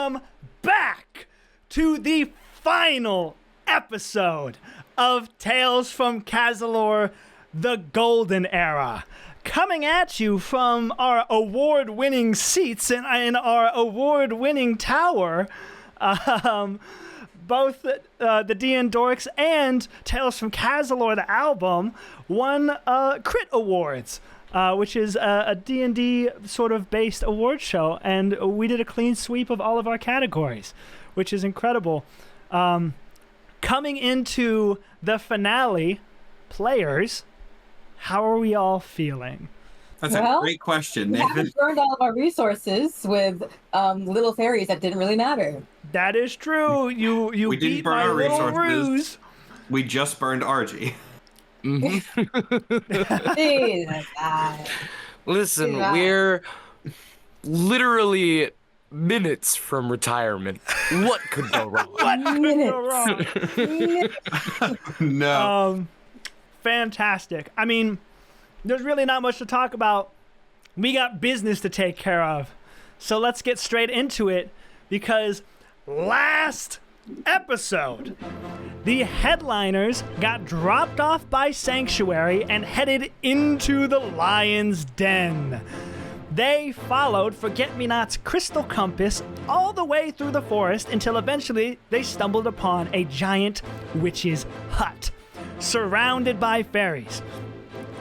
welcome back to the final episode of Tales from Cazilor, the Golden Era. Coming at you from our award-winning seats in our award-winning tower, both the D&Dorks and Tales from Cazilor, the album, won Crit Awards, which is a D&D sort of based award show, and we did a clean sweep of all of our categories, which is incredible. Coming into the finale, players, how are we all feeling? That's a great question. We haven't burned all of our resources with little fairies that didn't really matter. That is true. You we beat didn't burn my our little resources. ruse. We just burned RG. Jesus, God. Listen, we're literally minutes from retirement. What could go wrong? What could go wrong? No. Fantastic. I mean, there's really not much to talk about. We got business to take care of. So let's get straight into it, because last episode, the headliners got dropped off by Sanctuary and headed into the Lion's Den. They followed Forget-Me-Not's crystal compass all the way through the forest until eventually they stumbled upon a giant witch's hut, surrounded by fairies.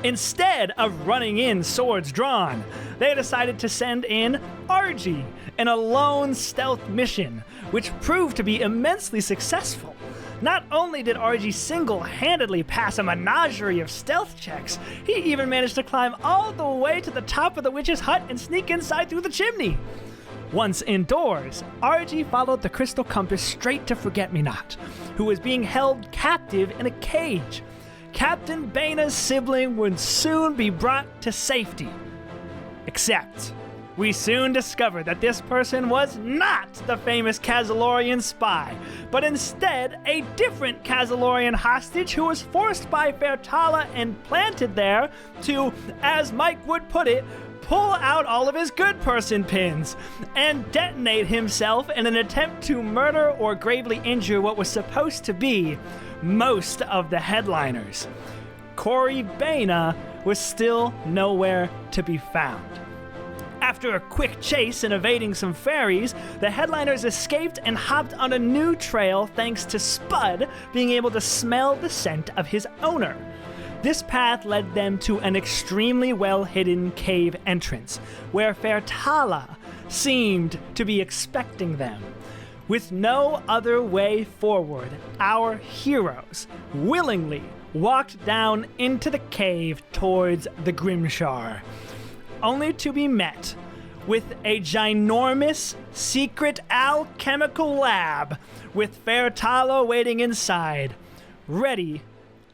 Instead of running in swords drawn, they decided to send in Argy in a lone stealth mission, which proved to be immensely successful. Not only did Argy single-handedly pass a menagerie of stealth checks, he even managed to climb all the way to the top of the witch's hut and sneak inside through the chimney. Once indoors, Argy followed the crystal compass straight to Forget-Me-Not, who was being held captive in a cage. Captain Baina's sibling would soon be brought to safety. Except, we soon discovered that this person was not the famous Cazilorian spy, but instead a different Cazilorian hostage who was forced by Fairtala and planted there to, as Mike would put it, pull out all of his good person pins and detonate himself in an attempt to murder or gravely injure what was supposed to be most of the headliners. Corey Baina was still nowhere to be found. After a quick chase and evading some fairies, the headliners escaped and hopped on a new trail thanks to Spud being able to smell the scent of his owner. This path led them to an extremely well-hidden cave entrance, where Fairtala seemed to be expecting them. With no other way forward, our heroes willingly walked down into the cave towards the Grimshar, only to be met with a ginormous secret alchemical lab with Fairtala waiting inside, ready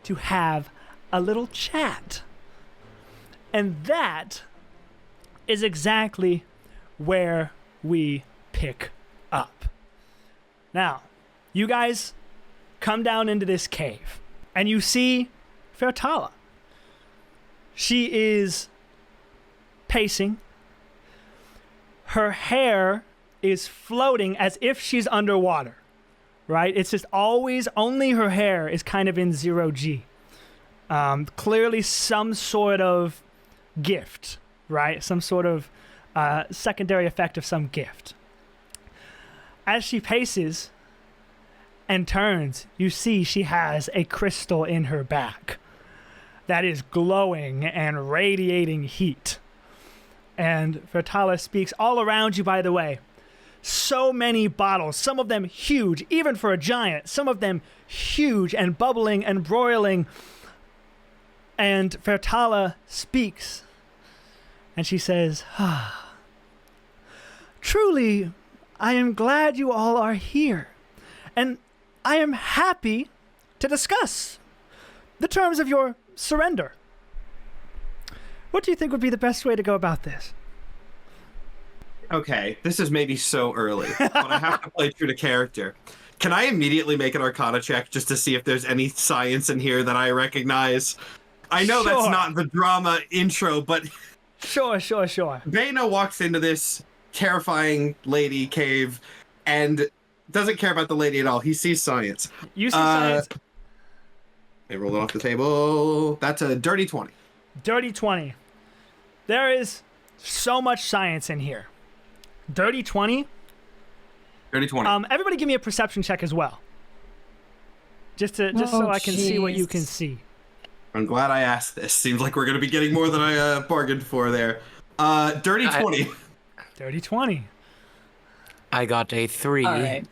to have a little chat. And that is exactly where we pick up. Now, you guys come down into this cave, and you see Fairtala. She is pacing. Her hair is floating as if she's underwater, right? It's just always, only her hair is kind of in 0G. Clearly some sort of gift, right? Some sort of secondary effect of some gift. As she paces and turns, you see she has a crystal in her back that is glowing and radiating heat. And Fairtala speaks all around you, by the way. So many bottles, some of them huge, even for a giant, some of them huge and bubbling and broiling. And Fairtala speaks, and she says, "Truly, I am glad you all are here, and I am happy to discuss the terms of your surrender. What do you think would be the best way to go about this?" Okay, this is maybe so early, but I have to play true to character. Can I immediately make an Arcana check just to see if there's any science in here that I recognize? I know that's not the drama intro, but... Sure. Baina walks into this terrifying lady cave and doesn't care about the lady at all. He sees science. You see science. They roll it off the table. That's a dirty 20. Dirty 20. There is so much science in here. Dirty 20. Dirty 20. Everybody give me a perception check as well. Just so I can see what you can see. I'm glad I asked this. Seems like we're going to be getting more than I bargained for there. Dirty 20. Dirty 20. I got a 3. All right.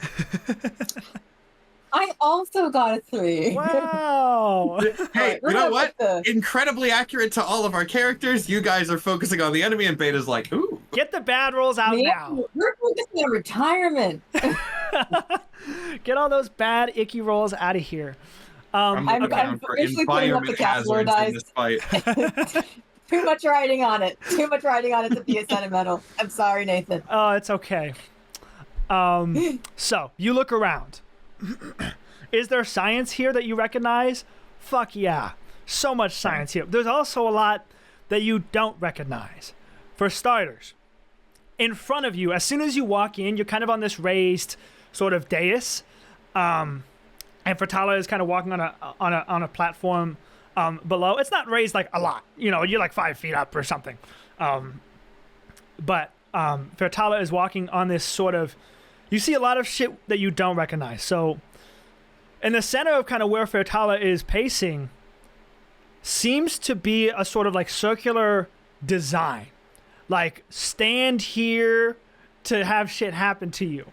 I also got a 3. Wow. Hey, you know what? Incredibly accurate to all of our characters. You guys are focusing on the enemy, and Beta's like, ooh. Get the bad rolls out now. We're focusing on retirement. Get all those bad, icky rolls out of here. I'm officially putting up the Cazilor dice. Too much writing on it. Too much writing on it to be a sentimental. I'm sorry, Nathan. Oh, it's okay. So, you look around. Is there science here that you recognize? Fuck yeah. So much science here. There's also a lot that you don't recognize. For starters, in front of you, as soon as you walk in, you're kind of on this raised sort of dais. And Fertala is kind of walking on a platform below. It's not raised like a lot. You know, you're like 5 feet up or something. But Fertala is walking on this sort of... You see a lot of shit that you don't recognize. So, in the center of kind of where Fertala is pacing seems to be a sort of like circular design. Like, stand here to have shit happen to you.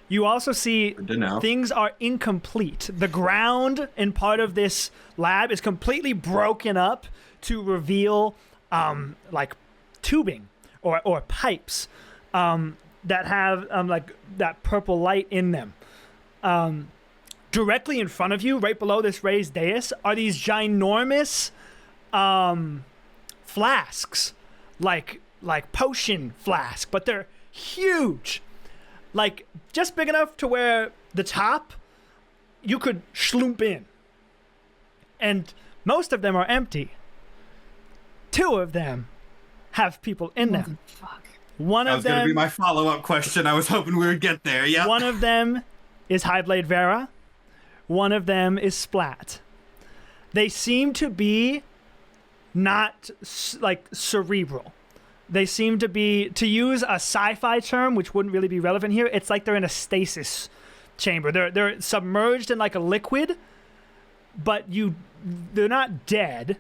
You also see things are incomplete. The ground in part of this lab is completely broken up to reveal like tubing or pipes that have like that purple light in them. Directly in front of you, right below this raised dais, are these ginormous flasks, like potion flask, but they're huge. Like, just big enough to where the top, you could schloomp in. And most of them are empty. 2 of them have people in them. One that of was them... going to be my follow-up question. I was hoping we would get there, yeah. One of them is Highblade Vera. One of them is Splat. They seem to be not, like, cerebral. They seem to be, to use a sci-fi term, which wouldn't really be relevant here, it's like they're in a stasis chamber. They're submerged in like a liquid, but they're not dead.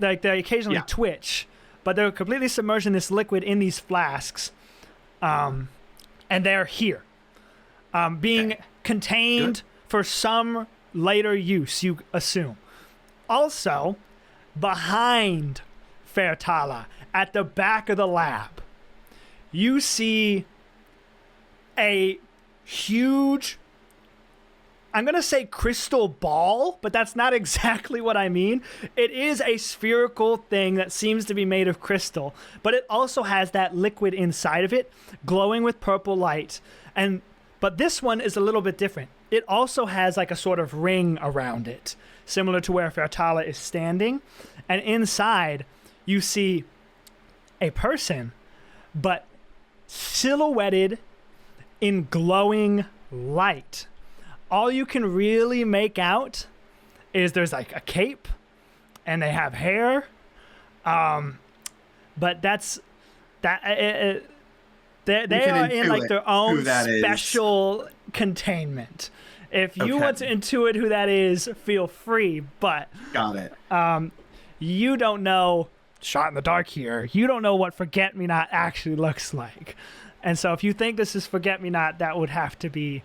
Like, they occasionally twitch, but they're completely submerged in this liquid in these flasks. And they're here. Being contained for some later use, you assume. Also, behind Fertala, at the back of the lab, you see a huge, I'm going to say crystal ball, but that's not exactly what I mean. It is a spherical thing that seems to be made of crystal, but it also has that liquid inside of it, glowing with purple light. But this one is a little bit different. It also has like a sort of ring around it, similar to where Fertala is standing. And inside, you see a person, but silhouetted in glowing light. All you can really make out is there's like a cape and they have hair. But that's that. They are in like their own special containment. If you want to intuit who that is, feel free. But got it. You don't know. Shot in the dark here. You don't know what Forget-Me-Not actually looks like. And so if you think this is Forget-Me-Not, that would have to be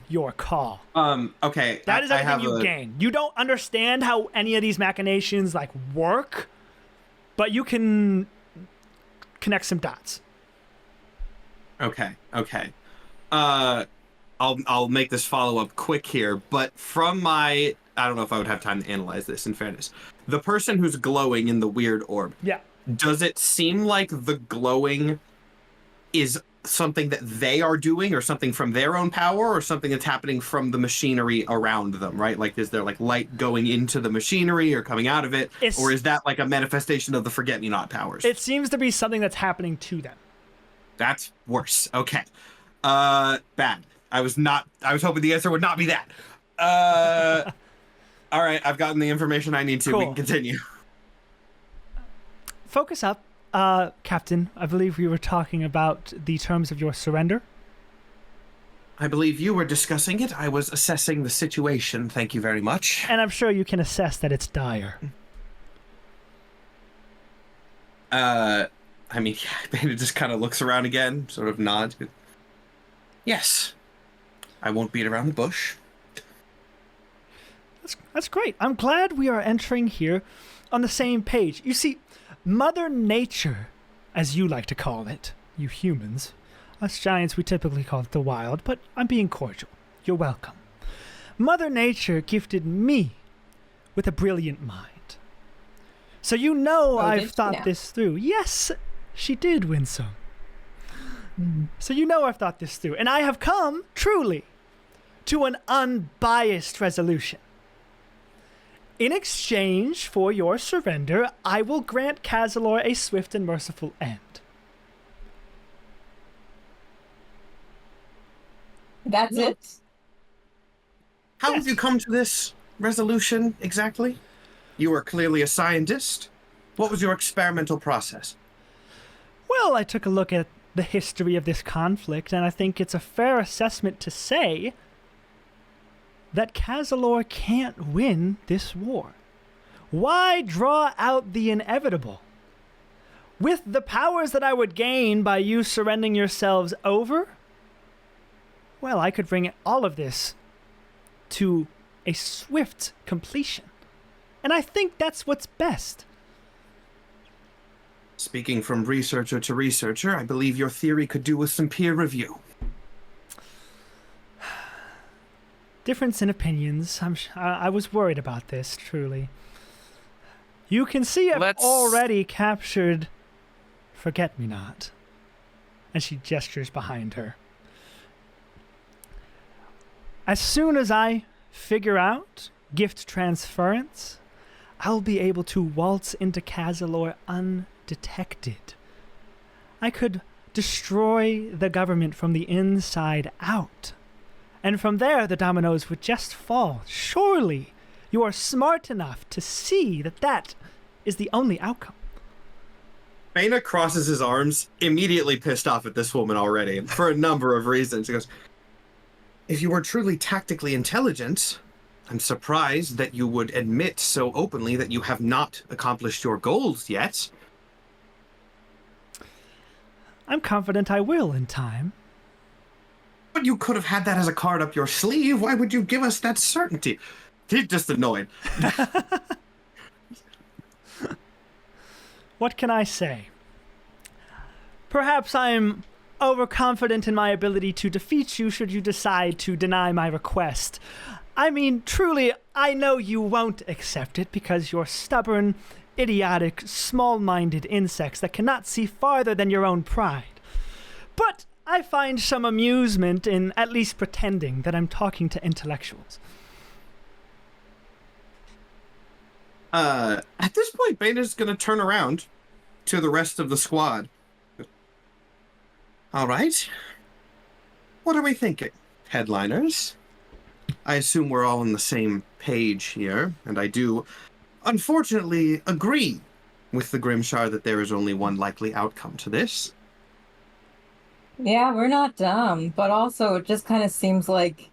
your call. Okay. That is everything you gain. You don't understand how any of these machinations like work, but you can connect some dots. Okay. I'll make this follow-up quick here, but from my... I don't know if I would have time to analyze this, in fairness. The person who's glowing in the weird orb. Yeah. Does it seem like the glowing is something that they are doing or something from their own power or something that's happening from the machinery around them, right? Like, is there like light going into the machinery or coming out of it? Or is that like a manifestation of the Forget-Me-Not powers? It seems to be something that's happening to them. That's worse. Okay. Bad. I was hoping the answer would not be that. All right, I've gotten the information I need to. Cool. We can continue. Focus up, Captain. I believe we were talking about the terms of your surrender. I believe you were discussing it. I was assessing the situation. Thank you very much. And I'm sure you can assess that it's dire. I mean, Beta just kind of looks around again, sort of nods. Yes. I won't beat around the bush. That's great. I'm glad we are entering here on the same page. You see, Mother Nature, as you like to call it, you humans, us giants, we typically call it the wild, but I'm being cordial. You're welcome. Mother Nature gifted me with a brilliant mind. So you know I've thought this through. Yes, she did, Winsome. So you know I've thought this through. And I have come, truly, to an unbiased resolution. In exchange for your surrender, I will grant Cazilor a swift and merciful end. That's it? How have you come to this resolution exactly? You are clearly a scientist. What was your experimental process? Well, I took a look at the history of this conflict, and I think it's a fair assessment to say that Cazilor can't win this war. Why draw out the inevitable? With the powers that I would gain by you surrendering yourselves over, well, I could bring all of this to a swift completion. And I think that's what's best. Speaking from researcher to researcher, I believe your theory could do with some peer review. Difference in opinions. I was worried about this, truly. You can see I've already captured Forget-Me-Not. And she gestures behind her. As soon as I figure out gift transference, I'll be able to waltz into Cazilor undetected. I could destroy the government from the inside out. And from there, the dominoes would just fall. Surely you are smart enough to see that that is the only outcome. Baina crosses his arms, immediately pissed off at this woman already, for a number of reasons. He goes, if you were truly tactically intelligent, I'm surprised that you would admit so openly that you have not accomplished your goals yet. I'm confident I will in time. But you could have had that as a card up your sleeve. Why would you give us that certainty? He's just annoyed. What can I say? Perhaps I'm overconfident in my ability to defeat you should you decide to deny my request. I mean, truly, I know you won't accept it because you're stubborn, idiotic, small-minded insects that cannot see farther than your own pride. But I find some amusement in at least pretending that I'm talking to intellectuals. At this point, Baina's going to turn around to the rest of the squad. All right. What are we thinking? Headliners? I assume we're all on the same page here, and I do, unfortunately, agree with the Grimshar that there is only one likely outcome to this. Yeah, we're not dumb, but also it just kind of seems like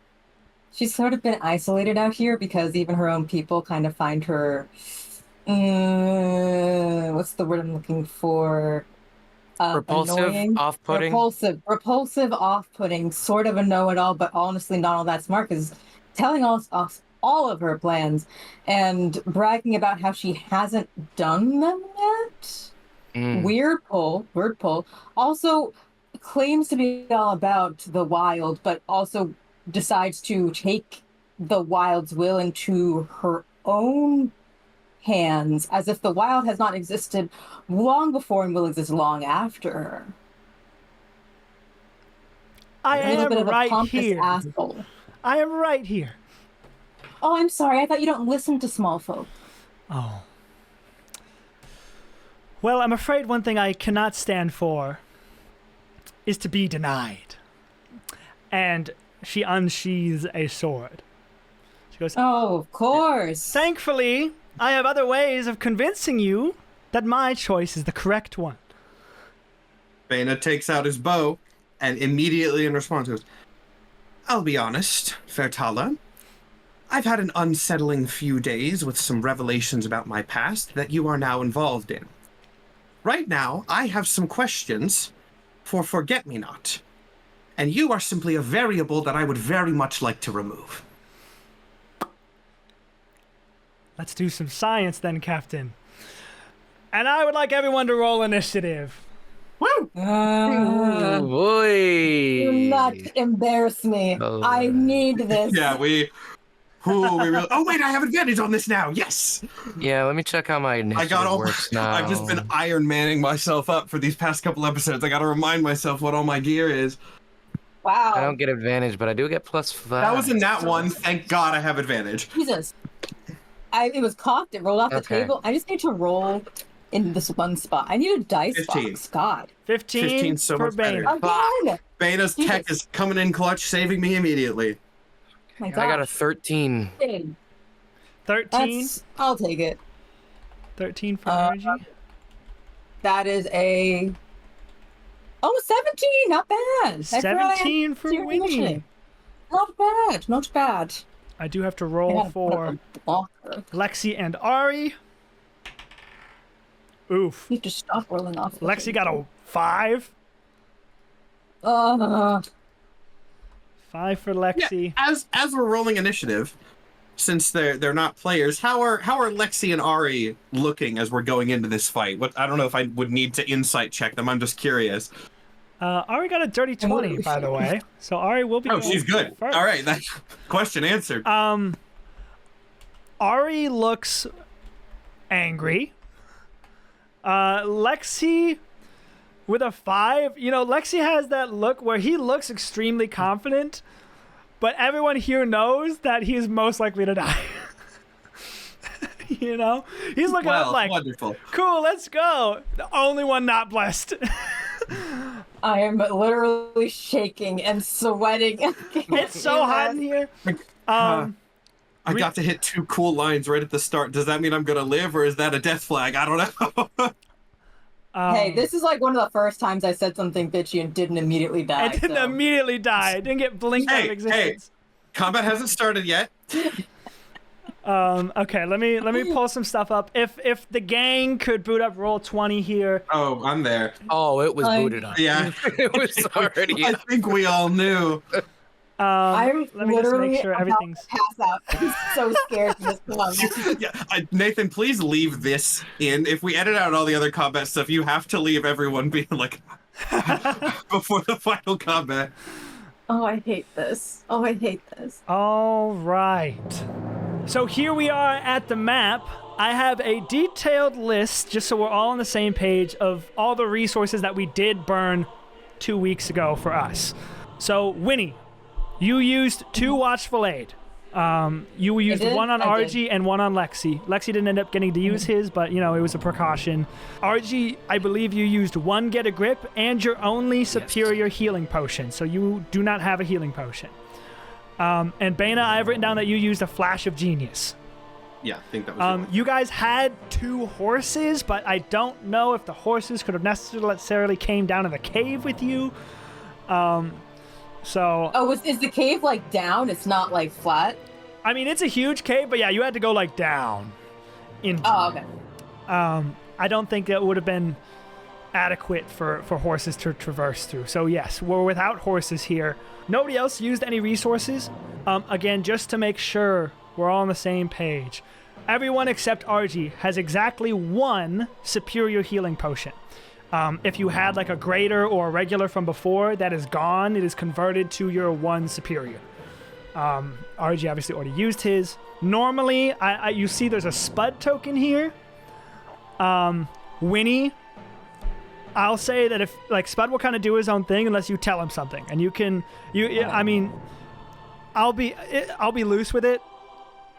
she's sort of been isolated out here because even her own people kind of find her, what's the word I'm looking for? Repulsive, annoying, off-putting. Repulsive, off-putting, sort of a know-it-all, but honestly not all that smart because telling us all of her plans and bragging about how she hasn't done them yet. Weird pull. Also claims to be all about the wild, but also decides to take the wild's will into her own hands, as if the wild has not existed long before and will exist long after her. I am right here. Asshole. I am right here. Oh, I'm sorry. I thought you don't listen to small folk. Oh. Well, I'm afraid one thing I cannot stand for is to be denied. And she unsheathes a sword. She goes, Oh, of course. thankfully, I have other ways of convincing you that my choice is the correct one. Bana takes out his bow and immediately in response goes, I'll be honest, Fertala. I've had an unsettling few days with some revelations about my past that you are now involved in. Right now, I have some questions for Forget-Me-Not, and you are simply a variable that I would very much like to remove. Let's do some science then, Captain. And I would like everyone to roll initiative. Woo! Oh, boy. Do not embarrass me. Oh. I need this. Yeah, oh wait, I have advantage on this now. Yes. Yeah, let me check how my initiative works now. I've just been Iron Manning myself up for these past couple episodes. I got to remind myself what all my gear is. Wow. I don't get advantage, but I do get +5. That was in that one. Thank God I have advantage. Jesus. It was cocked. It rolled off the Okay. table. I just need to roll in this one spot. I need a dice 15. box. God. 15 15's so for much better. Bane. Again. Bana's tech is coming in clutch, saving me immediately. My I got a God. 13. 13? I'll take it. 13 for Uh, energy? That is a. Oh, 17. Not bad. I forgot I had 17 for zero Winnie. initiative. Not bad. Not bad. I do have to I roll gotta put for up a blocker. Lexi and Ari. Oof. You need to stop rolling off. the Lexi got table. a 5. 5 for Lexi. As we're rolling initiative, since they're not players, how are Lexi and Ari looking as we're going into this fight? I don't know if I would need to insight check them. I'm just curious. Ari got a dirty 20, by the way. So Ari will be. Oh, she's good. first. All right, that question answered. Ari looks angry. Lexi with a 5. You know, Lexi has that look where he looks extremely confident, but everyone here knows that he's most likely to die. You know? He's looking up like, wonderful. cool, let's go. The only one not blessed. I am literally shaking and sweating. It's so hot in here. I got to hit 2 cool lines right at the start. Does that mean I'm gonna live, or is that a death flag? I don't know. Hey, this is like one of the first times I said something bitchy and didn't immediately die. I didn't so. immediately die. I didn't get blinked out of existence. Combat hasn't started yet. Okay, let me pull some stuff up. If the gang could boot up roll 20 here. Oh, I'm there. Oh, it was Like- booted up. Yeah. It was already I up. think we all knew. I'm let me just literally make sure about everything's. to pass out. I'm so scared for this one. Yeah, Nathan, please leave this in. If we edit out all the other combat stuff, you have to leave everyone being like before the final combat. Oh, I hate this. Oh, I hate this. All right. So here we are at the map. I have a detailed list, just so we're all on the same page, of all the resources that we did burn 2 weeks ago for us. So, Winnie, you used 2 Watchful Aid. You used did? one on I did. RG and one on Lexi. Lexi didn't end up getting to use his, but, you know, it was a precaution. RG, I believe you used 1 Get a Grip and your only superior healing potion, so you do not have a healing potion. And Bana, I've written down that you used a Flash of Genius. Yeah, I think that was the one. You guys had 2 horses, but I don't know if the horses could have necessarily came down in the cave with you. So, Oh, is the cave like down? It's not like flat? I mean, it's a huge cave, but yeah, you had to go like down. Into Oh, okay. I don't think it would have been adequate for horses to traverse through. So yes, we're without horses here. Nobody else used any resources. Again, just to make sure we're all on the same page. Everyone except RG has exactly 1 superior healing potion. If you had like a greater or a regular from before, that is gone. It is converted to your 1 superior. RG obviously already used his. Normally, you see there's a Spud token here. Winnie, I'll say that if like Spud will kind of do his own thing unless you tell him something, and you can I mean, I'll be loose with it,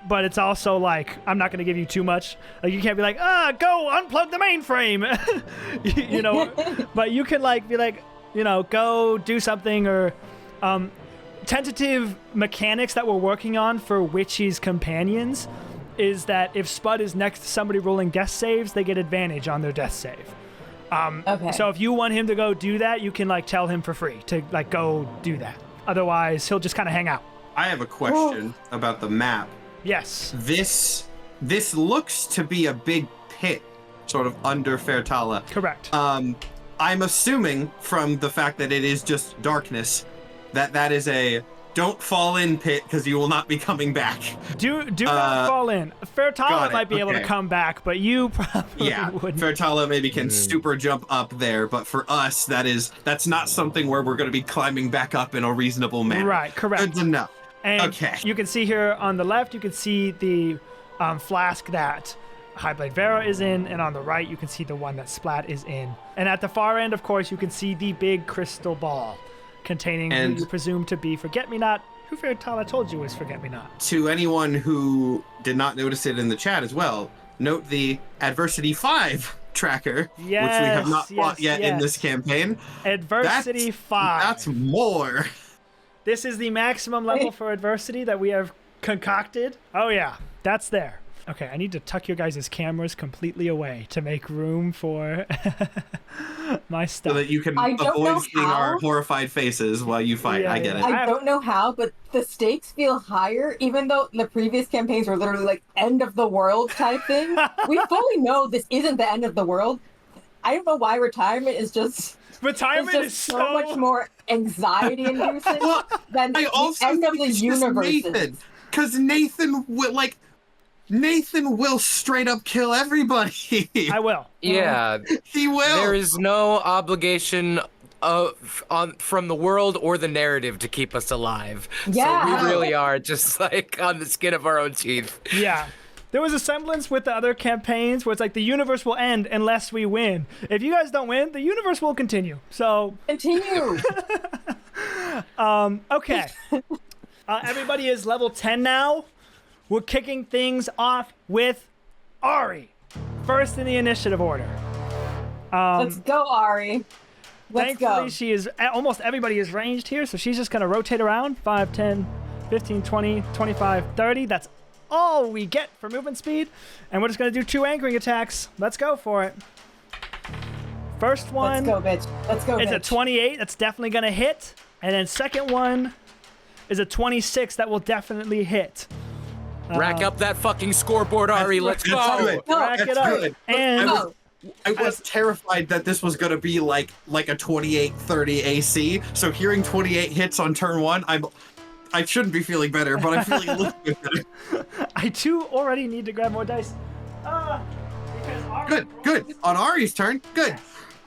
but it's also like I'm not going to give you too much. Like you can't be like, go unplug the mainframe, you know. But you can like be like, go do something, or tentative mechanics that we're working on for Witchy's companions is that if Spud is next to somebody rolling death saves, they get advantage on their death save. Okay. So if you want him to go do that, you can tell him for free to go do that. Otherwise, he'll just kind of hang out. I have a question about the map. Yes. This looks to be a big pit, sort of under Fertala. Correct. I'm assuming from the fact that it is just darkness that is a don't fall in pit because you will not be coming back. Do not fall in. Fertala might be able to come back, but you probably wouldn't. Fertala maybe can super jump up there, but for us that's not something where we're going to be climbing back up in a reasonable manner. Right, correct. Good to know. And okay. You can see here on the left, you can see the flask that Highblade Vera is in, and on the right, you can see the one that Splat is in. And at the far end, of course, you can see the big crystal ball containing who you presume to be Forget-Me-Not, who Fertala told you was Forget-Me-Not. To anyone who did not notice it in the chat as well, note the Adversity 5 tracker, which we have not fought yet in this campaign. Adversity 5. That's more. This is the maximum level for adversity that we have concocted. Oh yeah, that's there. Okay, I need to tuck your guys' cameras completely away to make room for my stuff. So that you can avoid seeing our horrified faces while you fight. I get it. I don't know how, but the stakes feel higher, even though the previous campaigns were literally end of the world type thing. We fully know this isn't the end of the world. I don't know why retirement is just... Retirement is so much more anxiety-inducing than I also the end of the universe. Nathan, because Nathan will straight up kill everybody. I will. Yeah, he will. There is no obligation from the world or the narrative to keep us alive. Yeah. So we really are just on the skin of our own teeth. Yeah. There was a semblance with the other campaigns where it's the universe will end unless we win. If you guys don't win, the universe will continue. So continue. Okay. Everybody is level 10 now. We're kicking things off with Ari, first in the initiative order. Let's go, Ari. Let's thankfully, go. she is almost everybody is ranged here, so she's just going to rotate around 5, 10, 15, 20, 25, 30. That's all we get for movement speed, and we're just going to do 2 anchoring attacks. Let's go for it. First one. Let's go, bitch. Let's go, It's bitch. a 28. That's definitely going to hit. And then second one is a 26. That will definitely hit. Rack up that fucking scoreboard, Ari. Let's go. Good. Rack That's it up. good. And I was terrified that this was going to be like a 28-30 AC. So hearing 28 hits on turn 1, I shouldn't be feeling better, but I'm feeling a little bit better. I too already need to grab more dice. Because Ari Good. On Ari's turn. Good.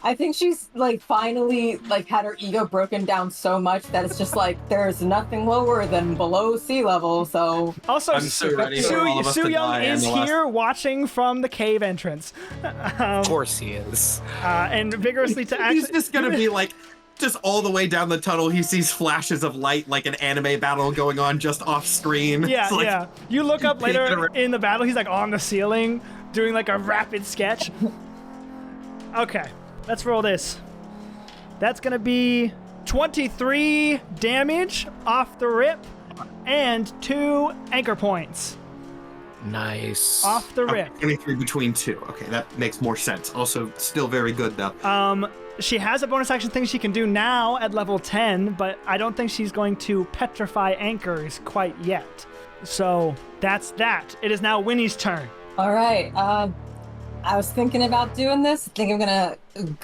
I think she's finally had her ego broken down so much that it's just there's nothing lower than below sea level. So also, I'm so ready for all of us Su to Young die is in the last- here watching from the cave entrance. Of course he is. And vigorously to He's just going to be just all the way down the tunnel, he sees flashes of light like an anime battle going on just off screen. Yeah, It's yeah. You look up later in the battle, he's on the ceiling doing a rapid sketch. Okay, let's roll this. That's gonna be 23 damage off the rip and 2 anchor points Nice. off the rip. 23 between 2. Okay, that makes more sense. Also, still very good though. She has a bonus action thing she can do now at level 10, but I don't think she's going to petrify anchors quite yet. So that's that. It is now Winnie's turn. all right. I was thinking about doing this. I think I'm gonna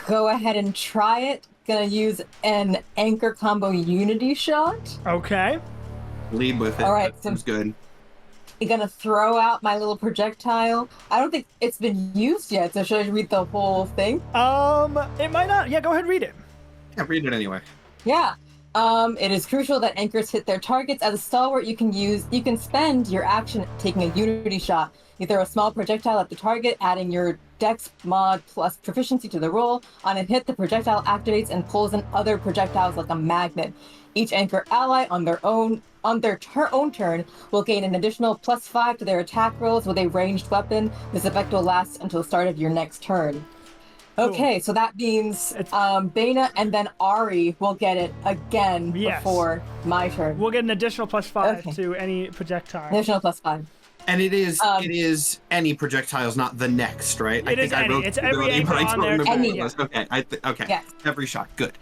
go ahead and try it. Gonna use an anchor combo unity shot. Okay. Lead with it. All right, That so- seems good. I'm gonna throw out my little projectile. I don't think it's been used yet, so should I read the whole thing? It might not. Yeah, go ahead and read it. Yeah, read it anyway. Yeah. It is crucial that anchors hit their targets. As a stalwart, you can spend your action taking a unity shot. You throw a small projectile at the target, adding your Dex mod plus proficiency to the roll. On a hit, the projectile activates and pulls in other projectiles like a magnet. Each anchor ally on their own turn will gain an additional +5 to their attack rolls with a ranged weapon. This effect will last until the start of your next turn. Okay, so that means It's- Bana and then Ari will get it again Yes. before my turn. We'll get an additional +5 Okay. to any projectile. Additional +5. And it is any projectiles, not the next, right? It is any. It's every ability, but I anchor on don't there. remember Any. what it was. Okay, okay. Yes. Every shot, good.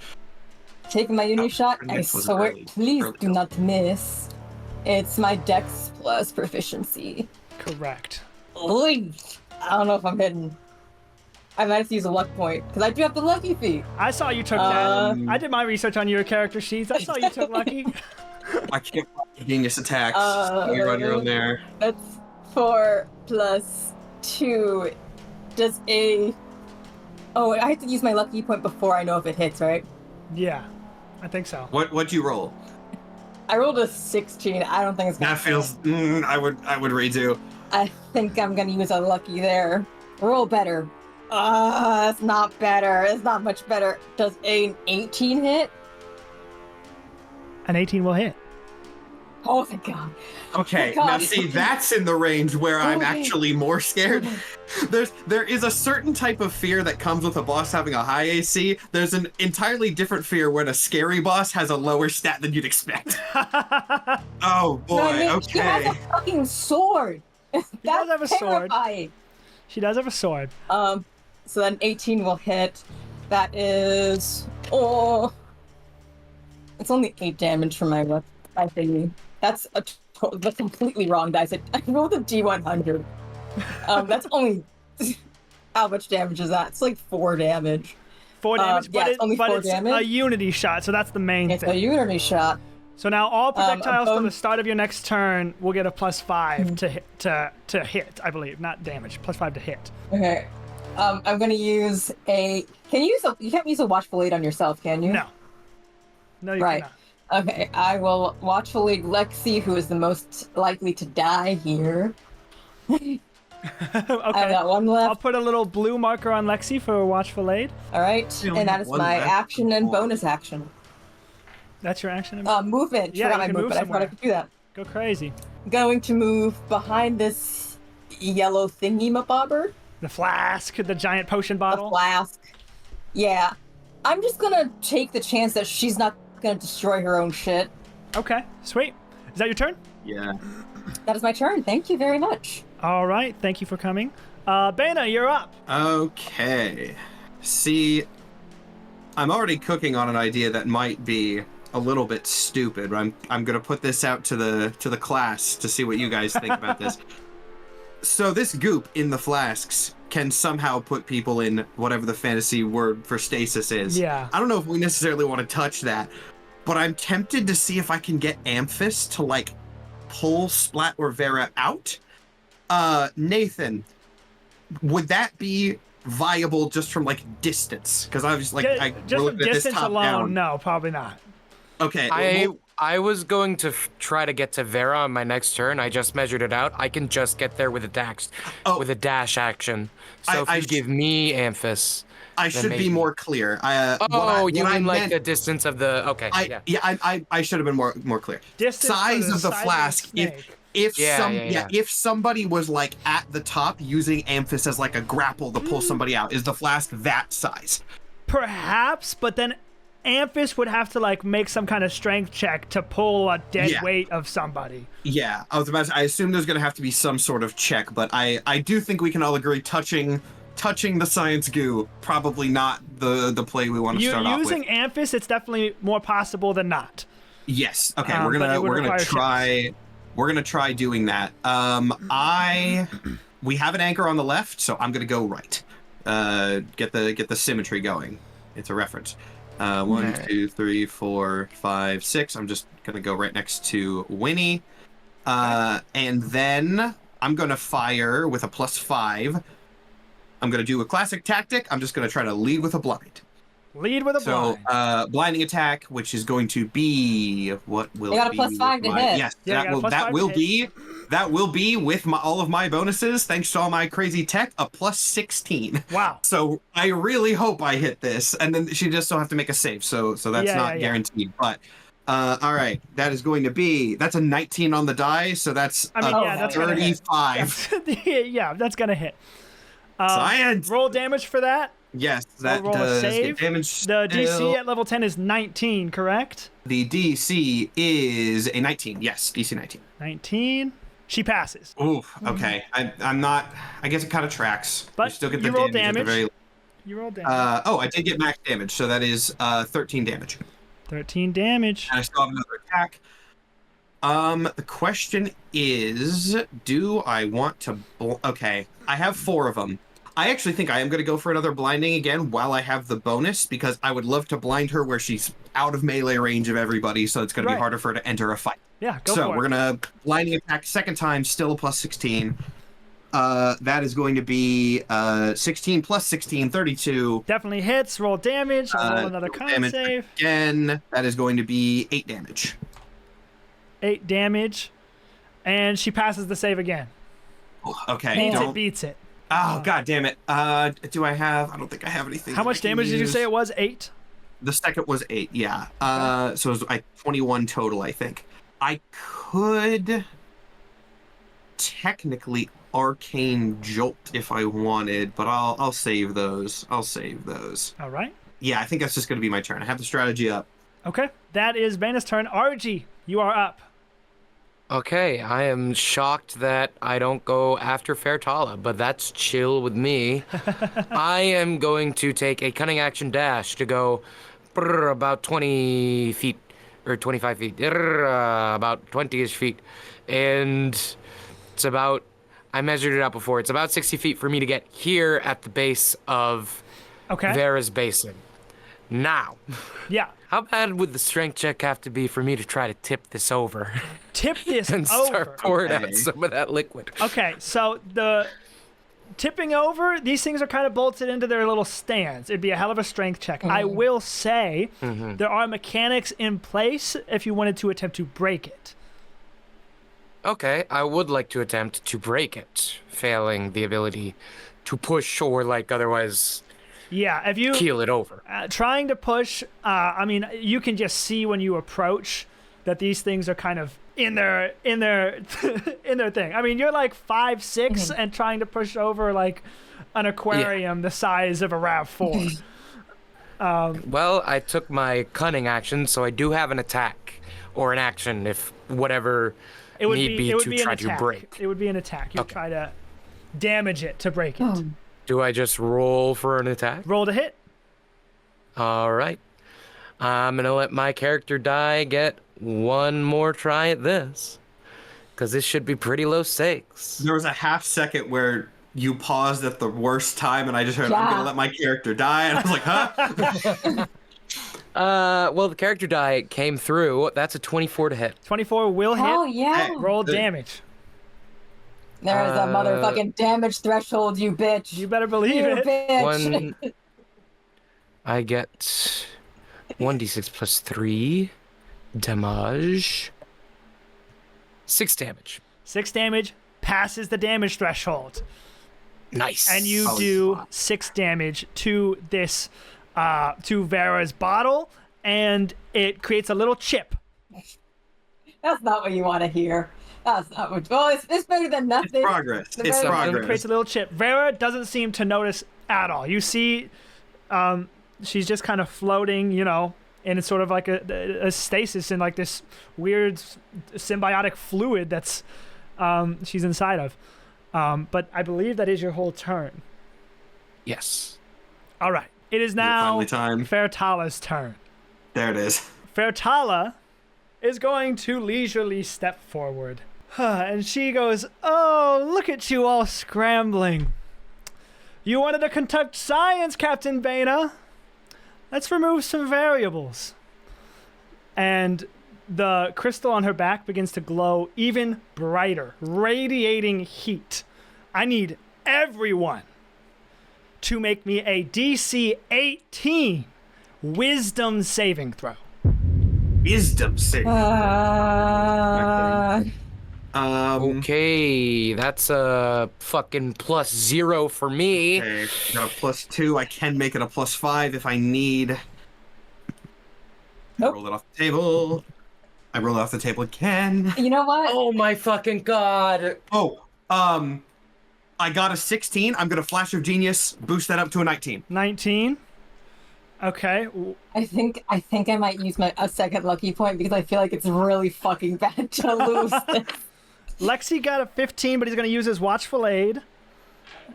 Taking my uni shot, I this was swear, early. please Early do go. not miss. It's my Dex plus proficiency. Correct. Oy. I don't know if I'm hitting. I might have to use a luck point, because I do have the lucky feat. I saw you took that. I did my research on your character sheets. I saw you took lucky. I can't genius attacks. Uh, You're on your own there. That's 4 plus 2. Does a... Oh, I have to use my lucky point before I know if it hits, right? Yeah, I think so. What'd you roll? I rolled a 16. I don't think it's gonna That feels. I would redo. I think I'm gonna use a lucky there. Roll better. It's not better. It's not much better. Does an 18 hit? An 18 will hit. Oh, thank God. Okay, God. now see, that's in the range where I'm Okay. actually more scared. There is a certain type of fear that comes with a boss having a high AC. There's an entirely different fear when a scary boss has a lower stat than you'd expect. Oh boy, No, I mean, She has okay. a fucking sword. That's does have a sword. terrifying. She does have a sword. So then 18 will hit. That is it's only 8 damage for my thingy. That's the completely wrong dice. I rolled a D100. That's only how much damage is that? It's like 4 damage. 4 damage, yeah, but, it's only 4 it's damage. a unity shot, so that's the main It's a thing. unity shot. So now all projectiles from the bonus- start of your next turn will get a +5 to hit, I believe, not damage. +5 to hit. Okay. I'm gonna use a. You can't use a watchful aid on yourself, can you? No. No, you Right. Okay, I will watchful aid Lexi, who is the most likely to die here. cannot. I've Okay. got 1 I'll left. put a little blue marker on Lexi for a watchful aid. All right, You only and that have is 1 my left. action and bonus action. That's your action. Movement. Yeah, Forgot you my can move movement. I thought I somewhere. could do that. Go crazy. Going to move behind this yellow thingy mabobber. The flask, the giant potion The bottle. flask. Yeah. I'm just gonna take the chance that she's not gonna destroy her own shit. Okay, sweet. Is that your turn? Yeah. That is my turn. Thank you very much. All right, thank you for coming. Bana, you're up. Okay. See, I'm already cooking on an idea that might be a little bit stupid. I'm gonna put this out to the class to see what you guys think about this. So this goop in the flasks can somehow put people in whatever the fantasy word for stasis is. Yeah. I don't know if we necessarily want to touch that, but I'm tempted to see if I can get Amphis to like pull Splat or Vera out. Nathan, would that be viable just from like distance? Because I was like, Just we're from looking at this distance top alone, down. no, probably not. Okay. I was going to try to get to Vera on my next turn. I just measured it out. I can just get there with a dash, Oh. with a dash action. So if I you give me Amphis. I should maybe. be more clear. You mean like meant- the distance of the? Okay. I should have been more clear. Distance Size for of the size flask. of a snake. Yeah. If somebody was like at the top using Amphis as like a grapple to pull somebody out, is the flask that size? Perhaps, but then Amphis would have to like make some kind of strength check to pull a dead Yeah. weight of somebody. Yeah, I was about to, I assume there's going to have to be some sort of check, but I do think we can all agree touching the science goo, probably not the play we want to start off with. Using Amphis, it's definitely more possible than not. Yes. Okay, But it would we're gonna require try we're gonna try doing that. We have an anchor on the left, so I'm gonna go right. Get the symmetry going. It's a reference. 1, 2, 3, 4, 5, 6. I'm just gonna go right next to Winnie. And then I'm gonna fire with a +5. I'm gonna do a classic tactic. I'm just gonna try to lead with a blind. Lead with a blind. So, blinding attack, which is going to be what will You got a be +5 to with my- hit. Yes, Yeah, you got a +5 to hit. that will be with all of my bonuses, thanks to all my crazy tech, a +16. Wow. So I really hope I hit this, and then she just will have to make a save. So that's Yeah, not yeah. guaranteed. But all right, that's a 19 on the die, so that's I mean, a yeah, that's gonna hit. 35. Yeah, that's gonna hit. Science. Roll damage for that. Yes, So that roll a does save. get damage. The still. DC at level 10 is 19, correct? The DC is a 19. Yes, DC 19. 19. She passes. Ooh, okay. I'm not. I guess it kind of tracks. But you still get you the roll damage. At the very, You roll damage. oh, I did get max damage, so that is 13 damage. 13 damage. And I still have another attack. The question is, do I want to? Okay, I have 4 of them. I actually think I am going to go for another blinding again while I have the bonus, because I would love to blind her where she's out of melee range of everybody, so it's going to be harder for her to enter a fight. Yeah, go so for it. we're going to blinding attack second time, still a plus 16. That is going to be 16 plus 16, 32. Definitely hits. Roll damage. I'll roll another con Damage save. again. That is going to be 8 damage. 8 damage. And she passes the save again. Okay. It beats it. Oh, god damn it. Do I have? I don't think I have anything. How much damage did you say it was? 8? The second was 8, yeah. So it was 21 total, I think. I could technically arcane jolt if I wanted, but I'll save those. I'll save those. All right. Yeah, I think that's just going to be my turn. I have the strategy up. Okay. That is Bana's turn. RG, you are up. Okay, I am shocked that I don't go after Fairtala, but that's chill with me. I am going to take a cunning action dash to go about 20 feet, or 25 feet, about 20-ish feet. And it's about, I measured it out before, it's about 60 feet for me to get here at the base of Vera's basin. Now. Yeah. How bad would the strength check have to be for me to try to tip this over? Tip this and over. start pouring out some of that liquid. Okay, so the tipping over, these things are kind of bolted into their little stands. It'd be a hell of a strength check. I will say there are mechanics in place if you wanted to attempt to break it. Okay, I would like to attempt to break it, failing the ability to push or otherwise if you keel it over. Trying to push, I mean, you can just see when you approach that these things are kind of in their in their thing. I mean, you're like 5'6" and trying to push over like an aquarium the size of a RAV4. Well, I took my cunning action, so I do have an attack or an action if whatever need be to try to break. It would be an attack. You try to damage it to break it. Do I just roll for an attack? Roll to hit. All right. I'm going to let my character die get one more try at this, because this should be pretty low stakes. There was a half second where you paused at the worst time, and I just heard, I'm going to let my character die, and I was like, huh? Well, the character die came through. That's a 24 to hit. 24 will hit. Oh, yeah. Roll damage. There's a motherfucking damage threshold, you bitch. You better believe it. Bitch. I get 1d6 plus 3 damage. 6 damage. 6 damage passes the damage threshold. Nice. And you do 6 damage to this, to Vera's bottle, and it creates a little chip. That's not what you want to hear. That's not what. Well, it's better than nothing. It's progress. It's It progress. creates a little chip. Vera doesn't seem to notice at all. You see, she's just kind of floating, and it's sort of like a stasis in like this weird symbiotic fluid that's she's inside of. But I believe that is your whole turn. Yes. All right. It is now time. Fairtala's turn. There it is. Fairtala is going to leisurely step forward. And she goes, "Oh, look at you all scrambling. You wanted to conduct science, Captain Bana. Let's remove some variables." And the crystal on her back begins to glow even brighter, radiating heat. I need everyone to make me a DC 18 wisdom saving throw. Wisdom save. Okay, that's a fucking +0 for me. Okay, got a +2. I can make it a +5 if I need. Nope. Roll it off the table. I roll it off the table again. You know what? Oh my fucking god. Oh, I got a 16. I'm gonna Flash of Genius, boost that up to a 19. 19. Okay. I think I might use a second lucky point because I feel like it's really fucking bad to lose this. Lexi got a 15, but he's going to use his Watchful Aid.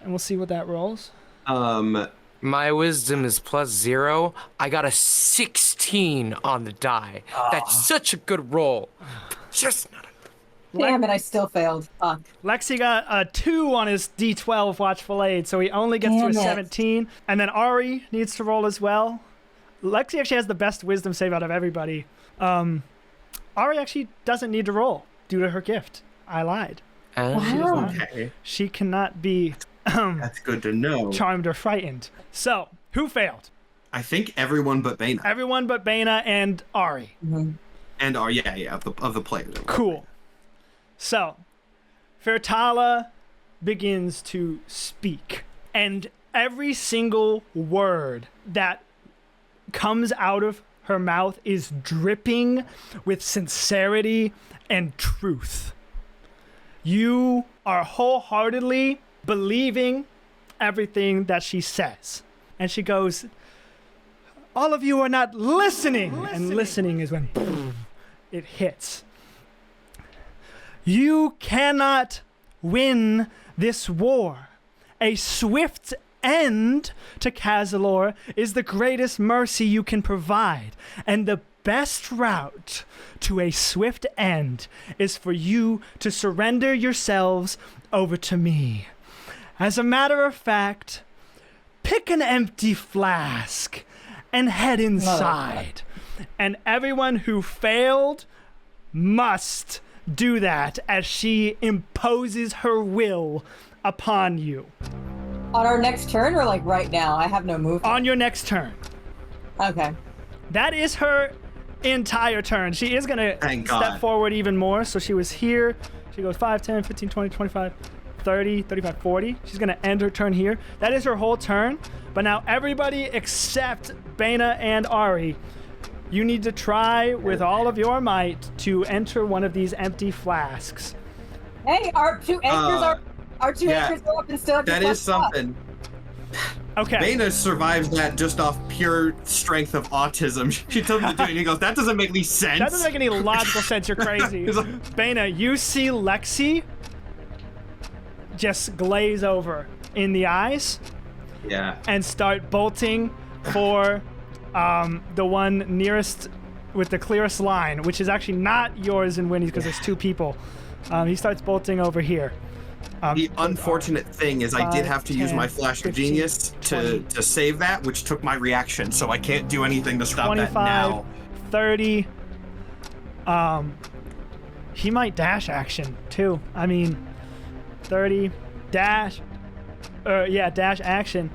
And we'll see what that rolls. My wisdom is +0. I got a 16 on the die. That's such a good roll. Just not Damn it, I still failed. Fuck. Lexi got a 2 on his D12 Watchful Aid, so he only gets to a 17. And then Ari needs to roll as well. Lexi actually has the best wisdom save out of everybody. Ari actually doesn't need to roll due to her gift. I lied. Wow. Okay. She cannot be That's good to know. charmed or frightened. So, who failed? I think everyone but Bana. Everyone but Bana and Ari. And of the players. Cool. So, Fertala begins to speak, and every single word that comes out of her mouth is dripping with sincerity and truth. You are wholeheartedly believing everything that she says. And she goes, all of you are not listening. And listening is when it hits. You cannot win this war. A swift end to Cazilor is the greatest mercy you can provide. And the best route to a swift end is for you to surrender yourselves over to me. As a matter of fact, pick an empty flask and head inside. And everyone who failed must do that as she imposes her will upon you. On our next turn or like right now? I have no move. On your next turn. Okay. That is her entire turn. She is going to step forward even more. So she was here. She goes 5, 10, 15, 20, 25, 30, 35, 40. She's going to end her turn here. That is her whole turn. But now everybody except Bana and Ari, you need to try with all of your might to enter one of these empty flasks. Hey, our two anchors anchors are up and still have to That is something. Okay. Bana survives that just off pure strength of autism. She told me to do it, and he goes, that doesn't make any sense. That doesn't make any logical sense. You're crazy. Bana, you see Lexi just glaze over in the eyes. Yeah. And start bolting for the one nearest with the clearest line, which is actually not yours and Winnie's because there's two people. He starts bolting over here. The unfortunate thing is I did have to use my Flash of 15, Genius to save that, which took my reaction, so I can't do anything to stop 25, that now. 30. He might dash action too. I mean, 30 dash. Dash action.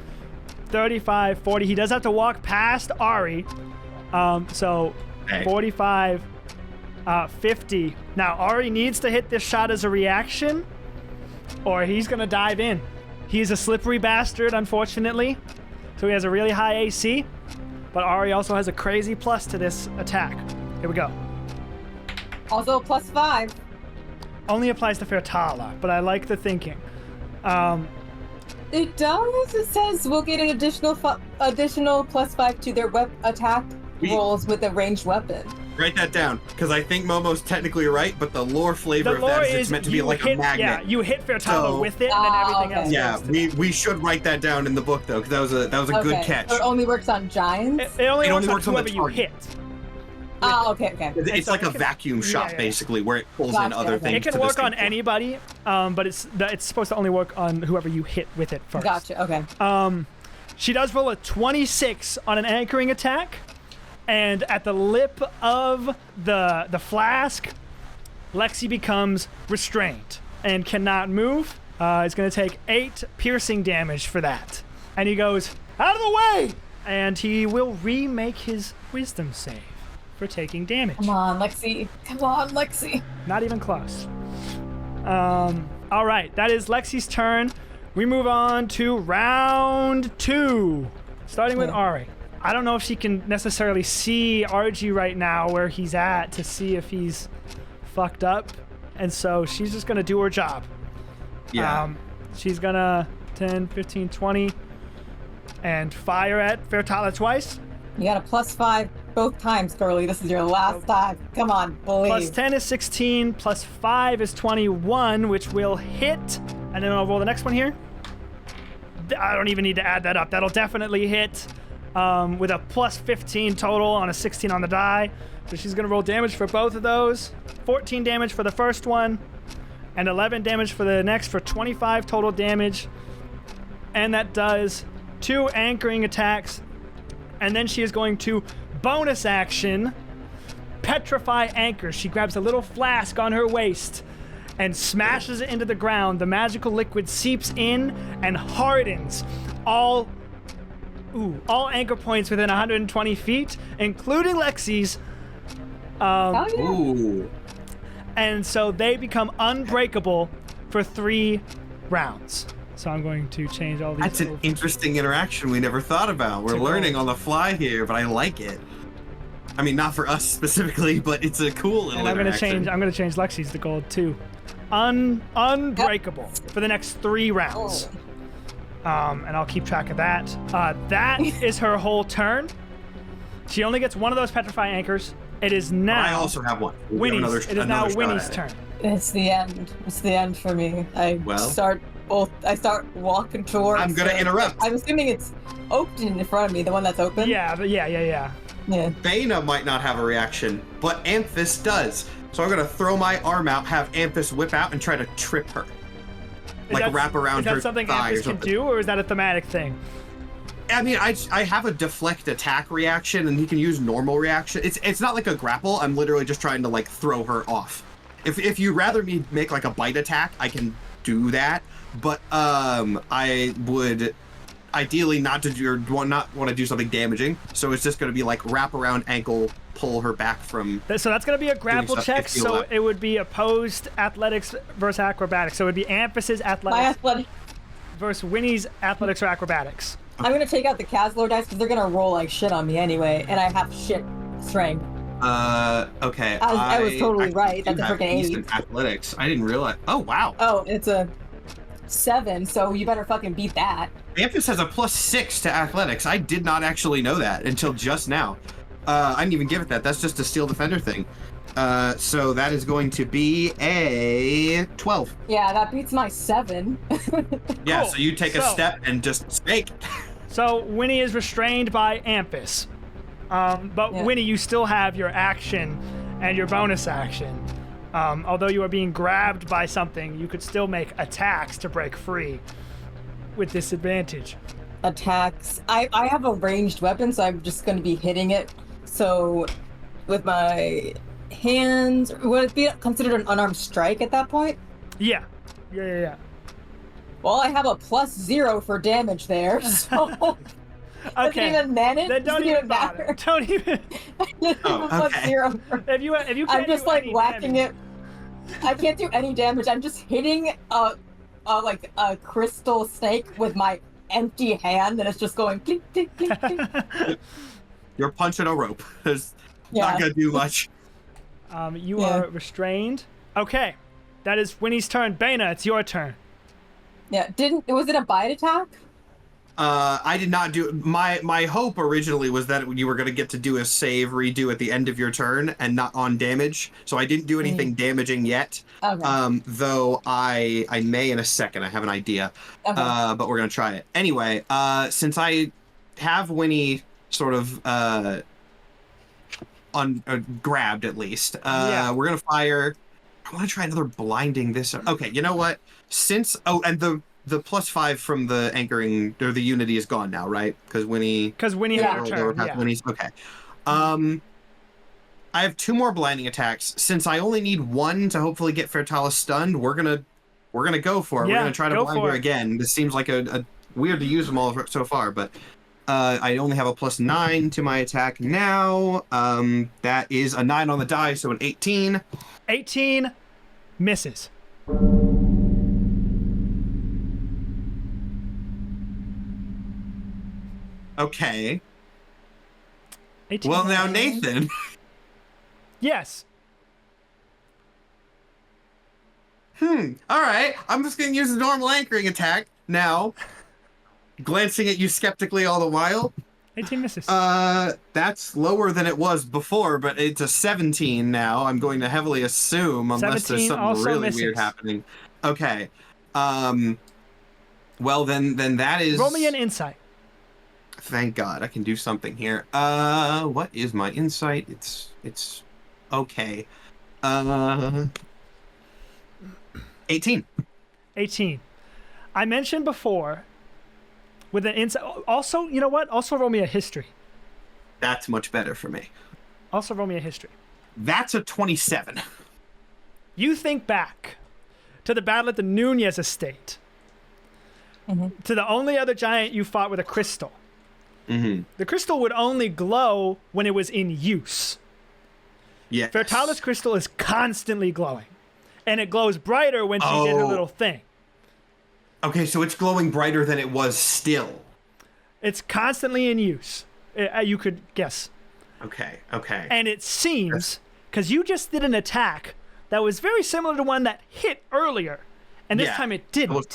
35, 40. He does have to walk past Ari. So 45, 50. Now Ari needs to hit this shot as a reaction, or he's gonna dive in. He's a slippery bastard, unfortunately. So he has a really high AC, but Ari also has a crazy plus to this attack. Here we go. Also +5. Only applies to Fertala, but I like the thinking. It does. It says we'll get an additional +5 to their attack rolls with a ranged weapon. Write that down, because I think Momo's technically right, but the lore flavor of that is it's meant to be like a magnet. Yeah, you hit Fertala with it, and then everything else. Yeah, we should write that down in the book though, because that was a good catch. So it only works on giants. It only works on whoever you hit. Oh, okay. It's like a vacuum shot, basically, where it pulls in other things. It can work on anybody, but it's supposed to only work on whoever you hit with it first. Gotcha. Okay. She does roll a 26 on an anchoring attack, and at the lip of the flask, Lexi becomes restrained and cannot move. It's going to take 8 piercing damage for that, and he goes out of the way, and he will remake his wisdom save for taking damage. Come on, Lexi. Not even close. All right, that is Lexi's turn. We move on to round 2, starting with Ari. I don't know if she can necessarily see RG right now where he's at to see if he's fucked up, and so she's just gonna do her job. Yeah. She's gonna 10, 15, 20, and fire at Fairtala twice. You got a +5 both times, Curly. This is your last time. Come on, believe. Plus 10 is 16, plus 5 is 21, which will hit. And then I'll roll the next one here. I don't even need to add that up. That'll definitely hit with a plus 15 total on a 16 on the die. So she's going to roll damage for both of those. 14 damage for the first one, and 11 damage for the next for 25 total damage. And that does 2 anchoring attacks. And then she is going to bonus action petrify anchor. She grabs a little flask on her waist and smashes it into the ground. The magical liquid seeps in and hardens all anchor points within 120 feet, including Lexi's. Oh, yeah. Ooh. And so they become unbreakable for 3 rounds. So I'm going to change all these. That's an over. interesting interaction we never thought about. We're learning on the fly here, but I like it. I mean, not for us specifically, but it's a cool little And I'm interaction. gonna change Lexi's to gold too. Unbreakable for the next 3 rounds. And I'll keep track of that. That is her whole turn. She only gets one of those petrify anchors. It is now. I also have one. We have Winnie's. It is now another shot Winnie's at it. turn. It's the end. It's the end for me. I Well. start walking towards. I'm gonna interrupt. I'm assuming it's open in front of me, the one that's open. Yeah. Yeah. Bana might not have a reaction, but Amphis does. So I'm gonna throw my arm out, have Amphis whip out, and try to trip her. Wrap around her Is that something thigh or Amphis can something. do, or is that a thematic thing? I mean, I have a deflect attack reaction, and he can use normal reaction. It's not like a grapple. I'm literally just trying to like throw her off. If you'd rather me make like a bite attack, I can do that. But I would ideally not want to do something damaging. So it's just going to be like wrap around ankle, pull her back from. So that's going to be a grapple stuff check. if you So allow. it would be opposed athletics versus acrobatics. So it would be Amphis's My athletics athletic. versus Winnie's athletics or acrobatics. I'm gonna take out the Cazilor dice because they're gonna roll like shit on me anyway, and I have shit strength. Okay. I was totally actually right. do That's a have freaking 8. decent athletics. I didn't realize. Oh wow. Oh, it's a 7, so you better fucking beat that. Amphis has a +6 to athletics. I did not actually know that until just now. I didn't even give it that. That's just a steel defender thing. So that is going to be a 12. Yeah, that beats my 7. Yeah, Cool. so you take a So- step and just snake. So Winnie is restrained by Amphis. But Yeah. Winnie, you still have your action and your bonus action. Although you are being grabbed by something, you could still make attacks to break free with disadvantage. Attacks. I have a ranged weapon, so I'm just gonna be hitting it. So with my hands, would it be considered an unarmed strike at that point? Yeah. Well, I have a +0 for damage there, so doesn't Okay. even manage. Then don't doesn't even bother. Don't even. Oh, okay. +0. If you can't I'm just do like any whacking damage- it. I can't do any damage. I'm just hitting a crystal snake with my empty hand, and it's just going clink, clink, clink, clink. You're punching a rope. There's Yeah. not gonna do much. You Yeah. are restrained. Okay. That is Winnie's turn. Bana, it's your turn. Yeah, was it a bite attack? I did not do my hope originally was that you were gonna get to do a save redo at the end of your turn and not on damage. So I didn't do anything damaging yet. Okay. Though I may in a second. I have an idea. Okay. But we're gonna try it anyway. Since I have Winnie sort of grabbed at least. Yeah. We're gonna fire. I want to try another blinding this. Okay, you know what? Since and the +5 from the anchoring or the unity is gone now, right? Because Winnie. Because Winnie Yeah. had her rolled turn. over past Yeah. Winnie's. Okay. I have 2 more blinding attacks. Since I only need 1 to hopefully get Fairtala stunned, we're gonna go for it. Yeah, We're gonna try to go blind for her it. again. This seems like a weird to use them all so far, but I only have a +9 to my attack now. That is a 9 on the die, so an 18. 18 misses. Okay. 18 Well, now Nathan. Yes. All right. I'm just going to use the normal anchoring attack now. Glancing at you skeptically all the while. 18 misses. That's lower than it was before, but it's a 17 now. I'm going to heavily assume, unless there's 17 something also really misses. weird happening. Okay. Well, then that is... Roll me an insight. Thank God, I can do something here. What is my insight? It's okay. 18. 18. I mentioned before with an insight. Also, you know what? Also roll me a history. That's much better for me. Also roll me a history. That's a 27. You think back to the battle at the Nunez estate. To the only other giant you fought with a crystal. The crystal would only glow when it was in use. Yes. Fertala's crystal is constantly glowing. And it glows brighter when she did her little thing. Okay, so it's glowing brighter than it was still. It's constantly in use. You could guess. Okay. And it seems, because you just did an attack that was very similar to one that hit earlier. And this time it didn't.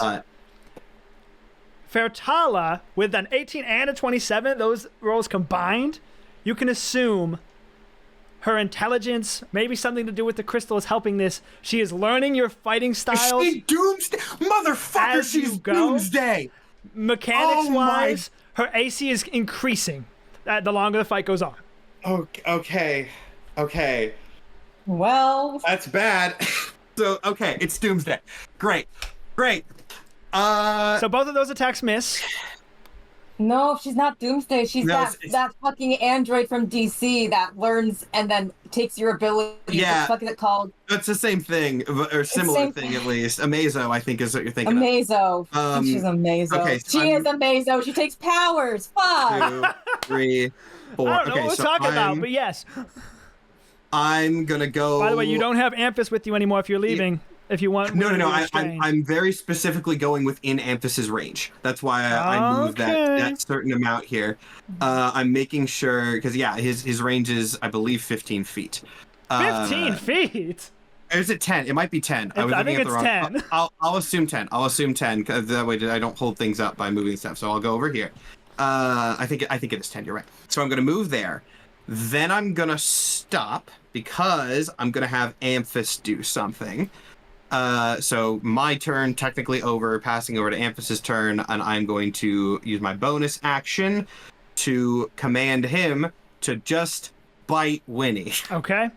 Fertala, with an 18 and a 27, those rolls combined, you can assume her intelligence, maybe something to do with the crystal, is helping this. She is learning your fighting styles. She's doomsday. Motherfucker, As you she's go. doomsday. Mechanics-wise, her AC is increasing the longer the fight goes on. Okay. Well, That's bad. So, okay, it's doomsday. Great. So both of those attacks miss. no, she's not Doomsday. She's No, that fucking android from DC that learns and then takes your ability. Yeah. What the fuck is it called? It's the same thing, or similar same thing at least. Amazo, I think, is what you're thinking Amazo. of. She's Amazo. Okay, so she is Amazo. She takes powers. Fuck. 2, 3, 4. I don't know Okay, what we're so talking about, but yes. I'm gonna go. By the way, you don't have Amphis with you anymore if you're leaving. If you want. No. I'm I'm very specifically going within Amphas's range. That's why I moved that certain amount here. I'm making sure because his range is I believe 15 feet. 15 feet. Or is it 10? It might be 10. I think it's 10. I'll assume 10. I'll assume 10 because that way I don't hold things up by moving stuff. So I'll go over here. I think it is 10. You're right. So I'm gonna move there. Then I'm gonna stop because I'm gonna have Amphis do something. So my turn technically over, passing over to Amphas's turn, and I'm going to use my bonus action to command him to just bite Winnie. Okay.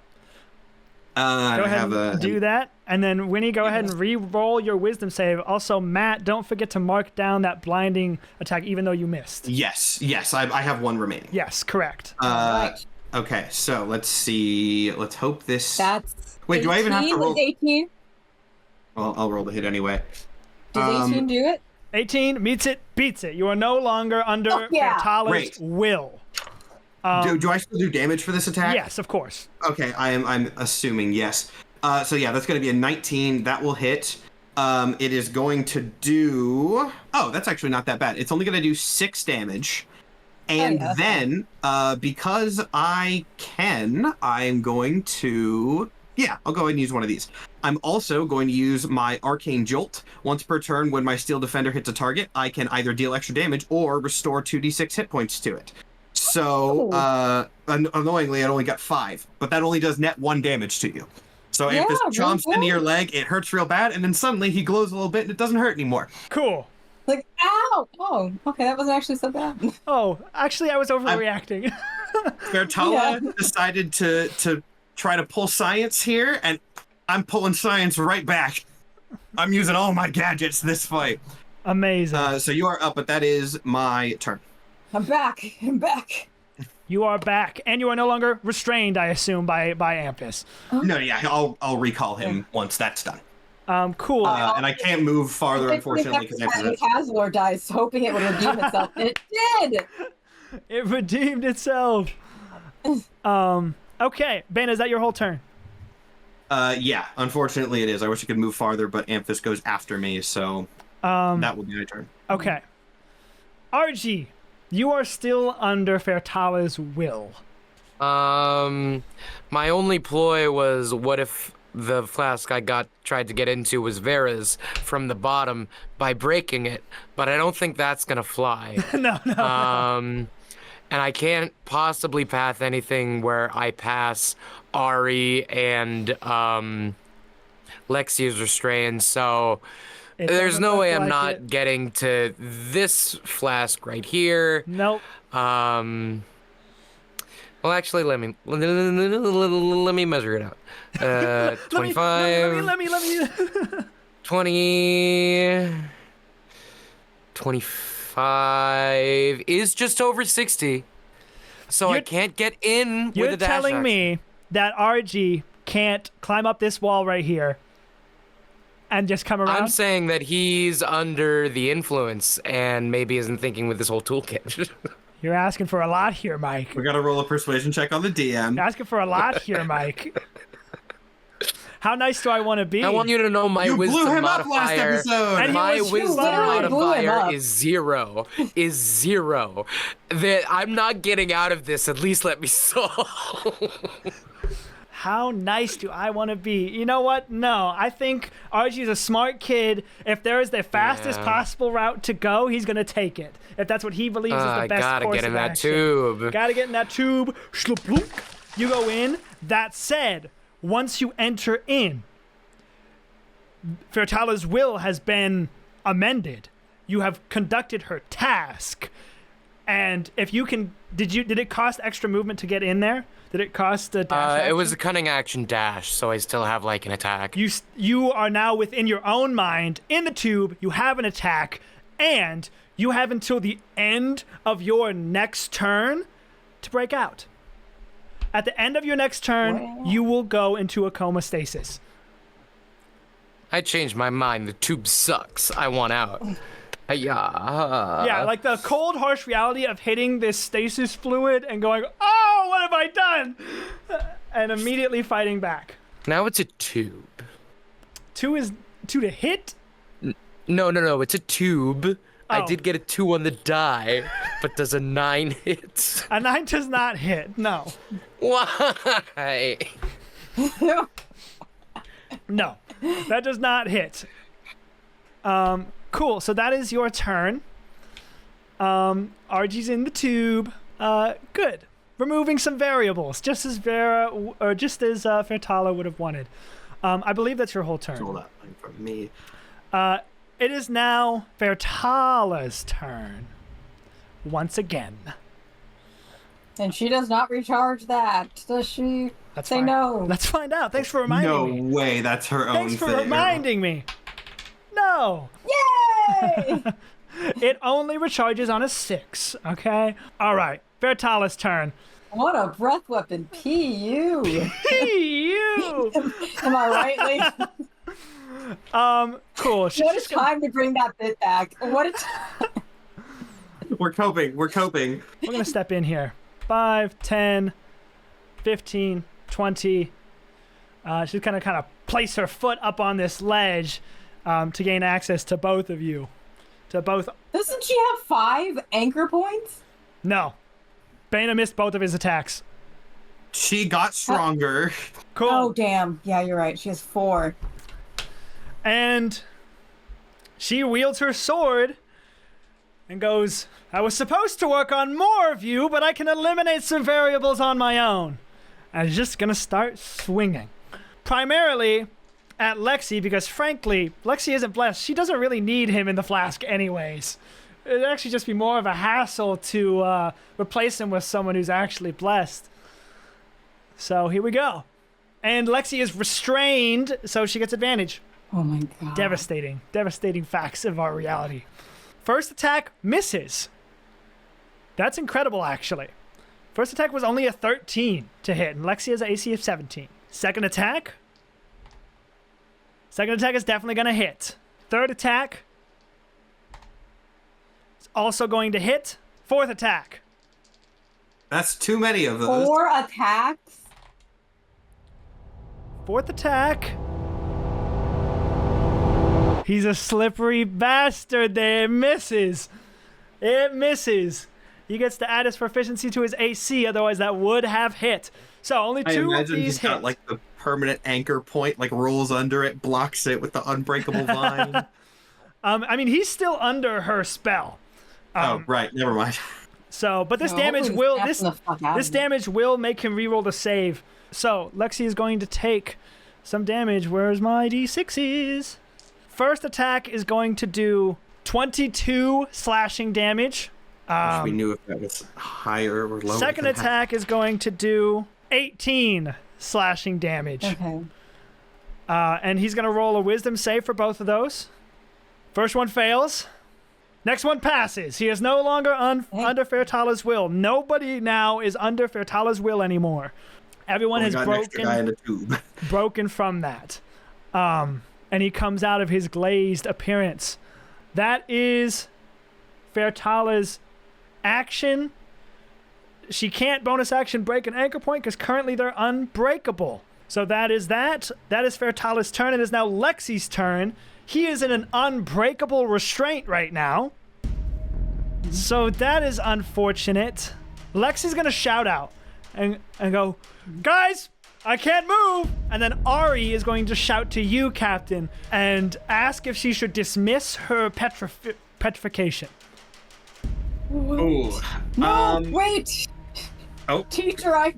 Go I ahead have and do that. And then, Winnie, go ahead and re-roll your wisdom save. Also, Matt, don't forget to mark down that blinding attack, even though you missed. Yes, I have one remaining. Yes, correct. Right. Okay, so let's see. Let's hope this... That's Wait, do I even have to 18? roll? Was 18? Well, I'll roll the hit anyway. Does 18 do it? 18 meets it, beats it. You are no longer under Fertala's Great. will. Do I still do damage for this attack? Yes, of course. Okay, I'm assuming yes. So yeah, that's going to be a 19. That will hit. It is going to do... Oh, that's actually not that bad. It's only going to do 6 damage. And then, because I can, I'm going to... Yeah, I'll go ahead and use one of these. I'm also going to use my Arcane Jolt. Once per turn, when my Steel Defender hits a target, I can either deal extra damage or restore 2d6 hit points to it. So, annoyingly, I only got 5, but that only does net 1 damage to you. So if this chomps into your leg, it hurts real bad, and then suddenly he glows a little bit and it doesn't hurt anymore. Cool. Like, ow! Oh, okay, that wasn't actually so bad. Oh, actually, I was overreacting. Fertala decided to try to pull science here, and I'm pulling science right back. I'm using all my gadgets this fight. Amazing. So you are up, but that is my turn. I'm back. You are back, and you are no longer restrained, I assume, by Amphis. No, yeah, I'll recall him once that's done. Cool. And I can't move farther, unfortunately, because Cazilor dies, hoping it would redeem itself. And it did! It redeemed itself. Okay, Ben, is that your whole turn? Yeah, unfortunately it is. I wish I could move farther, but Amphis goes after me, so that will be my turn. Okay. RG, you are still under Fertala's will. My only ploy was, what if the flask I tried to get into was Vera's from the bottom by breaking it, but I don't think that's gonna fly. No. And I can't possibly path anything where I pass Ari and Lexia's restrained, so It there's doesn't no look way I'm like not it. getting to this flask right here. Nope. Well, actually, let me measure it out. 25. Let me. 20. 25 is just over 60. So I You're- can't get in with You're a dash telling action. me that RG can't climb up this wall right here and just come around? I'm saying that he's under the influence and maybe isn't thinking with this whole toolkit. You're asking for a lot here, Mike. We gotta roll a persuasion check on the DM. You're asking for a lot here, Mike. How nice do I want to be? I want you to know my You wisdom blew him up last modifier. episode. And he My was- wisdom literally blew him modifier up. is zero. That I'm not getting out of this. At least let me solve. How nice do I want to be? You know what? No, I think RG is a smart kid. If there is the fastest Yeah. possible route to go, he's going to take it. If that's what he believes is the I best gotta course get in of that action. tube. Gotta get in that tube. Shloop-loop. You go in. That said, once you enter in, Fertala's will has been amended. You have conducted her task. And if you can, did it cost extra movement to get in there? Did it cost a dash It was a action? cunning action dash, so I still have like an attack. You are now within your own mind in the tube. You have an attack, and you have until the end of your next turn to break out. At the end of your next turn, Wow. you will go into a coma stasis. I changed my mind. The tube sucks. I want out. Yeah, like the cold, harsh reality of hitting this stasis fluid and going, "Oh, what have I done?" And immediately fighting back. Now it's a tube. 2 to hit. No. It's a tube. I Oh. did get a 2 on the die, but does a 9 hit? A 9 does not hit. No. Why? No, that does not hit. Cool. So that is your turn. RG's in the tube. Good. Removing some variables, just as Fertala would have wanted. I believe that's your whole turn. Roll that line from me. It is now Fertala's turn. Once again. And she does not recharge that, does she? Let's Say find- no. Let's find out. Thanks for reminding No me. way, that's her own Thanks for thing. reminding me. No. Yay! It only recharges on a 6, okay? All right. Fertala's turn. What a breath weapon. PU. You. Am I right, Lee? Cool. She's What a just gonna- time to bring that bit back. What a time. We're coping. We're going to step in here. 5, 10, 15, 20. She's going to kind of place her foot up on this ledge to gain access to both of you. To both. Doesn't she have 5 anchor points? No. Bana missed both of his attacks. She got stronger. Cool. Oh, damn. Yeah, you're right. She has 4. And she wields her sword and goes, "I was supposed to work on more of you, but I can eliminate some variables on my own." And she's just going to start swinging. Primarily at Lexi, because frankly, Lexi isn't blessed. She doesn't really need him in the flask anyways. It'd actually just be more of a hassle to replace him with someone who's actually blessed. So here we go. And Lexi is restrained, so she gets advantage. Oh my god. Devastating facts of our reality. First attack misses. That's incredible, actually. First attack was only a 13 to hit, and Lexi has an AC of 17. Second attack is definitely going to hit. Third attack is also going to hit. Fourth attack. That's too many of those. 4 attacks? Fourth attack. He's a slippery bastard there. It misses. It misses. He gets to add his proficiency to his AC, otherwise that would have hit. So only I 2 of imagine these he's hit. got like the permanent anchor point, like rolls under it, blocks it with the unbreakable vine. I mean, he's still under her spell. Oh, right. Never mind. So, but this No, damage hopefully will it's snapping the fuck out this of me. damage will make him reroll the save. So Lexi is going to take some damage. Where's my d6s? First attack is going to do 22 slashing damage. Wish we knew if that was higher or lower. Second than that. attack is going to do 18 slashing damage. Okay. And he's going to roll a wisdom save for both of those. First one fails. Next one passes. He is no longer under Fairtala's will. Nobody now is under Fairtala's will anymore. Everyone has Got an extra guy in a tube. broken from that. And he comes out of his glazed appearance. That is Fairtala's action. She can't bonus action break an anchor point because currently they're unbreakable. So that is that. That is Fairtala's turn. It is now Lexi's turn. He is in an unbreakable restraint right now. So that is unfortunate. Lexi's going to shout out and go, guys, I can't move. And then Ari is going to shout to you, Captain, and ask if she should dismiss her petrification. Ooh. No, wait. Oh. Teacher, I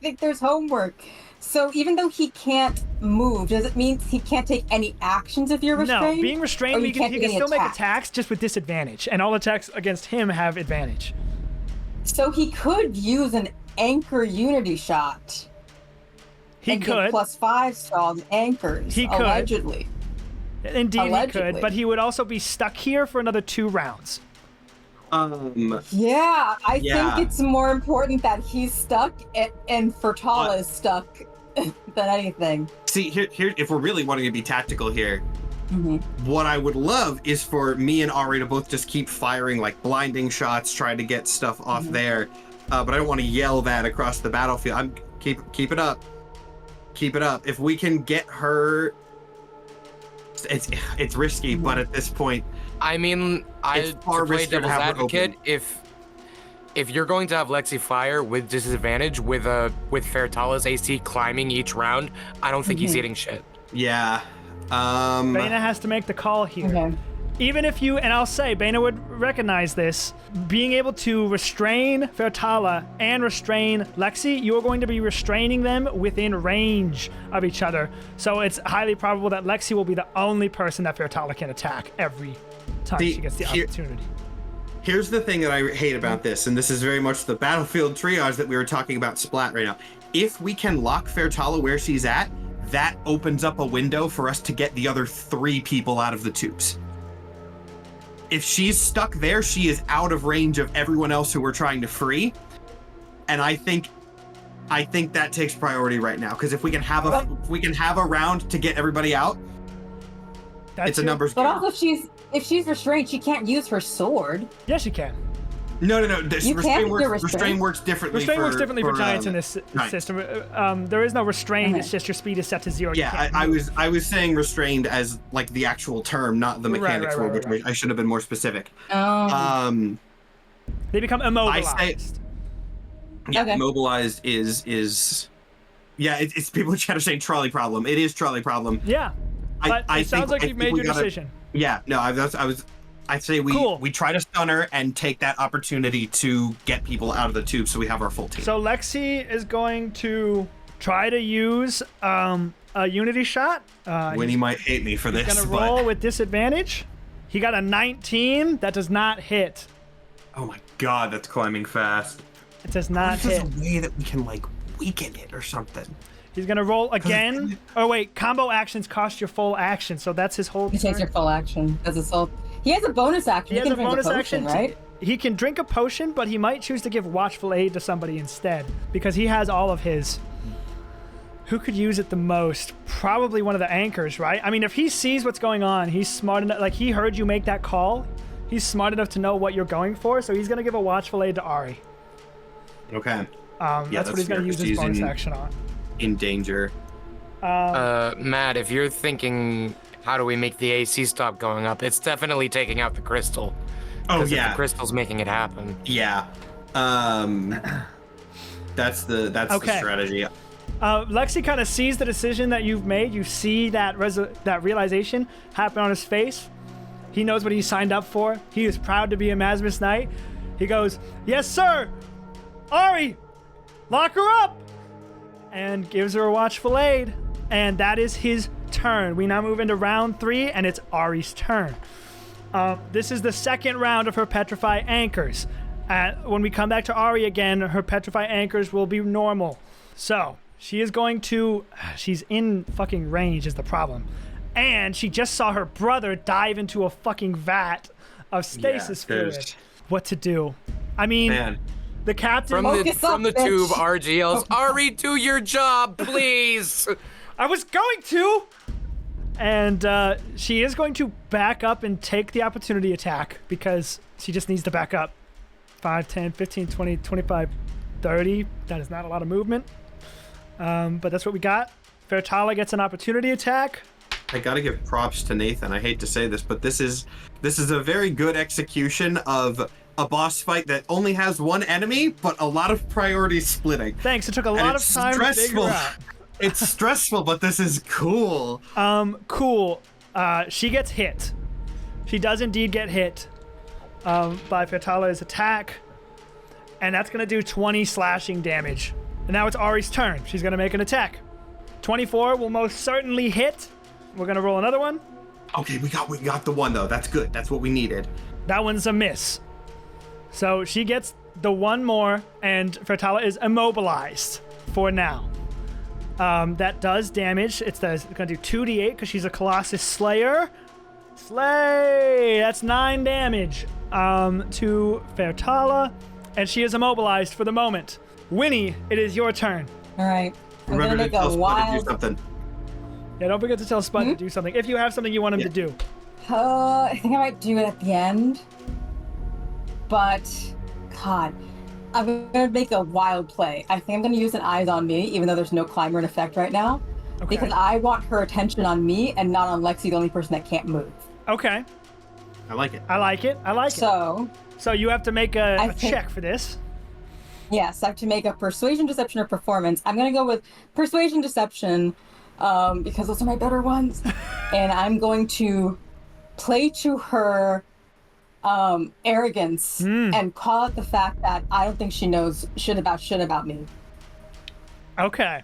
think there's homework. So even though he can't move, does it mean he can't take any actions if you're restrained? No, being restrained, Or he can take any still make attacks, just with disadvantage. And all attacks against him have advantage. So he could use an anchor unity shot. He and could. Get +5 strong anchors. He could. Allegedly. Indeed, he could, Allegedly. but he would also be stuck here for another 2 rounds. Yeah, I think it's more important that he's stuck and Fertala is stuck than anything. See, here, if we're really wanting to be tactical here, Mm-hmm. what I would love is for me and Ari to both just keep firing like blinding shots, trying to get stuff off there. But I don't want to yell that across the battlefield. Keep it up. Keep it up. If we can get her, it's risky, but at this point, I mean, It's far to play riskier to devil's have her advocate, open. if you're going to have Lexi fire with disadvantage with Fairtala's AC climbing each round, I don't think he's hitting shit. yeah. Bana has to make the call here. Okay. Even if you, and I'll say, Bana would recognize this, being able to restrain Fairtala and restrain Lexi, you are going to be restraining them within range of each other. So it's highly probable that Lexi will be the only person that Fairtala can attack every time she gets the opportunity. Here's the thing that I hate about this, and this is very much the battlefield triage that we were talking about Splat right now. If we can lock Fairtala where she's at, that opens up a window for us to get the other 3 people out of the tubes. If she's stuck there, she is out of range of everyone else who we're trying to free. And I think that takes priority right now, because if we can have a round to get everybody out, it's a numbers But game. also, if she's restrained, she can't use her sword. Yes, you can. No. This You restrain can't works. do restrain. Restrain works differently. Restrain works differently for giants in this. this system. There is no restrain. It's just your speed is set to 0. You Yeah, can't I move. was saying restrained as like the actual term, not the mechanics right, word, which I should have been more specific. Oh. They become immobilized. Yeah, Okay. immobilized is yeah, it's people in chat are saying trolley problem. It is trolley problem. Yeah, but it sounds like you've made your decision. Yeah, no, I'd say we try to stun her and take that opportunity to get people out of the tube so we have our full team. So Lexi is going to try to use a unity shot. Winnie might hate me for this, He's gonna but roll with disadvantage. He got a 19. That does not hit. oh my god, that's climbing fast. It does not There's hit. a way that we can like weaken it or something. He's gonna roll again. Oh wait, combo actions cost your full action, so that's his whole He takes turn. your full action. Does it so? He has a bonus action. He has can a drink bonus potion, action, right? He can drink a potion, but he might choose to give watchful aid to somebody instead because he has all of his. Who could use it the most? Probably one of the anchors, right? I mean, if he sees what's going on, he's smart enough. Like he heard you make that call. He's smart enough to know what you're going for, so he's gonna give a watchful aid to Ari. Okay. That's what he's gonna use his bonus action on. In danger. Matt, if you're thinking, how do we make the AC stop going up? It's definitely taking out the crystal. Oh 'Cause if yeah. the crystal's making it happen. Yeah. That's the Okay. strategy. Lexi kind of sees the decision that you've made. You see that that realization happen on his face. He knows what he signed up for. He is proud to be a Masmus Knight. He goes, "Yes, sir. Ari, lock her up," and gives her a watchful aid. And that is his turn. We now move into round 3, and it's Ari's turn. This is the second round of her Petrify Anchors. When we come back to Ari again, her Petrify Anchors will be normal. So, she is going to... She's in fucking range is the problem. And she just saw her brother dive into a fucking vat of stasis fluid. What to do? I mean... Man. The captain... From the tube, RG yells, "Ari, do your job, please!" I was going to! And she is going to back up and take the opportunity attack because she just needs to back up. 5, 10, 15, 20, 25, 30. That is not a lot of movement. But that's what we got. Fairtala gets an opportunity attack. I gotta give props to Nathan. I hate to say this, but this is a very good execution of a boss fight that only has one enemy, but a lot of priority splitting. Thanks. It took a lot of time to figure out. It's stressful, but this is cool. Cool. She gets hit. She does indeed get hit by Fairtala's attack. And that's going to do 20 slashing damage. And now it's Ari's turn. She's going to make an attack. 24 will most certainly hit. We're going to roll another one. Okay, we got the one, though. That's good. That's what we needed. That one's a miss. So she gets the one more, and Fairtala is immobilized for now. That does damage. It's going to do 2d8 because she's a Colossus Slayer. Slay! That's 9 damage to Fairtala, and she is immobilized for the moment. Winnie, it is your turn. All right. Remember to tell Spud to do something. Yeah, don't forget to tell Spud to do something if you have something you want him to do. I think I might do it at the end. But, God, I'm going to make a wild play. I think I'm going to use an Eyes on Me, even though there's no climber in effect right now. Okay. Because I want her attention on me and not on Lexi, the only person that can't move. Okay. I like it. I like it. So you have to make a check for this. Yes, I have to make a Persuasion, Deception, or Performance. I'm going to go with Persuasion, Deception, because those are my better ones. And I'm going to play to her arrogance and call it the fact that I don't think she knows shit about me. Okay.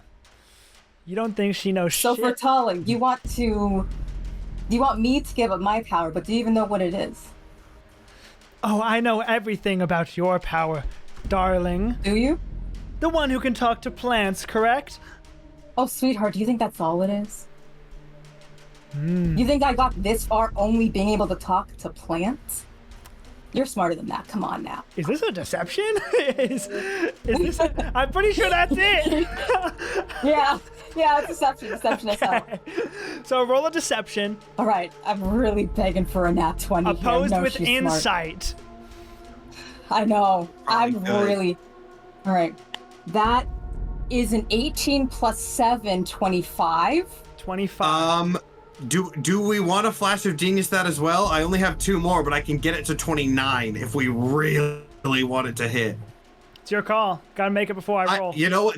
You don't think she knows shit? So for Tali, you want me to give up my power, but do you even know what it is? Oh, I know everything about your power, darling. Do you? The one who can talk to plants, correct? Oh, sweetheart, do you think that's all it is? You think I got this far only being able to talk to plants? You're smarter than that. Come on now. Is this a deception? is this I'm pretty sure that's it. yeah, it's deception. Deception okay. So roll a deception. All right, I'm really begging for a nat 20. Opposed with insight. Smart. I know. I'm really... All right. That is an 18 plus 7, 25. 25. Do we want a flash of genius that as well? I only have 2 more, but I can get it to 29 if we really wanted to hit. It's your call. Gotta make it before I roll. You know what?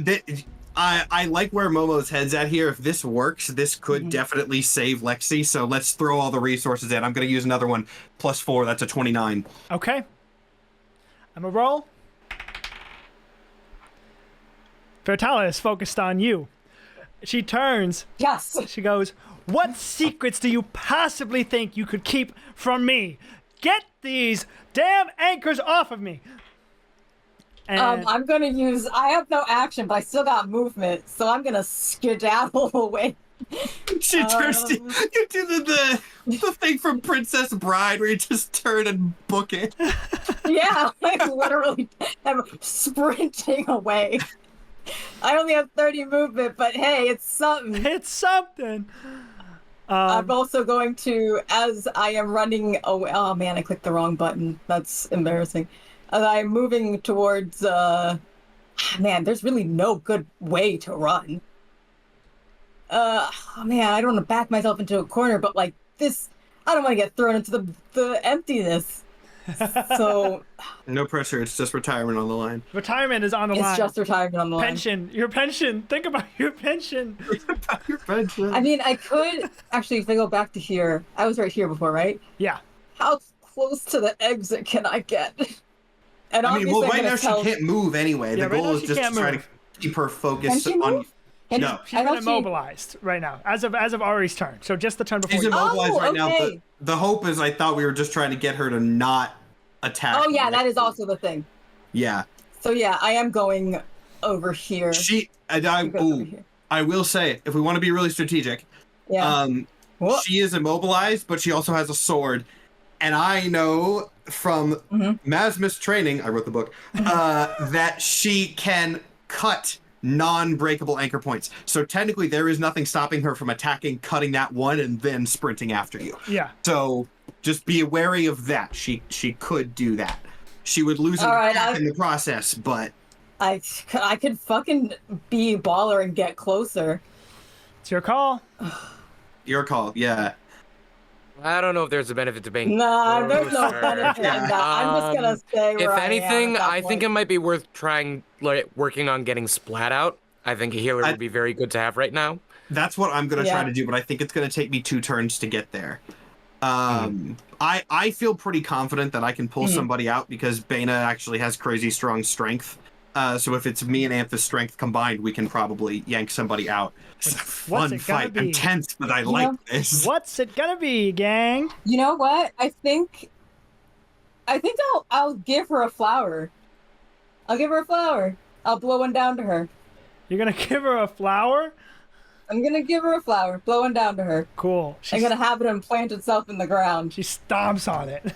I like where Momo's head's at here. If this works, this could definitely save Lexi. So let's throw all the resources in. I'm gonna use another one. Plus 4. That's a 29. Okay. I'm gonna roll. Fairtala is focused on you. She turns. Yes. She goes, "What secrets do you possibly think you could keep from me? Get these damn anchors off of me!" And I'm gonna use. I have no action, but I still got movement, so I'm gonna skedaddle away. She turns to you. Do the thing from Princess Bride where you just turn and book it. Yeah, I literally am sprinting away. I only have 30 movement, but hey, it's something. It's something. I'm also going to, as I am running away. Oh man, I clicked the wrong button. That's embarrassing. As I'm moving towards, man, there's really no good way to run. Oh man, I don't want to back myself into a corner, but like this, I don't want to get thrown into the emptiness. So No pressure. It's just retirement on the line. Retirement is on the it's line. just retirement on the line. Pension. Your pension. Think about your pension. Your pension. I mean, I could actually, if I go back to here, I was right here before, right? Yeah. How close to the exit can I get? And I mean, well, obviously I'm right gonna now tell- she can't move anyway. Yeah, The right goal now is she just to can't try move. to keep her focused Can she on. move? Can- No. She's I been thought she- immobilized right now, as of Ari's turn. So just the turn before She's you. immobilized right now. But okay. the hope is, I thought we were just trying to get her to not attack. Oh yeah, the that next is also the thing. Yeah. So yeah, I am going over here. She. And You go over here. I will say, if we want to be really strategic, Yeah. Whoop. she is immobilized, but she also has a sword. And I know from Masmus training, I wrote the book, that she can cut non-breakable anchor points. So technically there is nothing stopping her from attacking, cutting that one, and then sprinting after you. Yeah. So just be wary of that. She could do that. She would lose an All right, attack in the process, but I could fucking be a baller and get closer. It's your call. your call. Yeah. I don't know if there's a benefit to being Nah, there's no closer. benefit in that. I'm just gonna stay where If I am anything, at that I think point. it might be worth trying, like, working on getting Splat out. I think a healer would be very good to have right now. That's what I'm gonna Yeah. try to do, but I think it's gonna take me 2 turns to get there. I feel pretty confident that I can pull somebody out because Bana actually has crazy strong strength. So if it's me and Anthus' strength combined, we can probably yank somebody out. It's a fun it gonna fight. be? I'm tense, but I like this. What's it gonna be, gang? You know what? I think I'll give her a flower. I'll give her a flower. I'll blow one down to her. You're gonna give her a flower? I'm gonna give her a flower, blow one down to her. Cool. I'm gonna have it implant itself in the ground. She stomps on it.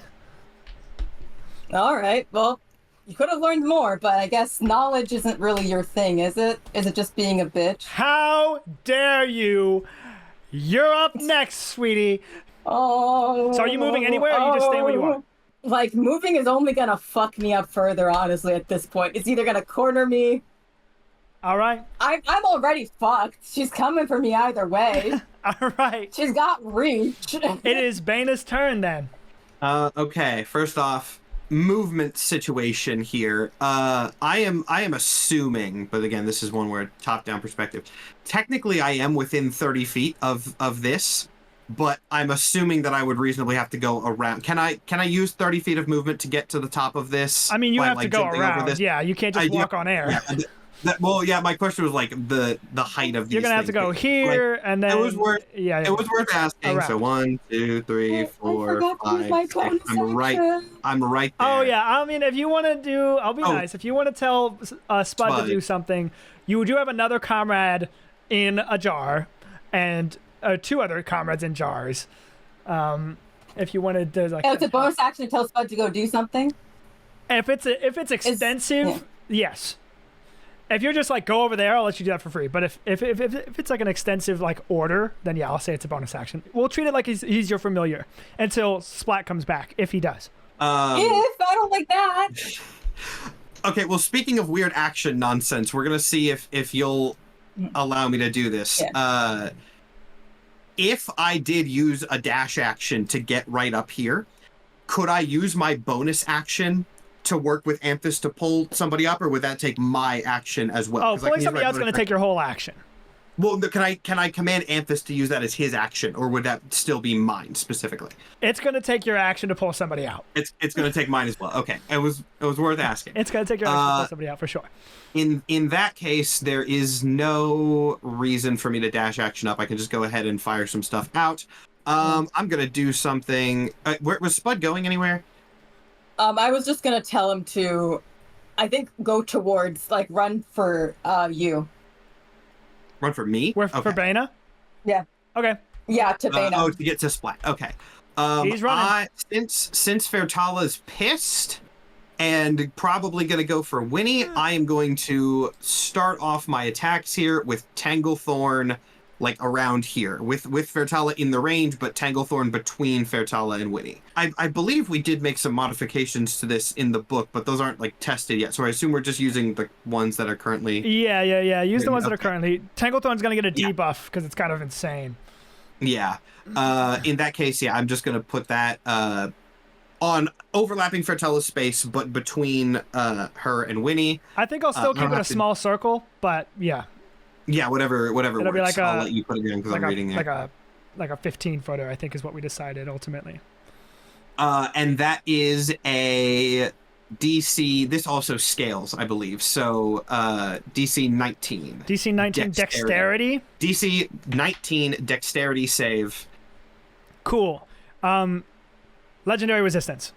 All right. Well, you could have learned more, but I guess knowledge isn't really your thing, is it? Is it just being a bitch? How dare you? You're up next, sweetie. Oh. So are you moving anywhere, or are you just staying where you are? Like, moving is only gonna fuck me up further, honestly, at this point. It's either gonna corner me. All right. I'm already fucked. She's coming for me either way. All right. She's got reach. It is Bana's turn then. Okay. First off, movement situation here. I am assuming, but again, this is one where top-down perspective. Technically, I am within 30 feet of this, but I'm assuming that I would reasonably have to go around. Can I use 30 feet of movement to get to the top of this? I mean, you by, have to like, go jumping over around. this? Yeah, you can't just I- walk on air. Yeah, well, yeah. My question was like the height of these. You're gonna have to things. go Like, here and then. it was worth. Yeah. It was worth asking. Around. So 1, 2, 3, I 4, forgot to use 5, my 6. bonus I'm right. action. I'm right there. Oh yeah. I mean, if you want to do, I'll be Oh. nice. If you want to tell Spud to Spud. do something, you do have another comrade in a jar, and 2 other comrades in jars. If you wanted to like. Oh, it's a bonus action to tell Spud to go do something. If it's extensive, yes. If you're just like go over there, I'll let you do that for free. But if it's like an extensive like order, then yeah, I'll say it's a bonus action. We'll treat it like he's your familiar until Splat comes back, if he does. If I don't like that. Okay. Well, speaking of weird action nonsense, we're gonna see if you'll allow me to do this. Yeah. If I did use a dash action to get right up here, could I use my bonus action to work with Anthus to pull somebody up, or would that take my action as well? Oh, 'Cause I pulling can use somebody my else is going bonus to take your whole action. Well, can I command Anthus to use that as his action, or would that still be mine specifically? It's going to take your action to pull somebody out. It's going to take mine as well. Okay, it was worth asking. It's going to take your action to pull somebody out for sure. In that case, there is no reason for me to dash action up. I can just go ahead and fire some stuff out. I'm gonna do something. Was Spud going anywhere? I was just gonna tell him to, I think, go towards, like, run for you. Run for me? For Bana? Yeah. Okay. Yeah, to Bana. To get to Splat. Okay. He's running. Since Fertala's pissed and probably going to go for Winnie, I am going to start off my attacks here with Tanglethorn, like around here, with Fertala in the range, but Tanglethorn between Fertala and Winnie. I believe we did make some modifications to this in the book, but those aren't like tested yet. So I assume we're just using the ones that are currently. Yeah. Use the ones that are Okay. currently. Tanglethorn's going to get a Yeah. debuff because it's kind of insane. Yeah. In that case, yeah, I'm just going to put that on overlapping Fertella's space, but between her and Winnie. I think I'll still keep it a small circle, but yeah. Yeah, whatever It'll works. be like I'll let you put it in because I'm reading it. Like a 15-footer, I think is what we decided ultimately. And that is a DC. This also scales, I believe. So DC 19. DC 19 dexterity. DC 19 dexterity save. Cool. Legendary resistance.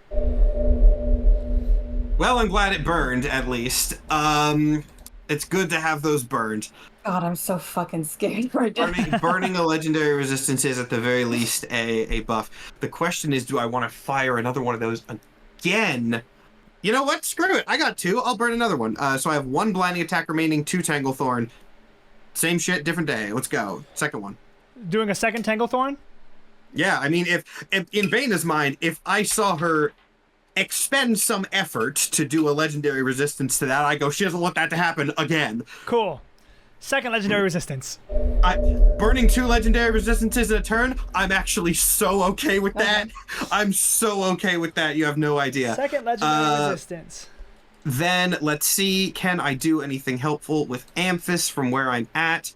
Well, I'm glad it burned at least. It's good to have those burned. God, I'm so fucking scared right now. Burning a legendary resistance is at the very least a buff. The question is, do I want to fire another one of those again? You know what? Screw it. I got 2. I'll burn another one. So I have 1 blinding attack remaining, 2 Tanglethorn. Same shit, different day. Let's go. Second one. Doing a second Tanglethorn? Yeah, I mean, if in Vaina's mind, if I saw her expend some effort to do a legendary resistance to that, I go, she doesn't want that to happen again. Cool. Second legendary resistance. Burning 2 legendary resistances in a turn, I'm actually so okay with that. I'm so okay with that. You have no idea. Second legendary resistance. Then let's see, can I do anything helpful with Amphis from where I'm at?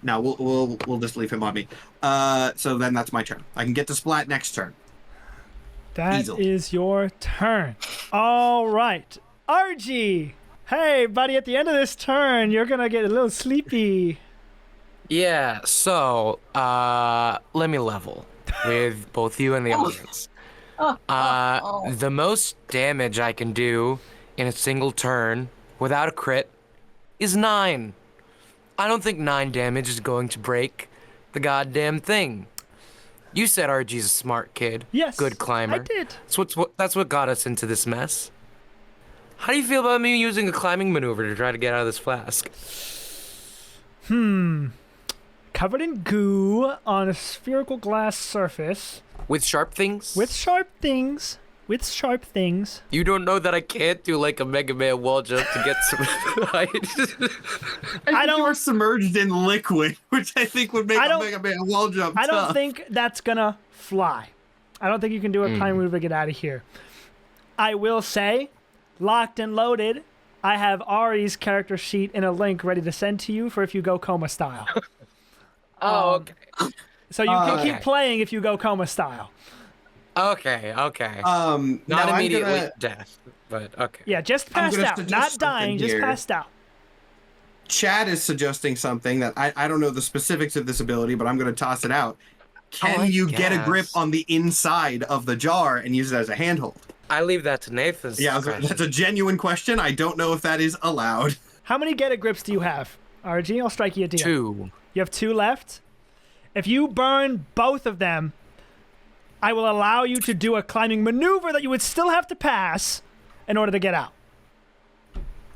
No, we'll just leave him on me. So then that's my turn. I can get to Splat next turn. That Easily. is your turn. All right. RG. Hey, buddy, at the end of this turn, you're going to get a little sleepy. Yeah, so, let me level with both you and the audience. The most damage I can do in a single turn without a crit is 9. I don't think 9 damage is going to break the goddamn thing. You said RG's a smart kid. Yes, good climber. I did. That's what got us into this mess. How do you feel about me using a climbing maneuver to try to get out of this flask? Covered in goo on a spherical glass surface. With sharp things? With sharp things. With sharp things. You don't know that I can't do like a Mega Man wall jump to get some height. I don't. You are submerged in liquid, which I think would make a Mega Man wall jump tough. I don't think that's gonna fly. I don't think you can do a climb move to get out of here. I will say, locked and loaded, I have Ari's character sheet in a link ready to send to you for if you go coma style. Oh, okay. So you can keep playing if you go coma style. Okay. Not immediately death, but okay. Yeah, just passed out. Not dying, just passed out. Chad is suggesting something that I don't know the specifics of this ability, but I'm going to toss it out. Can you get a grip on the inside of the jar and use it as a handhold? I leave that to Nathan's. Yeah, that's a genuine question. I don't know if that is allowed. How many get a grips do you have, RG? I'll strike you a deal. 2. You have 2 left? If you burn both of them, I will allow you to do a climbing maneuver that you would still have to pass in order to get out.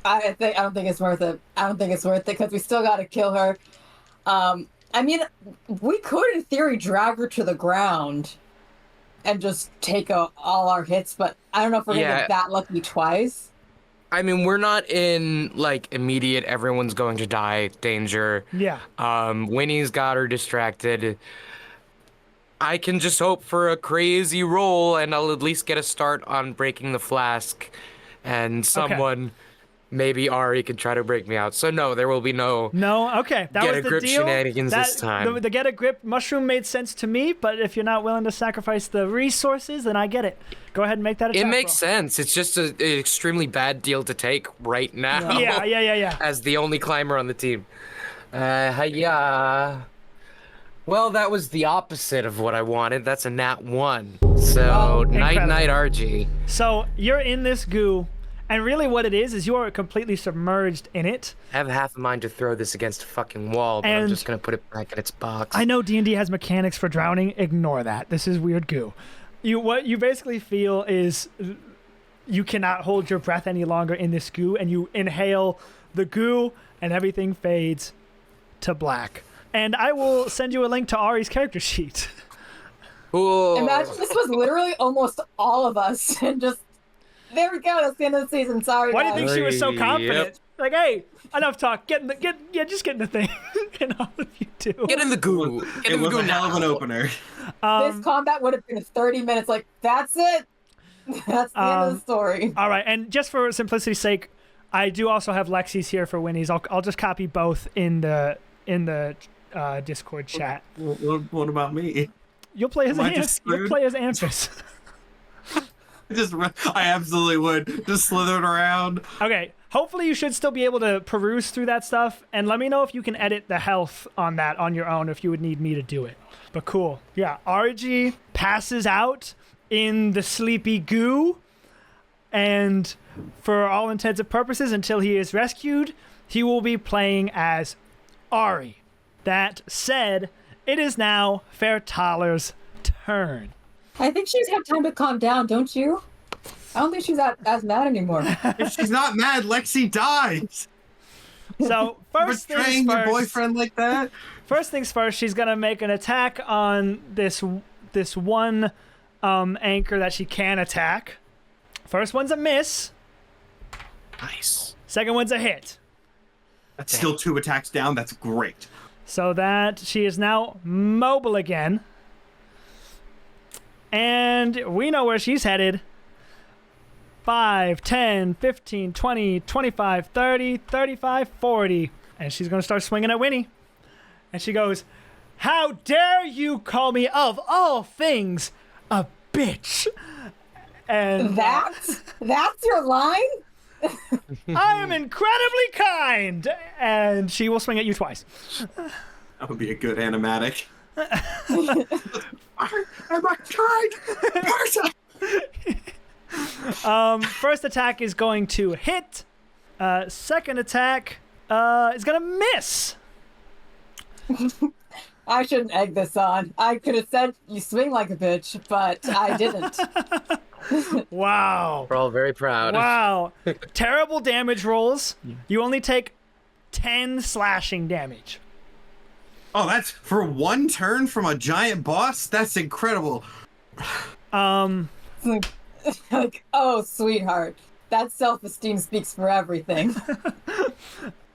I don't think it's worth it. I don't think it's worth it because we still got to kill her. I mean, we could, in theory, drag her to the ground and just take all our hits, but I don't know if we're going to get that lucky twice. I mean, we're not in, like, immediate everyone's going to die danger. Yeah. Winnie's got her distracted. I can just hope for a crazy roll, and I'll at least get a start on breaking the flask. And someone, maybe Ari, can try to break me out. So no, there will be no. No, okay, that was the deal. Get a grip shenanigans this time. The get a grip mushroom made sense to me, but if you're not willing to sacrifice the resources, then I get it. Go ahead and make that attack It makes sense. It's just an extremely bad deal to take right now. Yeah. As the only climber on the team. Yeah. Well, that was the opposite of what I wanted. That's a nat 1. So, night, RG. So, you're in this goo, and really what it is you are completely submerged in it. I have half a mind to throw this against a fucking wall, but I'm just going to put it back in its box. I know D&D has mechanics for drowning. Ignore that. This is weird goo. What you basically feel is you cannot hold your breath any longer in this goo, and you inhale the goo, and everything fades to black. And I will send you a link to Ari's character sheet. Cool. Imagine this was literally almost all of us, and just there we go. That's the end of the season. Sorry. Why do you guys. think she was so confident? Like, hey, enough talk. Just get in the thing. And all of you do. Get in the goo. It was a hell of an opener. This combat would have been 30 minutes. Like, that's it. That's the end of the story. All right, and just for simplicity's sake, I do also have Lexi's here for Winnie's. I'll just copy both in the Discord chat. What about me? You'll play as Am I just You'll screwed? play as Amphis. I absolutely would. Just slithering around. Okay, hopefully you should still be able to peruse through that stuff, and let me know if you can edit the health on that on your own, if you would need me to do it. But cool. Yeah, RG passes out in the sleepy goo, and for all intents and purposes, until he is rescued, he will be playing as Ari. That said, it is now Fairtaler's turn. I think she's had time to calm down, don't you? I don't think she's as mad anymore. If she's not mad, Lexi dies. So first things Betraying your first. boyfriend like that? First things first, she's gonna make an attack on this one anchor that she can attack. First one's a miss. Nice. Second one's a hit. That's still 2 attacks down. That's great. So that she is now mobile again. And we know where she's headed. 5, 10, 15, 20, 25, 30, 35, 40. And she's going to start swinging at Winnie. And she goes, "How dare you call me, of all things, a bitch?" And That's your line? I am incredibly kind. And she will swing at you twice. That would be a good animatic. Am I kind? First attack is going to hit. Second attack is going to miss. I shouldn't egg this on. I could have said you swing like a bitch, but I didn't. Wow. We're all very proud. Wow. Terrible damage rolls. You only take 10 slashing damage. Oh, that's for 1 turn from a giant boss? That's incredible. Like, oh, sweetheart. That self-esteem speaks for everything.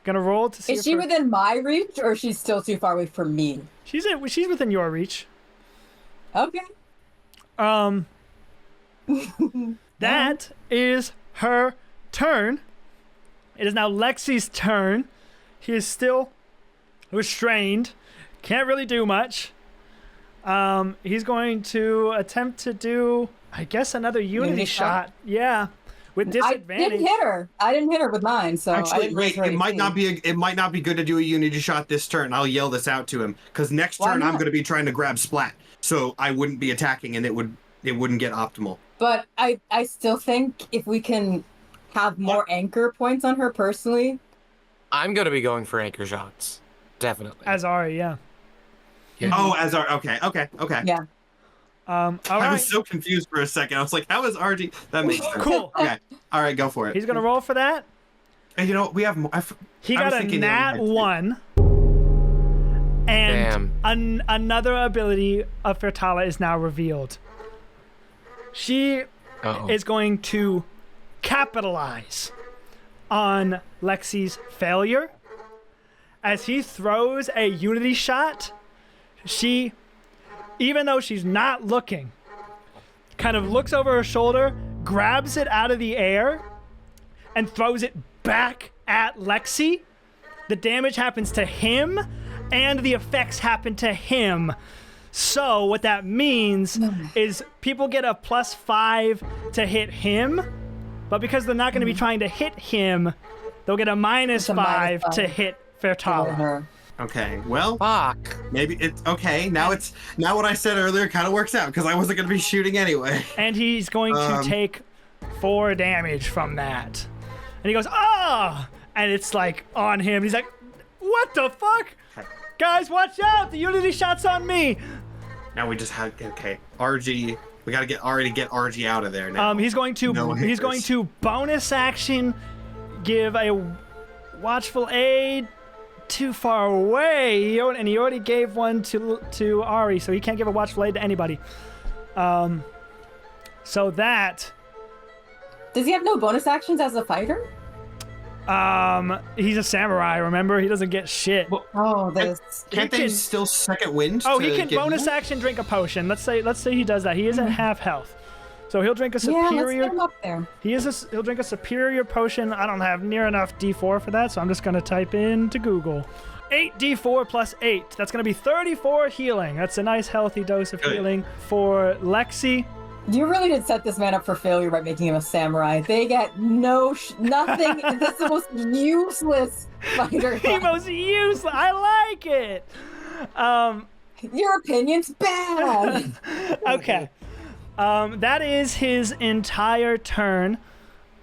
Gonna roll to see Is if she her- within my reach, or is she still too far away from me? She's within your reach. Okay. That is her turn. It is now Lexi's turn. He is still restrained. Can't really do much. He's going to attempt to do, I guess, another unity shot. Yeah, with I disadvantage. didn't hit her. I didn't hit her with mine, so I Actually, didn't wait, lose her it might not anything. be it might not be good to do a unity shot this turn. I'll yell this out to him because next Why turn I'm not? going to be trying to grab Splat, so I wouldn't be attacking and it wouldn't get optimal. But I still think if we can have more anchor points on her personally. I'm gonna be going for anchor shots. Definitely. As Ari, yeah. Yeah. Oh, as our okay. Yeah. All I right. was so confused for a second. I was like, "How is RG?" That makes sense. Cool. Okay. All right, go for it. He's gonna roll for that. And you know, we have more. He I was got a thinking they nat only had 2. 1. And Damn. another ability of Fertala is now revealed. She Uh-oh. is going to capitalize on Lexi's failure. As he throws a unity shot, she, even though she's not looking, kind of looks over her shoulder, grabs it out of the air, and throws it back at Lexi. The damage happens to him, and the effects happen to him. So what that means is people get a +5 to hit him, but because they're not going to be trying to hit him, they'll get a It's a -5 -5 to hit Fertala. Her. Okay. Well, Fuck. maybe it's okay. Now what I said earlier kind of works out because I wasn't going to be shooting anyway. And he's going to take 4 damage from that. And he goes, "Ah!" And it's like on him. He's like, "What the fuck? Guys, watch out! The unity shot's on me!" Now we just had RG. We got to get RG out of there now. He's going to No he's going haters. to bonus action give a watchful aid too far away. And he already gave one to Ari, so he can't give a watchful aid to anybody. So that Does he have no bonus actions as a fighter? he's a samurai, remember? He doesn't get shit. Oh, this. Can't he they can- still second wind? Oh, to he can give bonus you? action drink a potion. Let's say he does that. He is at half health. So he'll drink a Yeah, let's superior. get him up there. He'll drink a superior potion. I don't have near enough D4 for that, so I'm just gonna type into Google. 8d4 plus 8. That's gonna be 34 healing. That's a nice healthy dose of Good. healing for Lexi. You really did set this man up for failure by making him a samurai. They get nothing. This is the most useless fighter. He most useless. I like it. Your opinion's bad. Okay. That is his entire turn.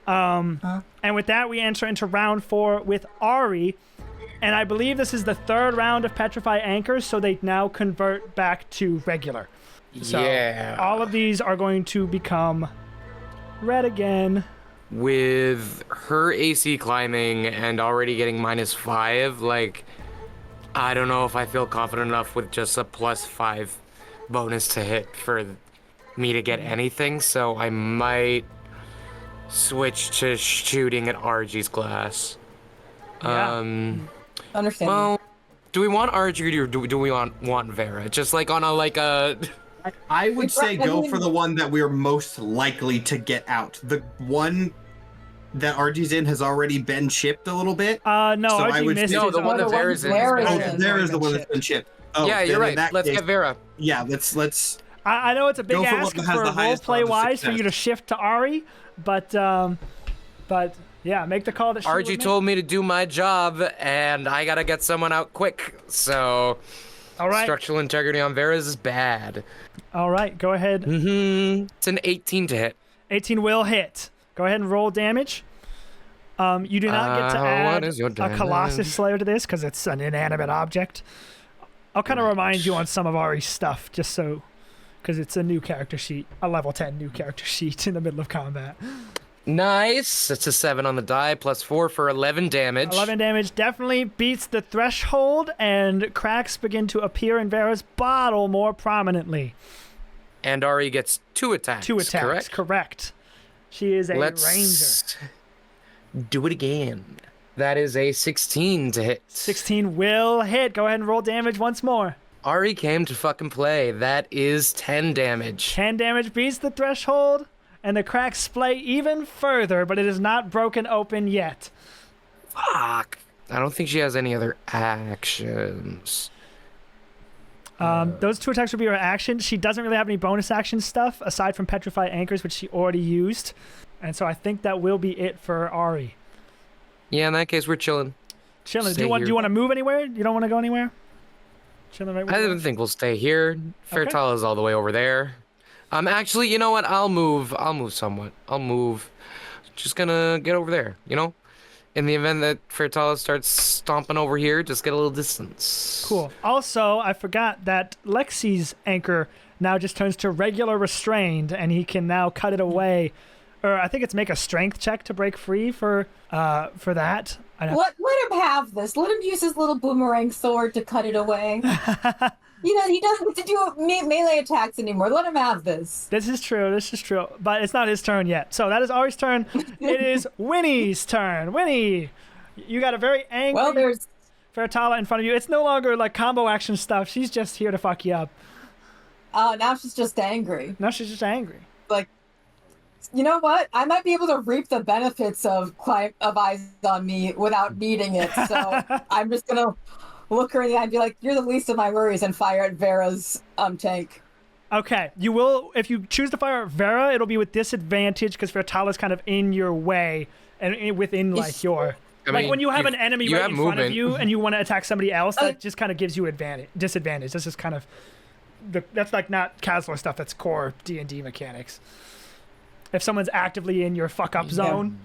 And with that, we enter into round 4 with Ari. And I believe this is the 3rd round of Petrify Anchors, so they now convert back to regular. So Yeah. all of these are going to become red again. With her AC climbing and already getting -5, like, I don't know if I feel confident enough with just a +5 bonus to hit for me to get anything, so I might switch to shooting at RG's class. Yeah. Understand. Well, do we want RG or do we want Vera? Just like on a I would say I go mean- for the one that we're most likely to get out. The one that RG's in has already been shipped a little bit. No, So I RG would missed say- No, his the one own. that Vera's in. Vera's Oh, in. there is the one that's been shipped. Oh, yeah, then you're in right. that Let's case- get Vera. Yeah, let's. I know it's a big Go for one ask that has for the highest roleplay odds of wise for you to success. shift to Ari, but yeah, make the call that she would RG make. told me to do my job, and I gotta get someone out quick. So, All right, structural integrity on Vera's is bad. all right, go ahead. It's an 18 to hit. 18 will hit. Go ahead and roll damage. You do not get to What add is your a Colossus damage? Slayer to this because it's an inanimate object. I'll kind of remind you on some of Ari's stuff just so, because it's a new character sheet, a level 10 new character sheet in the middle of combat. Nice. It's a 7 on the die, +4 for 11 damage. 11 damage definitely beats the threshold, and cracks begin to appear in Vera's bottle more prominently. And Ari gets 2 attacks. 2 attacks, Correct. correct. She is a Let's ranger. do it again. That is a 16 to hit. 16 will hit. Go ahead and roll damage once more. Ari came to fucking play. That is 10 damage. 10 damage beats the threshold, and the cracks splay even further, but it is not broken open yet. Fuck. I don't think she has any other actions. Those 2 attacks will be her action. She doesn't really have any bonus action stuff aside from Petrify Anchors, which she already used. And so I think that will be it for Ari. Yeah, in that case, we're chilling. Chilling. Do Stay you want here. to move anywhere? You don't want to go anywhere? Chilling right where I you don't are? think we'll stay here. Fairtala is all the way over there. Actually, you know what? I'll move somewhat. I'll move. Just gonna get over there, you know? In the event that Fairtala starts stomping over here, just get a little distance. Cool. Also, I forgot that Lexi's anchor now just turns to regular restrained, and he can now cut it away. Or I think it's make a strength check to break free for that. Let him have this. Let him use his little boomerang sword to cut it away. He doesn't get to do melee attacks anymore. Let him have this. This is true. But it's not his turn yet. So that is Ari's turn. It is Winnie's turn. Winnie, you got a very angry Well, there's Fairtala in front of you. It's no longer like combo action stuff. She's just here to fuck you up. now she's just angry. No, she's just angry. Like, you know what? I might be able to reap the benefits of eyes on me without needing it. So I'm just gonna look her in the eye and be like, "You're the least of my worries," and fire at Vera's tank. Okay, you will, if you choose to fire at Vera, it'll be with disadvantage because Fairtala's kind of in your way and within like your... I like mean, when you have an enemy you right have in front of movement. you and you want to attack somebody else, that just kind of gives you disadvantage. This is kind of... that's like not Cazilor stuff, that's core D&D mechanics. If someone's actively in your fuck-up zone,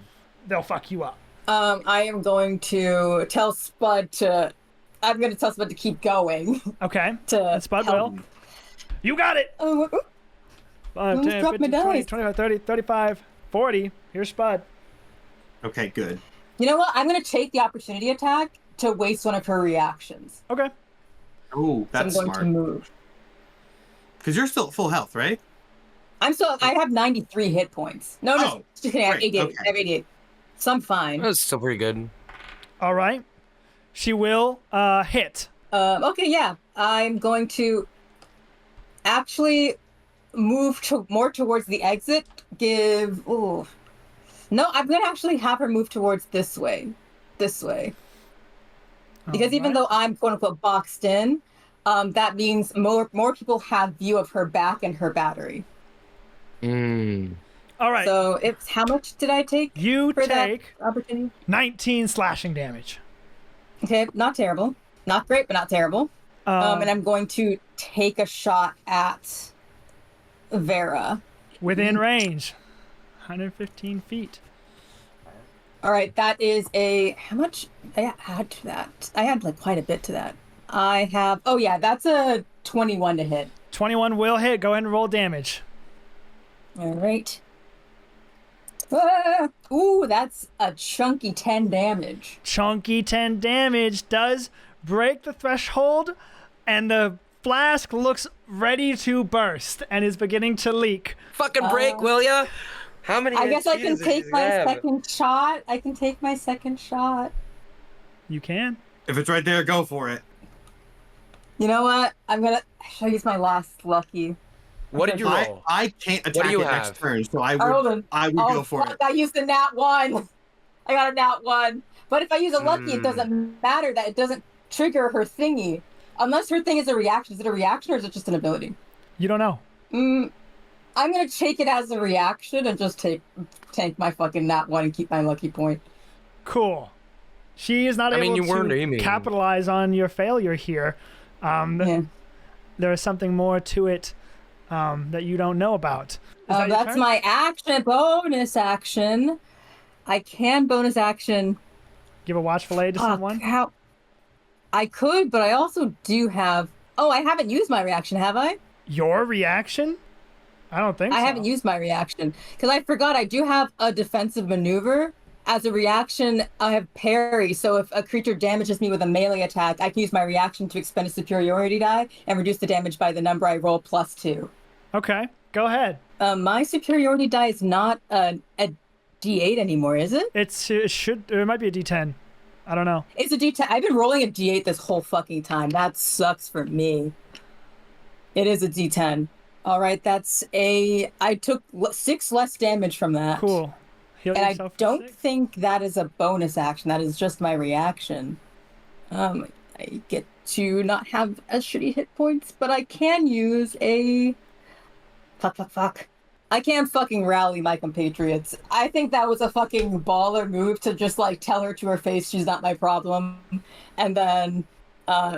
they'll fuck you up. I am going to tell Spud to... I'm going to tell Spud to keep going. Okay, To Spud help. will. You got it! Oh, 5, Almost 10, dropped my 15, 20, dice. 25, 30, 35, 40. Here's Spud. Okay, good. you know what? I'm going to take the opportunity attack to waste one of her reactions. Okay. Oh, that's so I'm going smart. to move. Because you're still at full health, right? I have 93 hit points. No, Oh, just kidding. I have great, 88. okay. I have 88. So I'm fine. That's still pretty good. All right. She will hit. Okay, yeah. I'm going to actually move more towards the exit. No, I'm gonna actually have her move towards this way. This way. Because even though I'm quote unquote boxed in, that means more people have view of her back and her battery. All right. So it's how much did I take? You for take that opportunity? 19 slashing damage. Okay, not terrible. Not great, but not terrible. And I'm going to take a shot at Vera. Within range. 115 feet. All right, that is how much did I add to that? I had like quite a bit to that. I have, that's a 21 to hit. 21 will hit. Go ahead and roll damage. All right. Ooh, that's a chunky 10 damage. Chunky 10 damage does break the threshold, and the flask looks ready to burst and is beginning to leak. Fucking break, will ya? How many? I guess I can take my second shot. I can take my second shot. You can. If it's right there, go for it. You know what? Should I use my last lucky? What did you roll? I can't attack it next turn, so I would go for it. I used a nat 1. I got a nat 1. But if I use a lucky, it doesn't matter that it doesn't trigger her thingy. Unless her thing is a reaction. Is it a reaction or is it just an ability? You don't know. I'm going to take it as a reaction and just tank my fucking nat 1 and keep my lucky point. Cool. She is not able to capitalize on your failure here. There is something more to it that you don't know about. That's my action. Bonus action. I can bonus action. Give a watchful aid to someone? I could, but I also do have... Oh, I haven't used my reaction, have I? Your reaction? I don't think so. I haven't used my reaction. Because I forgot I do have a defensive maneuver. As a reaction, I have parry. So if a creature damages me with a melee attack, I can use my reaction to expend a superiority die and reduce the damage by the number I roll plus 2. Okay, go ahead. My superiority die is not a D8 anymore, is it? It might be a D10. I don't know. It's a D10. I've been rolling a D8 this whole fucking time. That sucks for me. It is a D10. All right, I took 6 less damage from that. Cool. Heal and yourself I don't think that is a bonus action. That is just my reaction. I get to not have as shitty hit points, but I can use a... Fuck. I can fucking rally my compatriots. I think that was a fucking baller move to just, like, tell her to her face she's not my problem, and then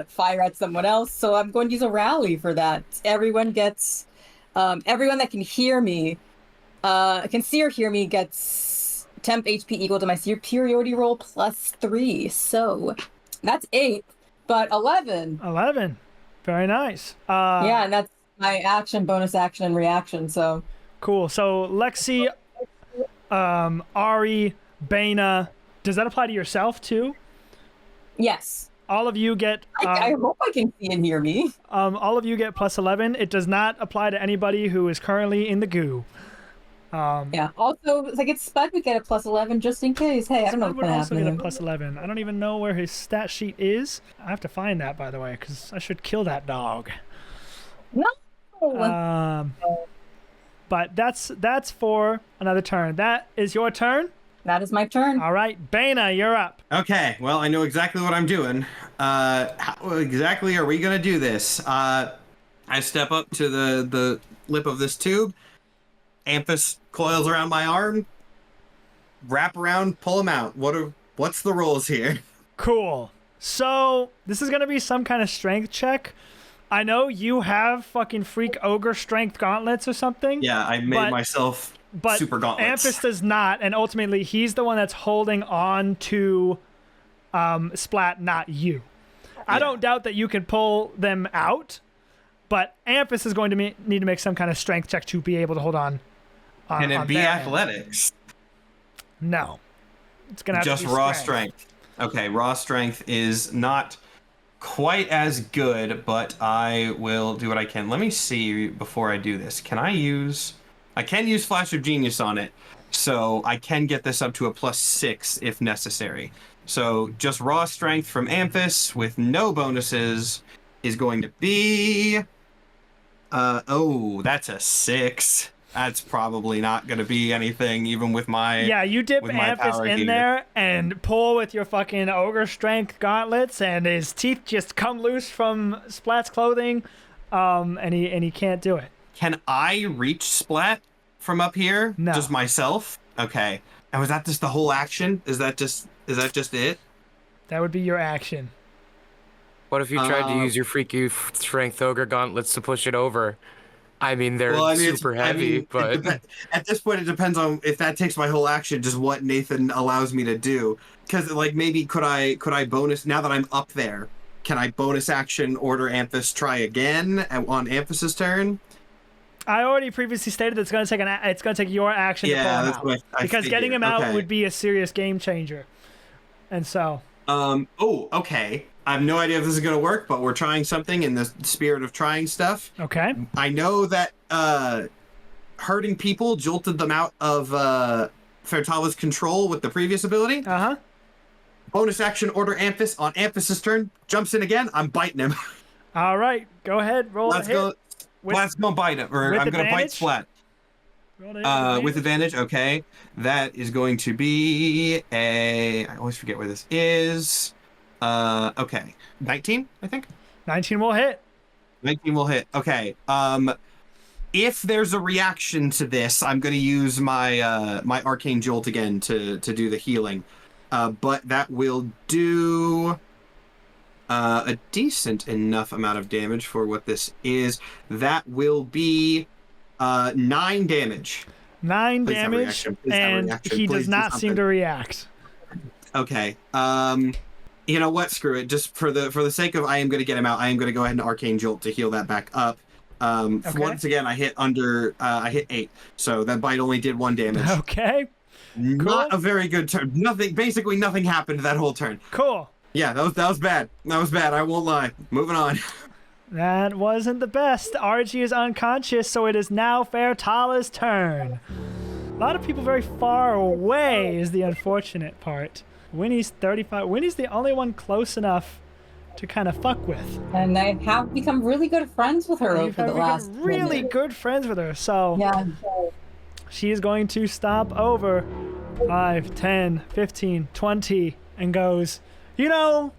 fire at someone else. So I'm going to use a rally for that. Everyone gets... everyone that can hear me, can see or hear me gets temp HP equal to my superiority roll plus 3. So that's 8, but 11. 11. Very nice. Yeah, and that's my action, bonus action, and reaction, so... Cool. So Lexi, Ari, Bana, does that apply to yourself too? Yes. All of you get... I hope I can see and hear me. All of you get plus 11. It does not apply to anybody who is currently in the goo. Yeah. Also, it's Spud would get a plus 11 just in case. Hey, I don't know what's going to happen. Spud would also get a plus 11. I don't even know where his stat sheet is. I have to find that, by the way, because I should kill that dog. No! But that's for another turn. That is your turn? That is my turn. All right, Bana, you're up. Okay, well, I know exactly what I'm doing. How exactly are we going to do this? I step up to the lip of this tube. Amphis coils around my arm. Wrap around, pull him out. What's the rules here? Cool. So, this is going to be some kind of strength check. I know you have fucking freak ogre strength gauntlets or something. Yeah, I made myself super gauntlets. Amphis does not, and ultimately he's the one that's holding on to Splat, not you. I don't doubt that you can pull them out, but Amphis is going to need to make some kind of strength check to be able to hold on. Can it be athletics? No. It's going to have just to be raw strength. Okay, raw strength is not quite as good, but I will do what I can. Let me see before I do this. I can use Flash of Genius on it, so I can get this up to a +6 if necessary. So just raw strength from Amphis with no bonuses is going to be Oh, that's a 6. That's probably not going to be anything, even with my Yeah, you dip with my Amphis power in here. there and pull with your fucking ogre strength gauntlets, and his teeth just come loose from Splat's clothing, and he can't do it. Can I reach Splat from up here? No. Just myself? Okay. And was that just the whole action? Is that just it? That would be your action. What if you tried to use your freaky strength ogre gauntlets to push it over? I mean, they're super heavy, but at this point, it depends on if that takes my whole action, just what Nathan allows me to do. Because, like, maybe could I bonus, now that I'm up there, can I bonus action order Amphis try again on Amphis's turn? I already previously stated that it's gonna take your action to pull him that's out, what I because getting figured. him out Okay. would be a serious game changer, and so. Oh, okay. I have no idea if this is going to work, but we're trying something in the spirit of trying stuff. Okay. I know that hurting people jolted them out of Fertala's control with the previous ability. Uh-huh. Bonus action order Amphis on Amphis's turn. Jumps in again. I'm biting him. All right. Go ahead. Roll Let's a hit. go. With- Let's go bite him. Or with I'm going to bite advantage? Splat. Roll a hit With advantage, okay. That is going to be I always forget where this is. Okay. 19, I think. 19 will hit. 19 will hit. Okay. If there's a reaction to this, I'm going to use my my arcane jolt again to do the healing. But that will do a decent enough amount of damage for what this is. That will be 9 damage. 9 Please have a damage, reaction. Please have a and reaction. he Please does do not seem something. to react. Okay. You know what? Screw it. Just for the sake of I am going to get him out, I am going to go ahead and arcane jolt to heal that back up. Once again, I hit 8, so that bite only did 1 damage. Okay. Not a very good turn. Basically nothing happened that whole turn. Cool. Yeah, that was bad. That was bad. I won't lie. Moving on. That wasn't the best. Archie is unconscious, so it is now Fertala's turn. A lot of people very far away is the unfortunate part. Winnie's 35. Winnie's the only one close enough to kind of fuck with. And I have become really good friends with her You've over the become last really minute. good friends with her, so Yeah. she's going to stop over 5, 10, 15, 20 and goes, you know,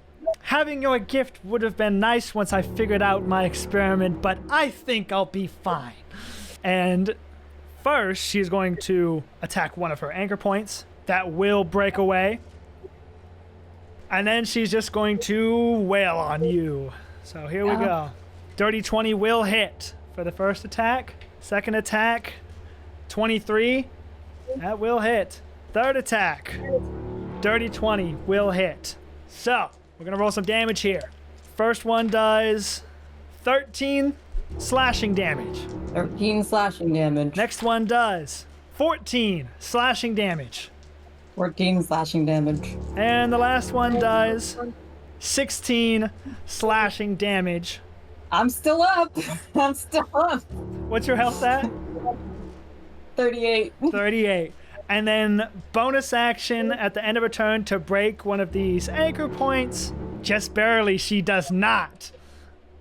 having your gift would have been nice once I figured out my experiment, but I think I'll be fine. And first, she's going to attack one of her anchor points. That will break away. And then she's just going to wail on you. So here we go. Dirty 20 will hit for the first attack. Second attack, 23. That will hit. Third attack, Dirty 20 will hit. So, we're going to roll some damage here. First one does 13 slashing damage. 13 slashing damage. Next one does 14 slashing damage. 14 slashing damage. And the last one does 16 slashing damage. I'm still up. I'm still up. What's your health at? 38. 38. And then bonus action at the end of her turn to break one of these anchor points. Just barely, she does not.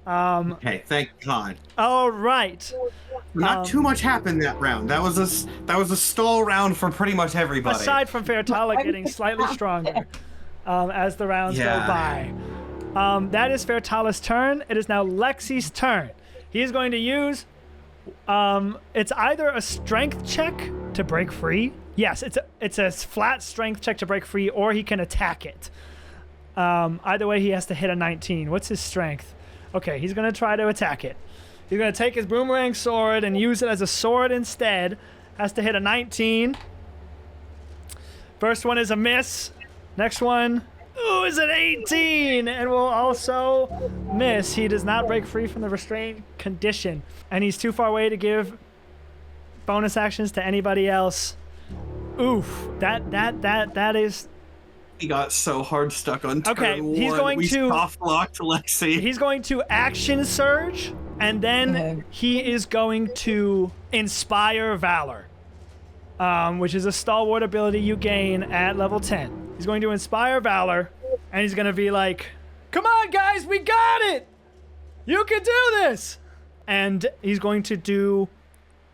Okay, thank God. All right. Not too much happened that round. That was a stall round for pretty much everybody. Aside from Fertala getting slightly stronger as the rounds go by. That is Fertala's turn. It is now Lexi's turn. He is going to use... it's either a strength check to break free. Yes, it's a flat strength check to break free, or he can attack it. Either way, he has to hit a 19. What's his strength? Okay, he's going to try to attack it. He's going to take his boomerang sword and use it as a sword instead. Has to hit a 19. First one is a miss. Next one, ooh, is an 18, and will also miss. He does not break free from the restraint condition, and he's too far away to give bonus actions to anybody else. Oof, that is... He got so hard stuck on turn Okay, one. he's going we to- soft locked Lexi. He's going to action surge, and then he is going to inspire valor, which is a stalwart ability you gain at level 10. He's going to inspire valor, and he's going to be like, come on guys, we got it! You can do this! and he's going to do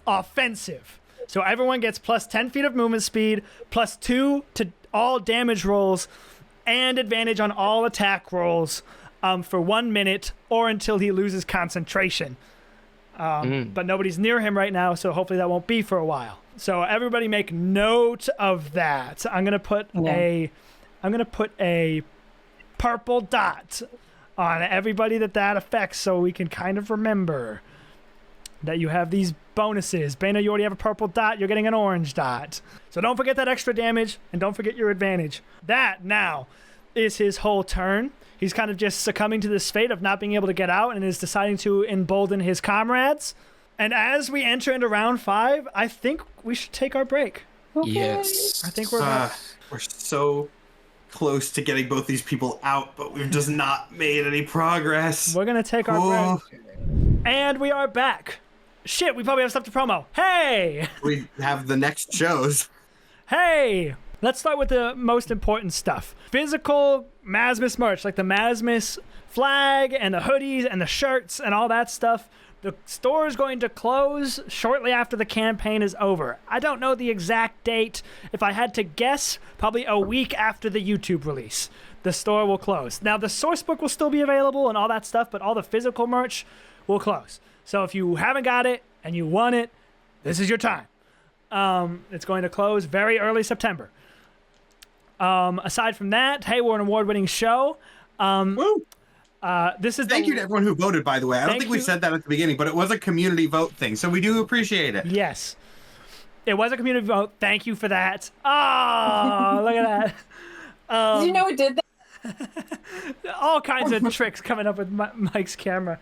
offensive. So everyone gets plus 10 feet of movement speed, plus 2 to all damage rolls, and advantage on all attack rolls for 1 minute or until he loses concentration. But nobody's near him right now, so hopefully that won't be for a while. So everybody make note of that. I'm gonna put a purple dot on everybody that affects, so we can kind of remember that you have these bonuses. Bana, you already have a purple dot. You're getting an orange dot. So don't forget that extra damage, and don't forget your advantage. That now is his whole turn. He's kind of just succumbing to this fate of not being able to get out and is deciding to embolden his comrades. And as we enter into round 5, I think we should take our break. Okay. Yes. I think we're so close to getting both these people out, but we've just not made any progress. We're going to take our break. And we are back. Shit, we probably have stuff to promo. Hey! We have the next shows. Hey! Let's start with the most important stuff. Physical Masmus merch, like the Masmus flag and the hoodies and the shirts and all that stuff. The store is going to close shortly after the campaign is over. I don't know the exact date. If I had to guess, probably a week after the YouTube release, the store will close. Now, the source book will still be available and all that stuff, but all the physical merch will close. So if you haven't got it and you want it, this is your time. It's going to close very early September. Aside from that, hey, we're an award-winning show. Woo! This is Thank you to everyone who voted, by the way. I don't think we said that at the beginning, but it was a community vote thing, so we do appreciate it. Yes. It was a community vote. Thank you for that. Oh, look at that. Did you know it did that? All kinds of tricks coming up with Mike's camera.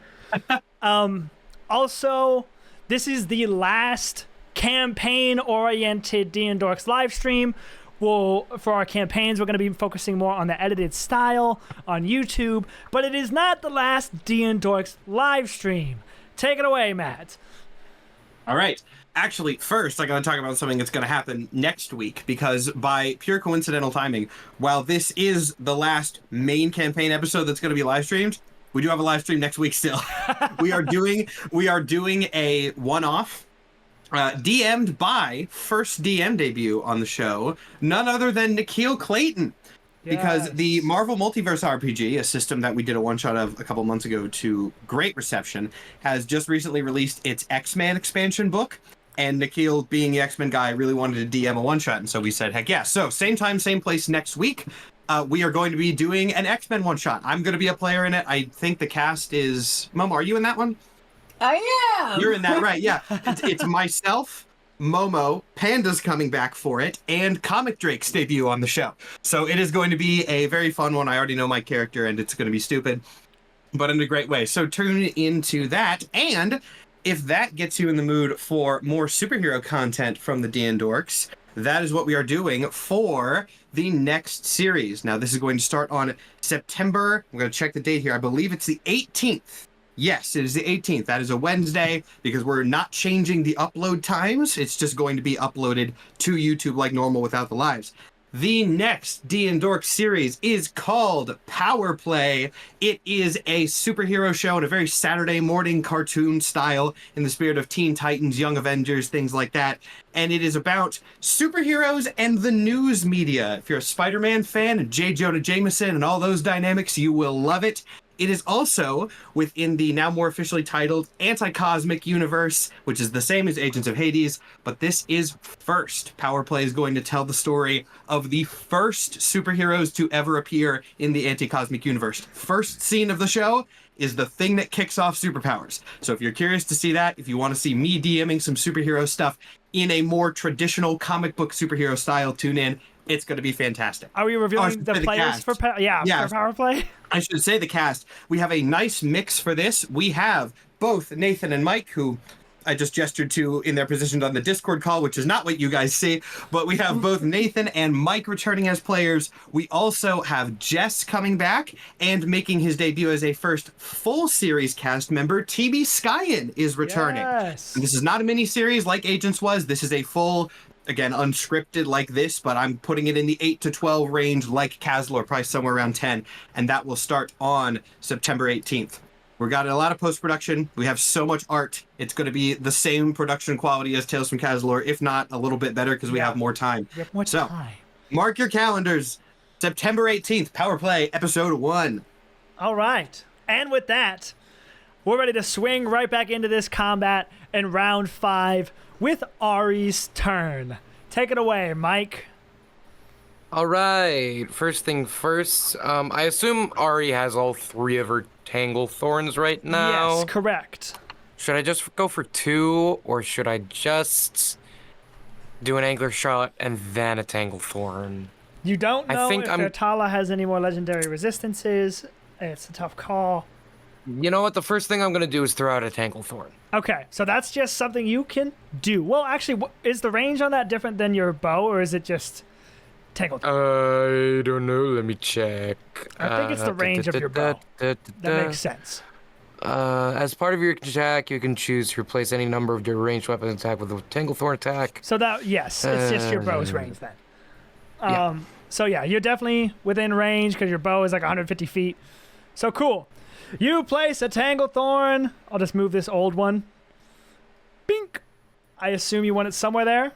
Also, this is the last campaign-oriented D&Dorks live stream. For our campaigns, we're going to be focusing more on the edited style on YouTube, but it is not the last D&Dorks live stream. Take it away, Matt. All right. Actually, first, I got to talk about something that's going to happen next week, because by pure coincidental timing, while this is the last main campaign episode that's going to be live streamed, we do have a live stream next week still. we are doing a one-off DM'd by first DM debut on the show, none other than Nikhil Clayton. Yes. Because the Marvel Multiverse RPG, a system that we did a one-shot of a couple months ago to great reception, has just recently released its X-Men expansion book. And Nikhil, being the X-Men guy, really wanted to DM a one-shot, and so we said, heck yeah. So same time, same place next week. We are going to be doing an X-Men one-shot. I'm going to be a player in it. I think the cast is... Momo, are you in that one? I am! You're in that, right, yeah. It's myself, Momo, Panda's coming back for it, and Comic Drake's debut on the show. So it is going to be a very fun one. I already know my character, and it's going to be stupid, but in a great way. So tune into that, and if that gets you in the mood for more superhero content from the D&Dorks, that is what we are doing for the next series. Now, this is going to start on September. I'm going to check the date here. I believe it's the 18th. Yes, it is the 18th. That is a Wednesday, because we're not changing the upload times. It's just going to be uploaded to YouTube like normal without the lives. The next D&Dorks series is called Power Play. It is a superhero show in a very Saturday morning cartoon style in the spirit of Teen Titans, Young Avengers, things like that. And it is about superheroes and the news media. If you're a Spider-Man fan and J. Jonah Jameson and all those dynamics, you will love it. It is also within the now more officially titled Anti-Cosmic Universe, which is the same as Agents of Hades, but this is first. Power Play is going to tell the story of the first superheroes to ever appear in the Anti-Cosmic Universe. First scene of the show is the thing that kicks off superpowers. So if you're curious to see that, if you want to see me DMing some superhero stuff in a more traditional comic book superhero style, tune in. It's going to be fantastic. Are we revealing the players for for Power Play? I should say the cast. We have a nice mix for this. We have both Nathan and Mike, who I just gestured to in their positions on the Discord call, which is not what you guys see, but we have both Nathan and Mike returning as players. We also have Jess coming back and making his debut as a first full series cast member. TB Skyen is returning. Yes. And this is not a mini series like Agents was. This is a full, again, unscripted like this, but I'm putting it in the 8 to 12 range like Cazilor, probably somewhere around 10, and that will start on September 18th. We got a lot of post-production. We have so much art. It's going to be the same production quality as Tales from Cazilor, if not a little bit better because we have more time. We have more time. Mark your calendars. September 18th, Power Play, Episode 1. All right. And with that, we're ready to swing right back into this combat in round 5 with Ari's turn. Take it away, Mike. All right. First thing first, I assume Ari has all 3 of her Tangle Thorns right now. Yes, correct. Should I just go for 2, or should I just do an Angler Shot and then a Tangle Thorn? You don't know if I'm- Fertala has any more legendary resistances. It's a tough call. You know what? The first thing I'm going to do is throw out a Tangle Thorn. Okay, so that's just something you can do. Well, actually, is the range on that different than your bow, or is it just Tangled? I don't know. Let me check. I think it's the range of your bow. That makes sense. As part of your attack, you can choose to replace any number of your ranged weapon attack with a Tangle Thorn attack. So that, yes, it's just your bow's range then. Yeah. So yeah, you're definitely within range because your bow is like 150 feet. So cool. You place a Tangle Thorn. I'll just move this old one. Bink. I assume you want it somewhere there?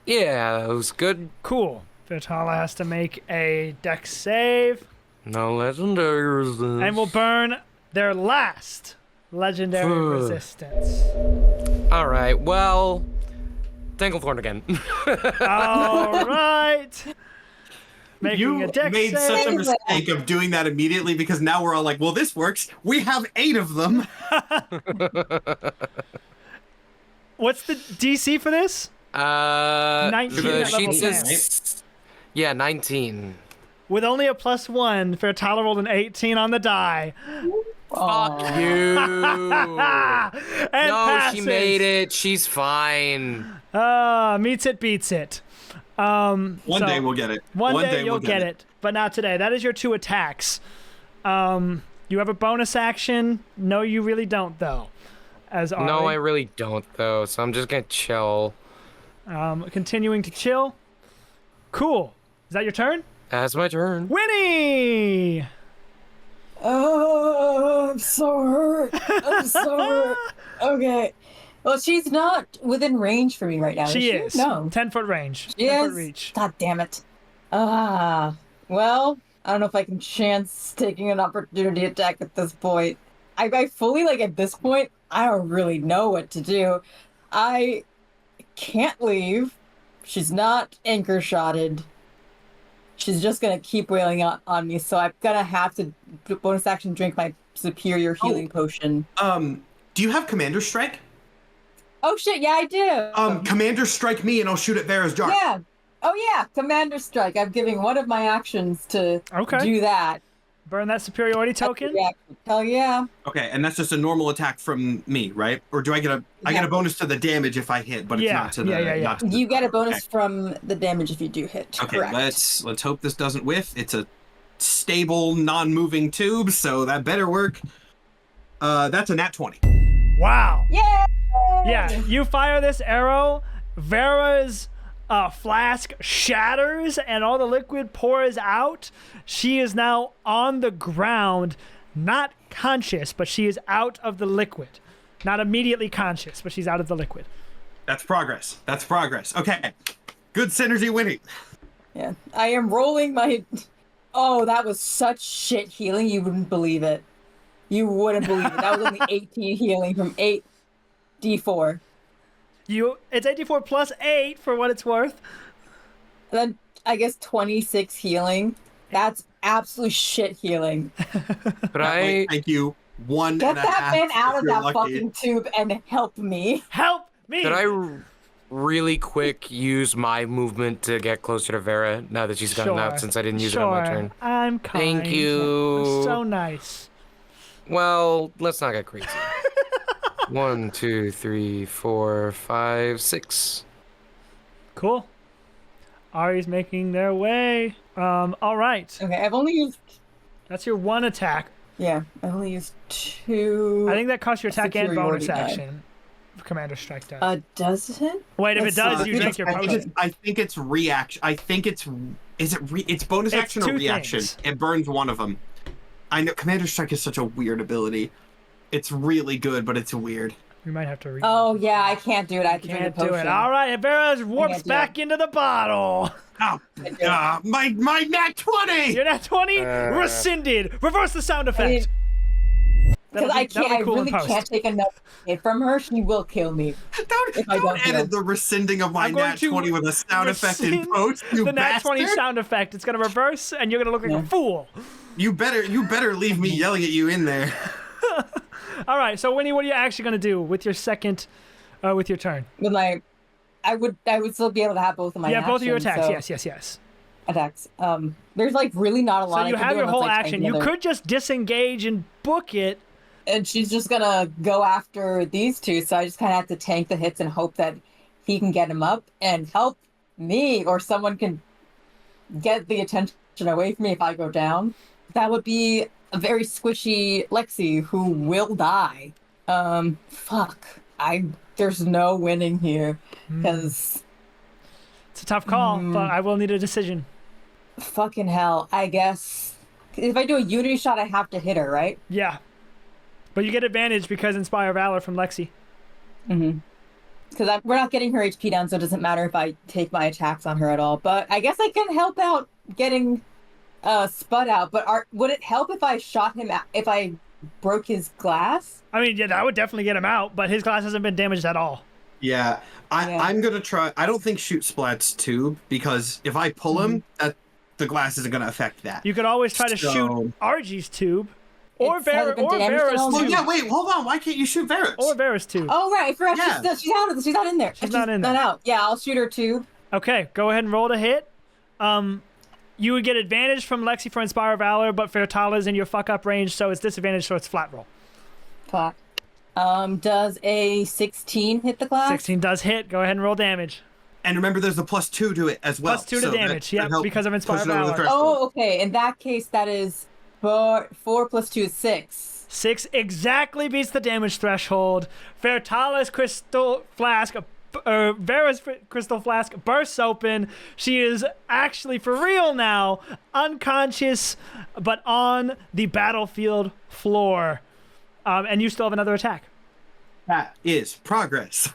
Yeah, that was good. Cool. Fertala has to make a dex save. No legendary resistance. And we'll burn their last legendary resistance. All right, well, Tangle Thorn again. All right. Making You a dex made save. such a mistake of doing that immediately because now we're all like, well, this works. We have 8 of them. What's the DC for this? 19 the at level sheet 10. says, yeah, 19. With only a +1, Fertala rolled an 18 on the die. Fuck you. And No, passes. she made it. She's fine. Meets it, beats it. One One day we'll get it. One day you'll get it, but not today. That is your 2 attacks. You have a bonus action. No, you really don't, though. As Ari. No, I really don't, though, so I'm just gonna chill. Continuing to chill. Cool. Is that your turn? That's my turn. Winnie! Oh, I'm so hurt. I'm so hurt. Okay. Well, she's not within range for me right now. She is. No. 10-foot range. She 10-foot is. reach. God damn it. Well, I don't know if I can chance taking an opportunity attack at this point. I fully, like, at this point, I don't really know what to do. I can't leave. She's not anchor shotted. She's just gonna keep wailing on me, so I'm gonna have to bonus action drink my superior healing potion. Do you have Commander Strike? Oh shit, yeah, I do. Commander Strike me and I'll shoot at Vera's jar. Yeah. Oh yeah, Commander Strike. I'm giving one of my actions to do that. Burn that superiority token. Yeah. Hell yeah. Okay, and that's just a normal attack from me, right? Or do I get I get a bonus to the damage if I hit, but it's not to the not to the- You get a bonus from the damage if you do hit. Okay, Correct. let's hope this doesn't whiff. It's a stable, non-moving tube, so that better work. That's a nat 20. Wow. Yay! Yeah, you fire this arrow, Vera's flask shatters and all the liquid pours out. She is now on the ground, not conscious, but she is out of the liquid. Not immediately conscious, but she's out of the liquid. That's progress. That's progress. Okay. Good synergy winning. Yeah. I am rolling my... Oh, that was such shit healing, you wouldn't believe it. You wouldn't believe it. That was only 18 healing from 8d4. It's 84 plus 8 for what it's worth. Then I guess 26 healing. That's absolute shit healing. But I Thank you. One Get and a that half man out if of you're that lucky. fucking tube and help me. Help me! could I really quick use my movement to get closer to Vera now that she's gotten out since I didn't use it on my turn? I'm kind. Thank you. So nice. Well, let's not get crazy. 1, 2, 3, 4, 5, 6. Cool. Ari's making their way. All right. Okay, I've only used... That's your 1 attack. Yeah, I've only used 2... I think that costs your attack and bonus superiority die. action. Commander Strike does. Does it? Wait, if it let's does, see. you drink your potion. I think it's reaction. I think it's... Is it it's bonus It's action or 2 reaction? things. It burns one of them. I know Commander Strike is such a weird ability. It's really good, but it's weird. We might have to read. Oh yeah, I can't do it. I have to drink a Can't potion. do it. All right, Vera warps can't do back into the bottle. Oh, my nat 20! You're not 20. Rescinded. Reverse the sound effect. Because I that'll can't. be cool I in really post. can't take another hit from her. She will kill me. Don't edit the rescinding of my I'm going nat to 20 with a sound effect in rescind post, you the nat 20 bastard! sound effect. It's gonna reverse, and you're gonna look like a fool. You better leave me yelling at you in there. All right. So Winnie, what are you actually gonna do with your second, with your turn? With my, I would still be able to have both of my. Yeah, both of your actions, attacks. so- Yes. Attacks. There's like really not a lot. So I you can have do your unless whole I take action. You another- could just disengage and book it. And she's just gonna go after these two. So I just kind of have to tank the hits and hope that he can get him up and help me, or someone can get the attention away from me if I go down. That would be a very squishy Lexi who will die. Fuck. There's no winning here because It's a tough call, but I will need a decision. fucking hell. I guess if I do a unity shot, I have to hit her, right? Yeah. But you get advantage because Inspire Valor from Lexi. Because we're not getting her HP down, so it doesn't matter if I take my attacks on her at all. But I guess I can help out getting Spud out. But would it help if I shot him if I broke his glass? I mean, yeah, that would definitely get him out, but his glass hasn't been damaged at all. Yeah, I'm gonna try. I don't think shoot Splat's tube because if I pull him, the glass isn't gonna affect that. You could always try to So- shoot Argie's tube, or It's hasn't been damaged Vera's at all. Oh tube, yeah, wait, hold on. Why can't you shoot Varus? or Vera's tube. Oh right, I forgot Yeah. she's out of. She's not in there. She's not in there. Not out. Yeah, I'll shoot her too. Okay, go ahead and roll to hit. You would get advantage from Lexi for Inspire Valor, but Fertala's in your fuck up range, so it's disadvantage, so it's flat roll. Fuck. Does a 16 hit the glass? 16 does hit. Go ahead and roll damage. And remember, there's a +2 to it as well. Plus 2 to so that- damage, that yeah, helps because of Inspire push it over the Valor. threshold. Oh, okay. In that case, that is 4 plus 2 is 6. 6 exactly beats the damage threshold. Fertala's crystal flask, Vera's crystal flask bursts open. She is actually, for real now, unconscious, but on the battlefield floor. And you still have another attack. That is progress.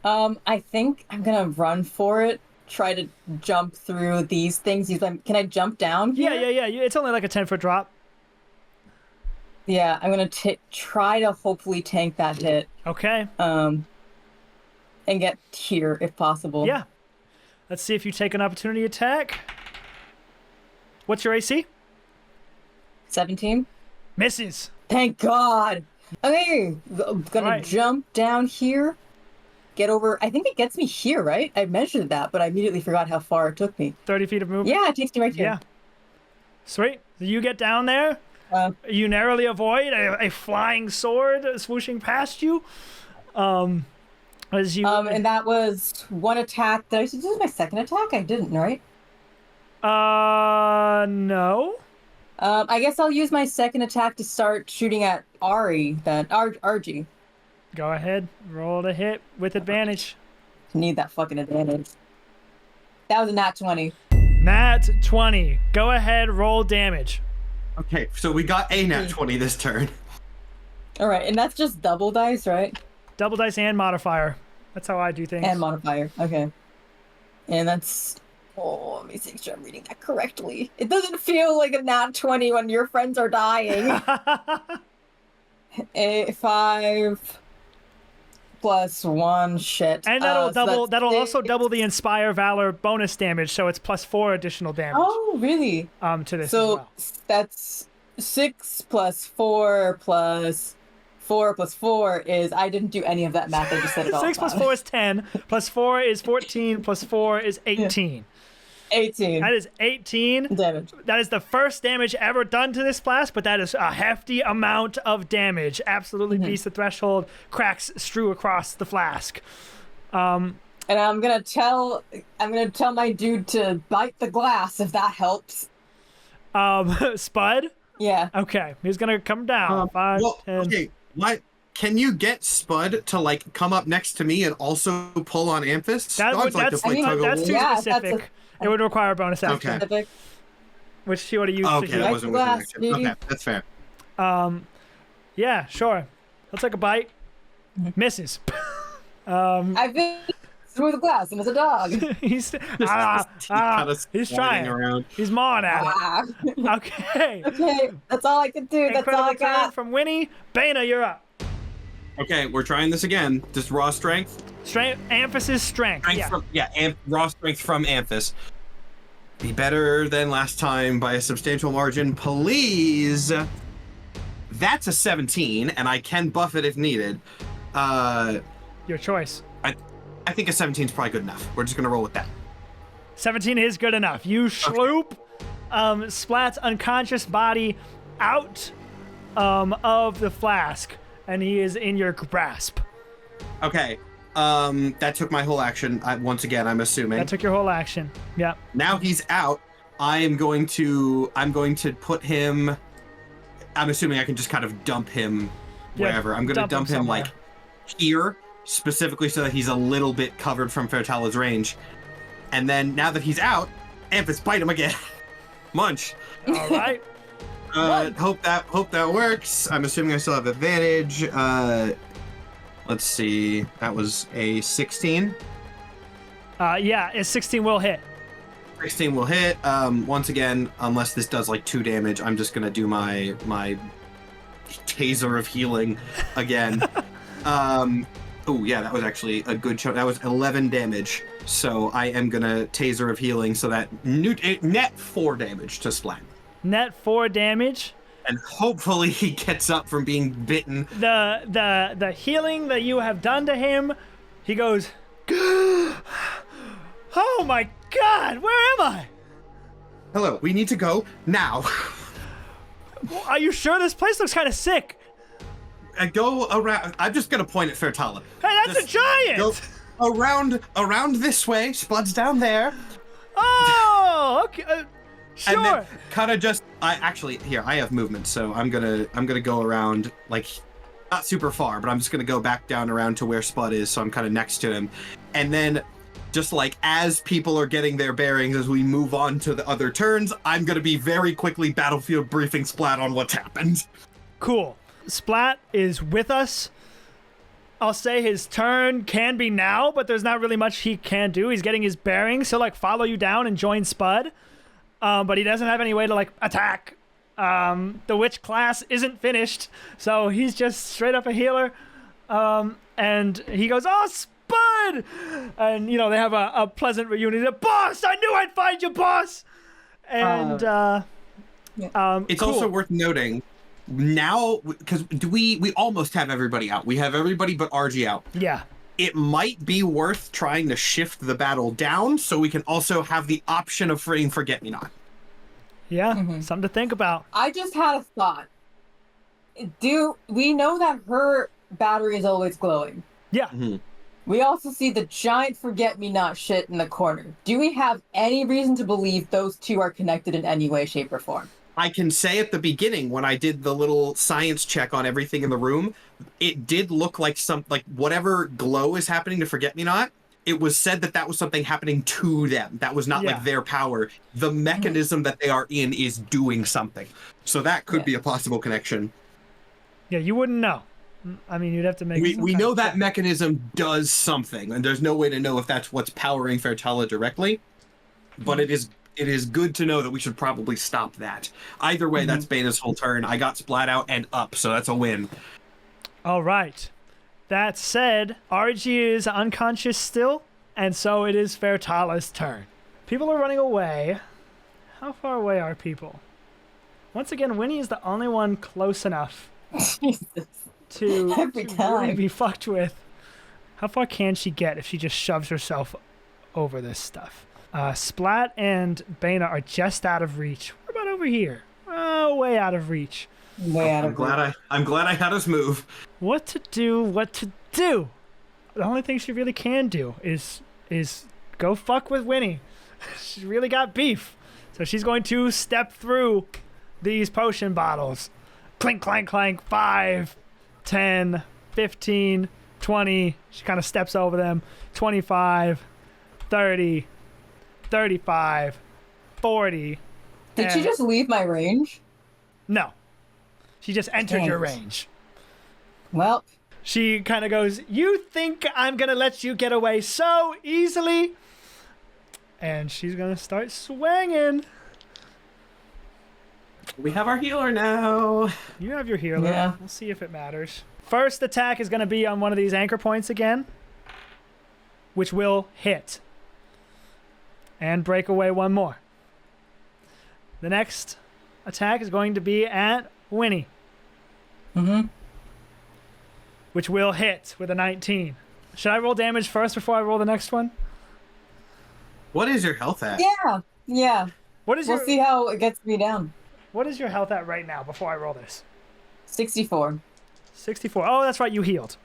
I think I'm gonna run for it. Try to jump through these things. Can I jump down here? Yeah. It's only like a 10-foot drop. Yeah, I'm gonna try to hopefully tank that hit. Okay. And get here if possible. Yeah. Let's see if you take an opportunity attack. What's your AC? 17. Misses. Thank God. Okay, I'm gonna Right. jump down here. Get over. I think it gets me here, right? I measured that, but I immediately forgot how far it took me. 30 feet of movement. Yeah, it takes me right here. Yeah. Sweet. So you get down there. You narrowly avoid a flying sword swooshing past you. As you. And that was one attack. Did I just do my second attack? I didn't, right? No. I guess I'll use my second attack to start shooting at Ari, then. RG. Go ahead. Roll to hit with advantage. Need that fucking advantage. That was a nat 20. Nat 20. Go ahead, roll damage. Okay, so we got a nat 20 this turn. Alright, and that's just double dice, right? Double dice and modifier. That's how I do things. And modifier. Okay. And that's... Oh, let me make sure I'm reading that correctly. It doesn't feel like a nat 20 when your friends are dying. 5 plus 1, shit. And that'll so double. that's That'll also 6. double the Inspire Valor bonus damage, so it's plus 4 additional damage. Oh, really? To this So as well. that's 6 plus 4 plus 4 plus 4 is... I didn't do any of that math. I just said it all 6 plus out. 4 is 10. Plus 4 is 14. Plus 4 is 18. 18 That is 18. damage. That is the first damage ever done to this flask, but that is a hefty amount of damage. Absolutely beats the threshold. Cracks strew across the flask. And I'm gonna tell my dude to bite the glass if that helps. Spud. Yeah. Okay, he's gonna come down. 5, 10. Okay, what? Can you get Spud to like come up next to me and also pull on Amphis? That would, Dogs like to that's, play I mean, tug of that's war. too Yeah, that's specific. It would require a bonus action. Okay. Specific. which she would have used Okay, to that heal. wasn't within Glass, action. baby. Okay, that's fair. Yeah, sure. He'll take a bite. Misses. I've been through the glass and it's a dog. he's Kinda he's sliding trying. around. He's mawing at it. Ah. Okay. Okay, that's all I can do. That's all Incredible I turn got. from Winnie. Bana, you're up. Okay, we're trying this again. Just raw strength. Strength, emphasis, strength. Raw strength from Amphis. Be better than last time by a substantial margin, please. That's a 17, and I can buff it if needed. Your choice. I think a 17 is probably good enough. We're just gonna roll with that. 17 is good enough. You sloop Splat's unconscious body out of the flask, and he is in your grasp. Okay. That took my whole action. Once again, I'm assuming. That took your whole action. Yeah. Now he's out. I'm going to put him. I'm assuming I can just kind of dump him wherever. I'm going to dump him somewhere. like here, specifically so that he's a little bit covered from Fairtala's range. And then now that he's out, Amphis, bite him again. Munch. All right. Hope that works. I'm assuming I still have advantage. Let's see. That was a 16. Yeah, a 16 will hit. 16 will hit. Once again, unless this does like 2 damage, I'm just gonna do my taser of healing again. Oh yeah, that was actually a good chunk. That was 11 damage. So I am gonna taser of healing, so that net 4 damage to Splat. Net 4 damage. And hopefully he gets up from being bitten. The healing that you have done to him, he goes, oh my God, where am I? Hello, we need to go now. Are you sure this place looks kind of sick? Go around. I'm just gonna point at Fairtala. Hey, that's Just a giant! Go around this way. Spud's down there. Oh, okay. Sure. And then kind of just. I have movement, so I'm gonna go around like not super far, but I'm just gonna go back down around to where Spud is, so I'm kind of next to him, and then. Just like as people are getting their bearings as we move on to the other turns, I'm going to be very quickly battlefield briefing Splat on what's happened. Cool. Splat is with us. I'll say his turn can be now, but there's not really much he can do. He's getting his bearings. He'll like follow you down and join Spud. But he doesn't have any way to like attack. The witch class isn't finished, so he's just straight up a healer. And he goes, oh, Spud! And, you know, they have a pleasant reunion. Boss, I knew I'd find you, boss! And, It's cool. also worth noting, now, because we almost have everybody out. We have everybody but RG out. Yeah. It might be worth trying to shift the battle down so we can also have the option of freeing Forget-Me-Not. Yeah, something to think about. I just had a thought. Do we know that her battery is always glowing? Yeah. Mm-hmm. We also see the giant forget-me-not shit in the corner. Do we have any reason to believe those two are connected in any way, shape, or form? I can say at the beginning when I did the little science check on everything in the room, it did look like whatever glow is happening to Forget-Me-Not, it was said that was something happening to them. That was not like their power. The mechanism that they are in is doing something. So that could be a possible connection. Yeah, you wouldn't know. I mean, you'd have to make. We know that mechanism does something, and there's no way to know if that's what's powering Fairtala directly. But it is good to know that we should probably stop that. Either way, that's Bana's whole turn. I got Splat out and up, so that's a win. All right. That said, RG is unconscious still, and so it is Fairtala's turn. People are running away. How far away are people? Once again, Winnie is the only one close enough Jesus. to Every really time. be fucked with. How far can she get if she just shoves herself over this stuff? Splat and Bana are just out of reach. What about over here? Oh, way out of reach. Way out of I'm glad I had us move. What to do? The only thing she really can do is go fuck with Winnie. She's really got beef. So she's going to step through these potion bottles. Clink, clank, clank. 5, 10, 15, 20. She kind of steps over them. 25, 30, 35, 40, Did she just leave my range? No. She just entered Dang your it. range. Well, She kind of goes, "You think I'm going to let you get away so easily?" And she's going to start swinging. We have our healer now. You have your healer. Yeah. We'll see if it matters. First attack is going to be on one of these anchor points again, which will hit. And break away one more. The next attack is going to be at Winnie. Mm-hmm. Which will hit with a 19. Should I roll damage first before I roll the next one? What is your health at? Yeah. What is We'll your see how it gets me down. What is your health at right now before I roll this? 64. 64. Oh, that's right, you healed.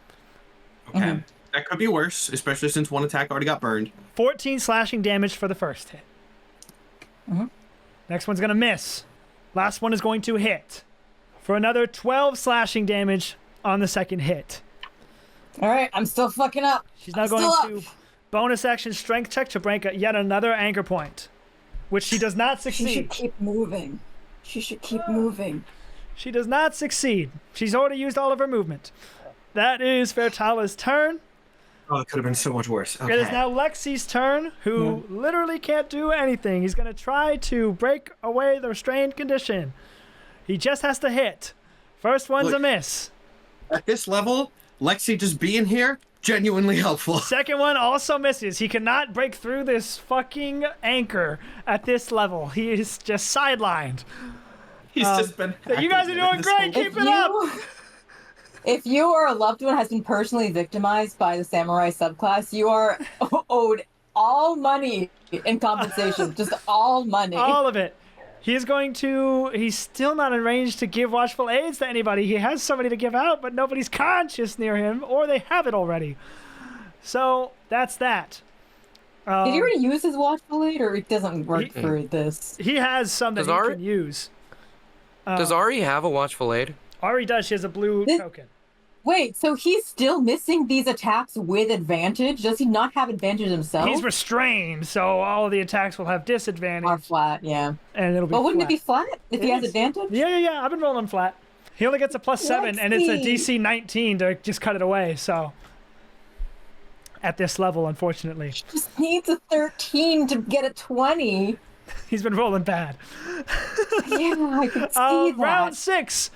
Okay. Mhm. That could be worse, especially since one attack already got burned. 14 slashing damage for the first hit. Mhm. Next one's going to miss. Last one is going to hit for another 12 slashing damage on the second hit. All right, I'm still fucking up. She's now I'm going still to up. bonus action strength check to break yet another anchor point, which she does not She succeed. should keep moving. She should keep moving. She does not succeed. She's already used all of her movement. That is Vertala's turn. Oh, it could have been so much worse. Okay. It is now Lexi's turn, who literally can't do anything. He's going to try to break away the restrained condition. He just has to hit. First one's a Look. miss. At this level, Lexi just being here, genuinely helpful. Second one also misses. He cannot break through this fucking anchor at this level. He is just sidelined. He's just been. You guys are hacking doing this great. whole- Keep it up. If you or a loved one has been personally victimized by the samurai subclass, you are owed all money in compensation. Just all money. All of it. He's still not in range to give watchful aids to anybody. He has somebody to give out, but nobody's conscious near him, or they have it already. So that's that. Did he already use his watchful aid, or it doesn't work for this? He has some that Does he Ari- can use. Does Ari have a watchful aid? Ari does. She has a blue This- token. Wait, so he's still missing these attacks with advantage? Does he not have advantage himself? He's restrained, so all of the attacks will have disadvantage, Are flat, yeah. and it'll be But wouldn't flat. it be flat if he It has is. advantage? Yeah. I've been rolling flat. He only gets a +7, and it's a Lexi. DC 19 to just cut it away, so... At this level, unfortunately. Just needs a 13 to get a 20. He's been rolling bad. Yeah, I can see that. Round 6.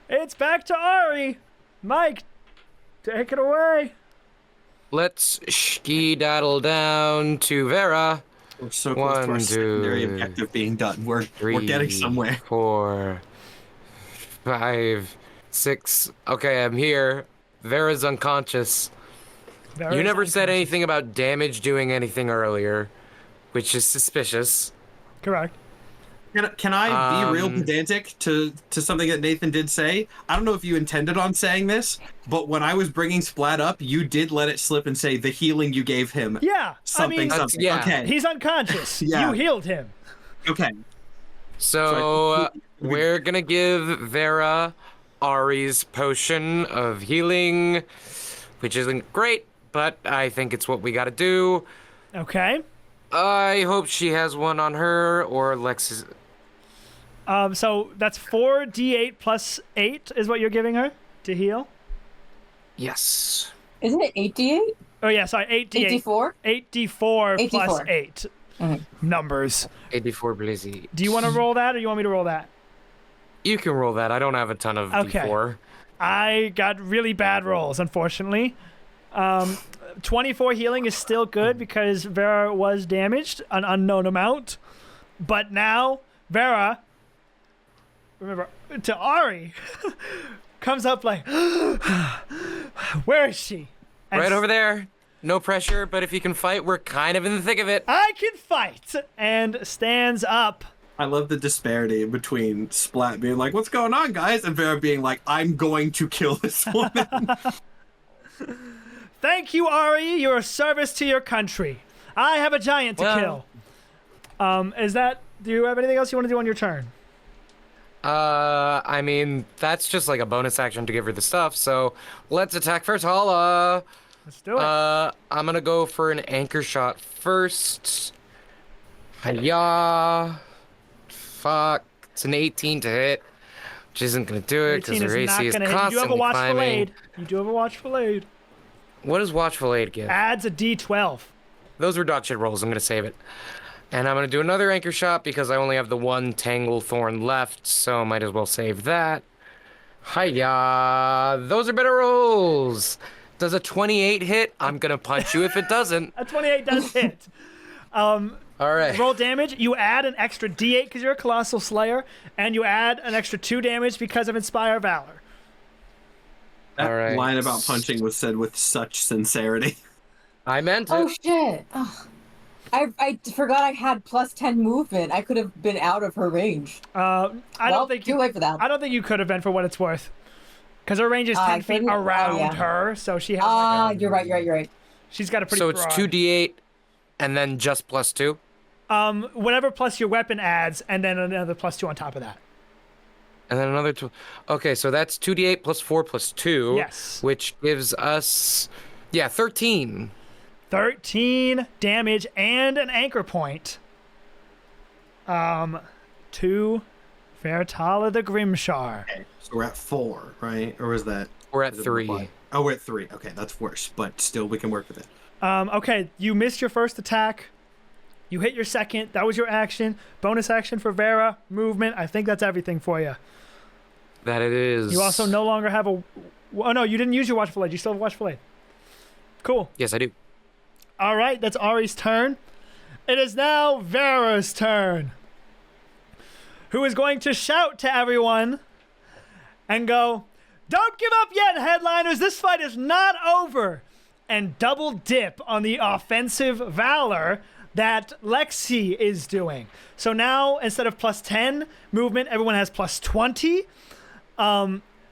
It's back to Ari. Mike, take it away. Let's ski-daddle down to Vera. We're so close to our 1, 2, secondary objective being done. We're 3, getting somewhere. 4, 5, 6. Okay, I'm here. Vera's unconscious. Very You never said unconscious. anything about damage doing anything earlier, which is suspicious. Correct. Can I be real Um, pedantic to something that Nathan did say? I don't know if you intended on saying this, but when I was bringing Splat up, you did let it slip and say the healing you gave him. Yeah, Something, I mean, something. yeah. Okay. he's unconscious. Yeah. You healed him. Okay. So we're gonna give Vera Ari's potion of healing, which isn't great, but I think it's what we gotta do. Okay. I hope she has one on her or Lex's. So that's 4d8 plus 8 is what you're giving her to heal. Yes. Isn't it 8d8? Oh yeah, sorry, 8d8. 8d4? 8d4 plus 8d4. 8. Mhm. Numbers. 84 Blizzy. Do you want to roll that, or you want me to roll that? You can roll that. I don't have a ton of Okay. D4. I got really bad rolls, unfortunately. 24 healing is still good because Vera was damaged, an unknown amount. But now, Vera, remember, to Ari, comes up like, where is she? And Right over there. No pressure, but if you can fight, we're kind of in the thick of it. I can fight! And stands up. I love the disparity between Splat being like, "What's going on, guys?" and Vera being like, "I'm going to kill this woman." Thank you, Ari. You're a service to your country. I have a giant to Well- kill. Do you have anything else you want to do on your turn? I mean, that's just like a bonus action to give her the stuff, so let's attack first. Holla! Let's do it. I'm gonna go for an anchor shot first. Hiya! Fuck. It's an 18 to hit, which isn't going to do it because 18 her is not AC is gonna hit. You do have a constantly watchful climbing. aid. You do have a watchful aid. What does Watchful Aid give? Adds a D12. Those were dog shit rolls. I'm going to save it. And I'm going to do another Anchor Shot because I only have the one Tangle Thorn left, so might as well save that. Hiya! Those are better rolls! Does a 28 hit? I'm going to punch you if it doesn't. A 28 does hit. All right. Roll damage. You add an extra D8 because you're a Colossal Slayer, and you add an extra 2 damage because of Inspire Valor. That All right. line about punching was said with such sincerity. I meant it. Oh shit! Oh. I forgot I had plus 10 movement. I could have been out of her range. I don't think too late for that. I don't think you could have been for what it's worth, because her range is 10 feet couldn't? around yeah. her, so she has. You're right. She's got a pretty. So it's broad. 2d8 and then just plus 2? Whatever plus your weapon adds, and then another plus 2 on top of that. And then another 2. Okay, so that's 2d8 plus 4 plus 2. Yes. Which gives us, 13. 13 damage and an anchor point. To Fairtala the Grimshar. Okay, so we're at 4, right? Or is that? We're at is it 3. reply? Oh, we're at 3. Okay, that's worse, but still, we can work with it. Okay, you missed your first attack. You hit your second. That was your action. Bonus action for Vera. Movement. I think that's everything for you. That it is. You also no longer have a... Oh, no, you didn't use your Watchful Aid. You still have Watchful Aid. Cool. Yes, I do. All right, that's Ari's turn. It is now Vera's turn, who is going to shout to everyone and go, "Don't give up yet, headliners. This fight is not over." And double dip on the offensive valor that Lexi is doing. So now, instead of plus 10 movement, everyone has plus 20.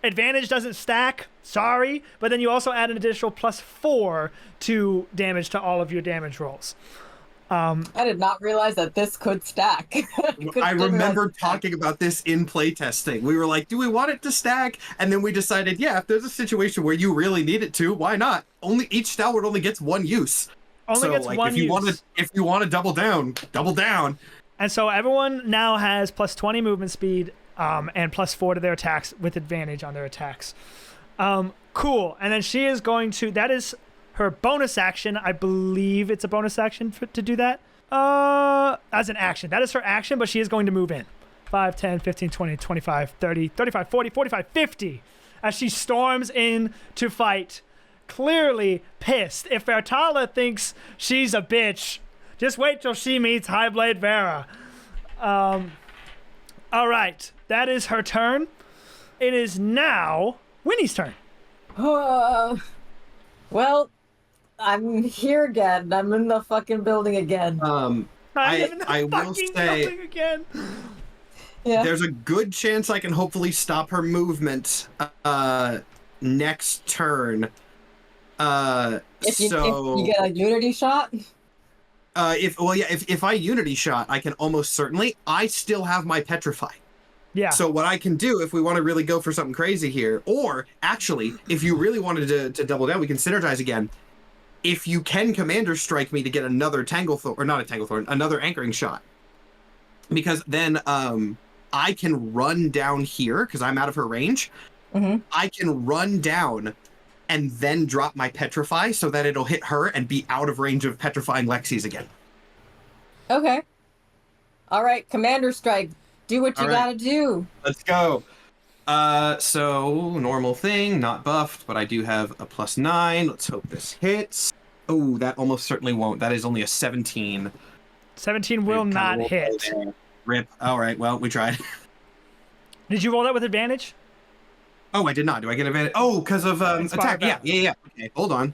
Advantage doesn't stack, sorry, but then you also add an additional plus 4 to damage to all of your damage rolls. I did not realize that this could stack. I remember talking about this in playtesting. We were like, do we want it to stack? And then we decided, yeah, if there's a situation where you really need it to, why not? Each stalwart only gets one use. Only gets one use. If you want to double down, double down. And so everyone now has plus 20 movement speed and plus 4 to their attacks with advantage on their attacks. Cool. And then she is going to... That is her bonus action. I believe it's a bonus action to do that. As an action. That is her action, but she is going to move in. 5, 10, 15, 20, 25, 30, 35, 40, 45, 50. As she storms in to fight. Clearly pissed. If Fairtala thinks she's a bitch, just wait till she meets Highblade Vera. All right. That is her turn. It is now Winnie's turn. Well, I'm here again. I'm in the fucking building again. I will say again. Yeah. there's a good chance I can hopefully stop her movement next turn. If you get a unity shot. If I unity shot, I can almost certainly. I still have my petrify. Yeah. So what I can do if we want to really go for something crazy here, or actually, if you really wanted to double down, we can synergize again. If you can commander strike me to get another another anchoring shot, because then I can run down here because I'm out of her range. Mm-hmm. I can run down and then drop my petrify so that it'll hit her and be out of range of petrifying Lexi's again. Okay. All right, commander strike. Do what you gotta do. Let's go. So normal thing, not buffed, but I do have a +9. Let's hope this hits. Oh, that almost certainly won't. That is only a 17. 17 will not hit. Rip. All right. Well, we tried. Did you roll that with advantage? Oh, I did not. Do I get advantage? Oh, because of attack. Yeah. Okay, hold on.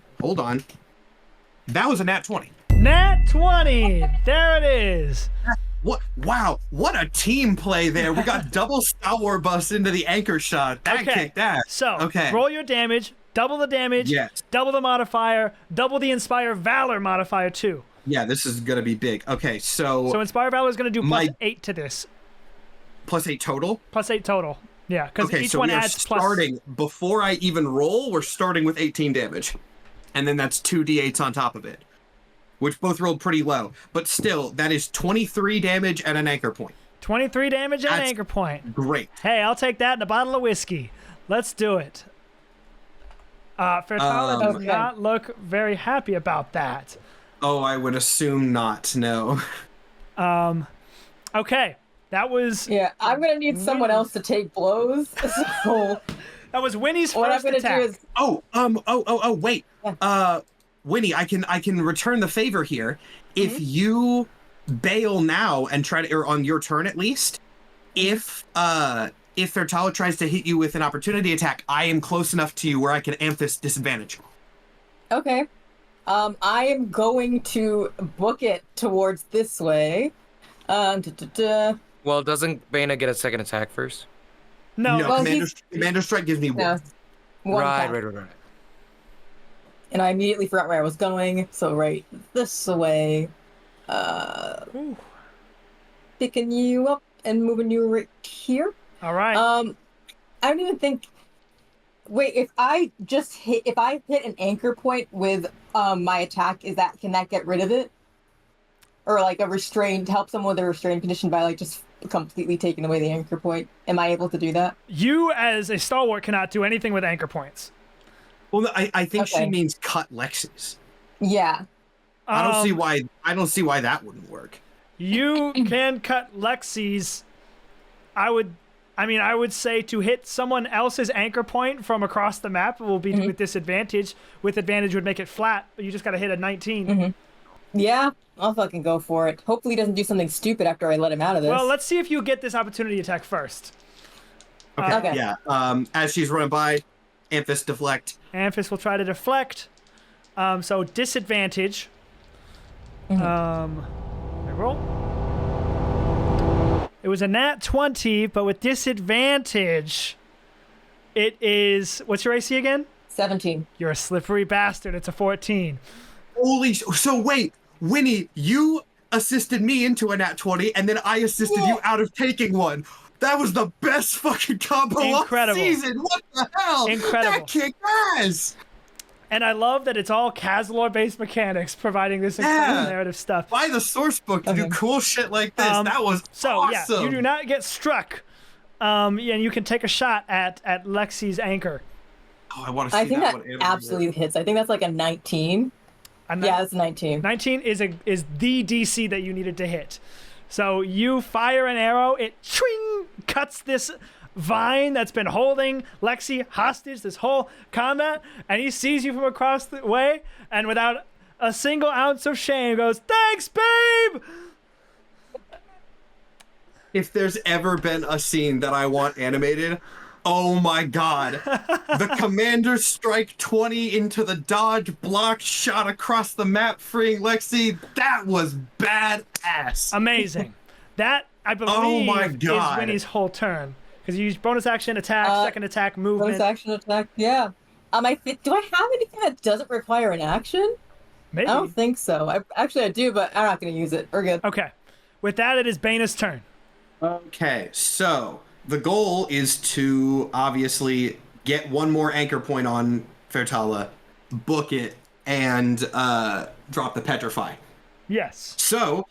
That was a nat 20. Nat 20. There it is. What? Wow! What a team play there. We got double Stalwart buffs into the anchor shot. That kicked ass. So, roll your damage, double the damage, double the modifier, double the Inspire Valor modifier too. Yeah, this is gonna be big. Okay, so Inspire Valor is gonna do +8 to this. +8 total? +8 total. Yeah, because each one adds starting before I even roll. We're starting with 18 damage, and then that's 2 d8s on top of it, which both rolled pretty low. But still, that is 23 damage and an anchor point. 23 damage and an That's anchor point. Great. Hey, I'll take that and a bottle of whiskey. Let's do it. Fertala does Okay. not look very happy about that. Oh, I would assume not. No. Okay, that was Yeah, I'm gonna need someone else to take blows. So Winnie's what I'm first gonna attack. do is Wait. Winnie, I can return the favor here. If you bail now and try to, or on your turn at least, if Fertala tries to hit you with an opportunity attack, I am close enough to you where I can Amphis disadvantage. okay. I am going to book it towards this way. Well, doesn't Bana get a second attack first? No, No, Well, Commander Strike gives me one. Yeah. One attack. Right. And I immediately forgot where I was going, so right this way. Picking you up and moving you right here. all right. I don't even think. Wait, if I hit an anchor point with my attack, can that get rid of it? Or like help someone with a restrained condition by like just completely taking away the anchor point? Am I able to do that? You, as a stalwart, cannot do anything with anchor points. Well, no, I think she Okay. means cut Lexi's. Yeah. I don't see why that wouldn't work. You can cut Lexi's. I would say to hit someone else's anchor point from across the map will be with disadvantage. With advantage would make it flat, but you just got to hit a 19. Yeah, I'll fucking go for it. Hopefully he doesn't do something stupid after I let him out of this. Well, let's see if you get this opportunity attack first. Okay. Yeah. As she's running by, Amphis deflect. Amphis will try to deflect. So disadvantage. I roll. It was a nat 20, but with disadvantage, it is. What's your AC again? 17. You're a slippery bastard. It's a 14. So wait, Winnie, you assisted me into a nat 20, and then I assisted you out of taking one. That was the best fucking combo Incredible. all season. What the hell? Incredible. That kicked ass. And I love that it's all Cazilor-based mechanics providing this incredible Yeah. narrative stuff. Buy the source book to do cool shit like this. That was So awesome. yeah, you do not get struck. And you can take a shot at Lexi's anchor. Oh, I want to see I think that one. absolutely hits. I think that's like a 19. Yeah, that's 19. 19 is the DC that you needed to hit. So you fire an arrow, it cuts this vine that's been holding Lexi hostage this whole combat, and he sees you from across the way, and without a single ounce of shame goes, "Thanks, babe!" If there's ever been a scene that I want animated, oh my god. The Commander Strike 20 into the dodge block shot across the map freeing Lexi. That was badass. Amazing. That, I believe, my is God. Winnie's whole turn. Because you use bonus action, attack, second attack, movement. Bonus action attack. Yeah. Do I have anything that doesn't require an action? Maybe. I don't think so. I do, but I'm not going to use it. We're good. Okay. With that, it is Bana's turn. Okay, so the goal is to obviously get one more anchor point on Fertala, book it, and drop the Petrify. Yes. So,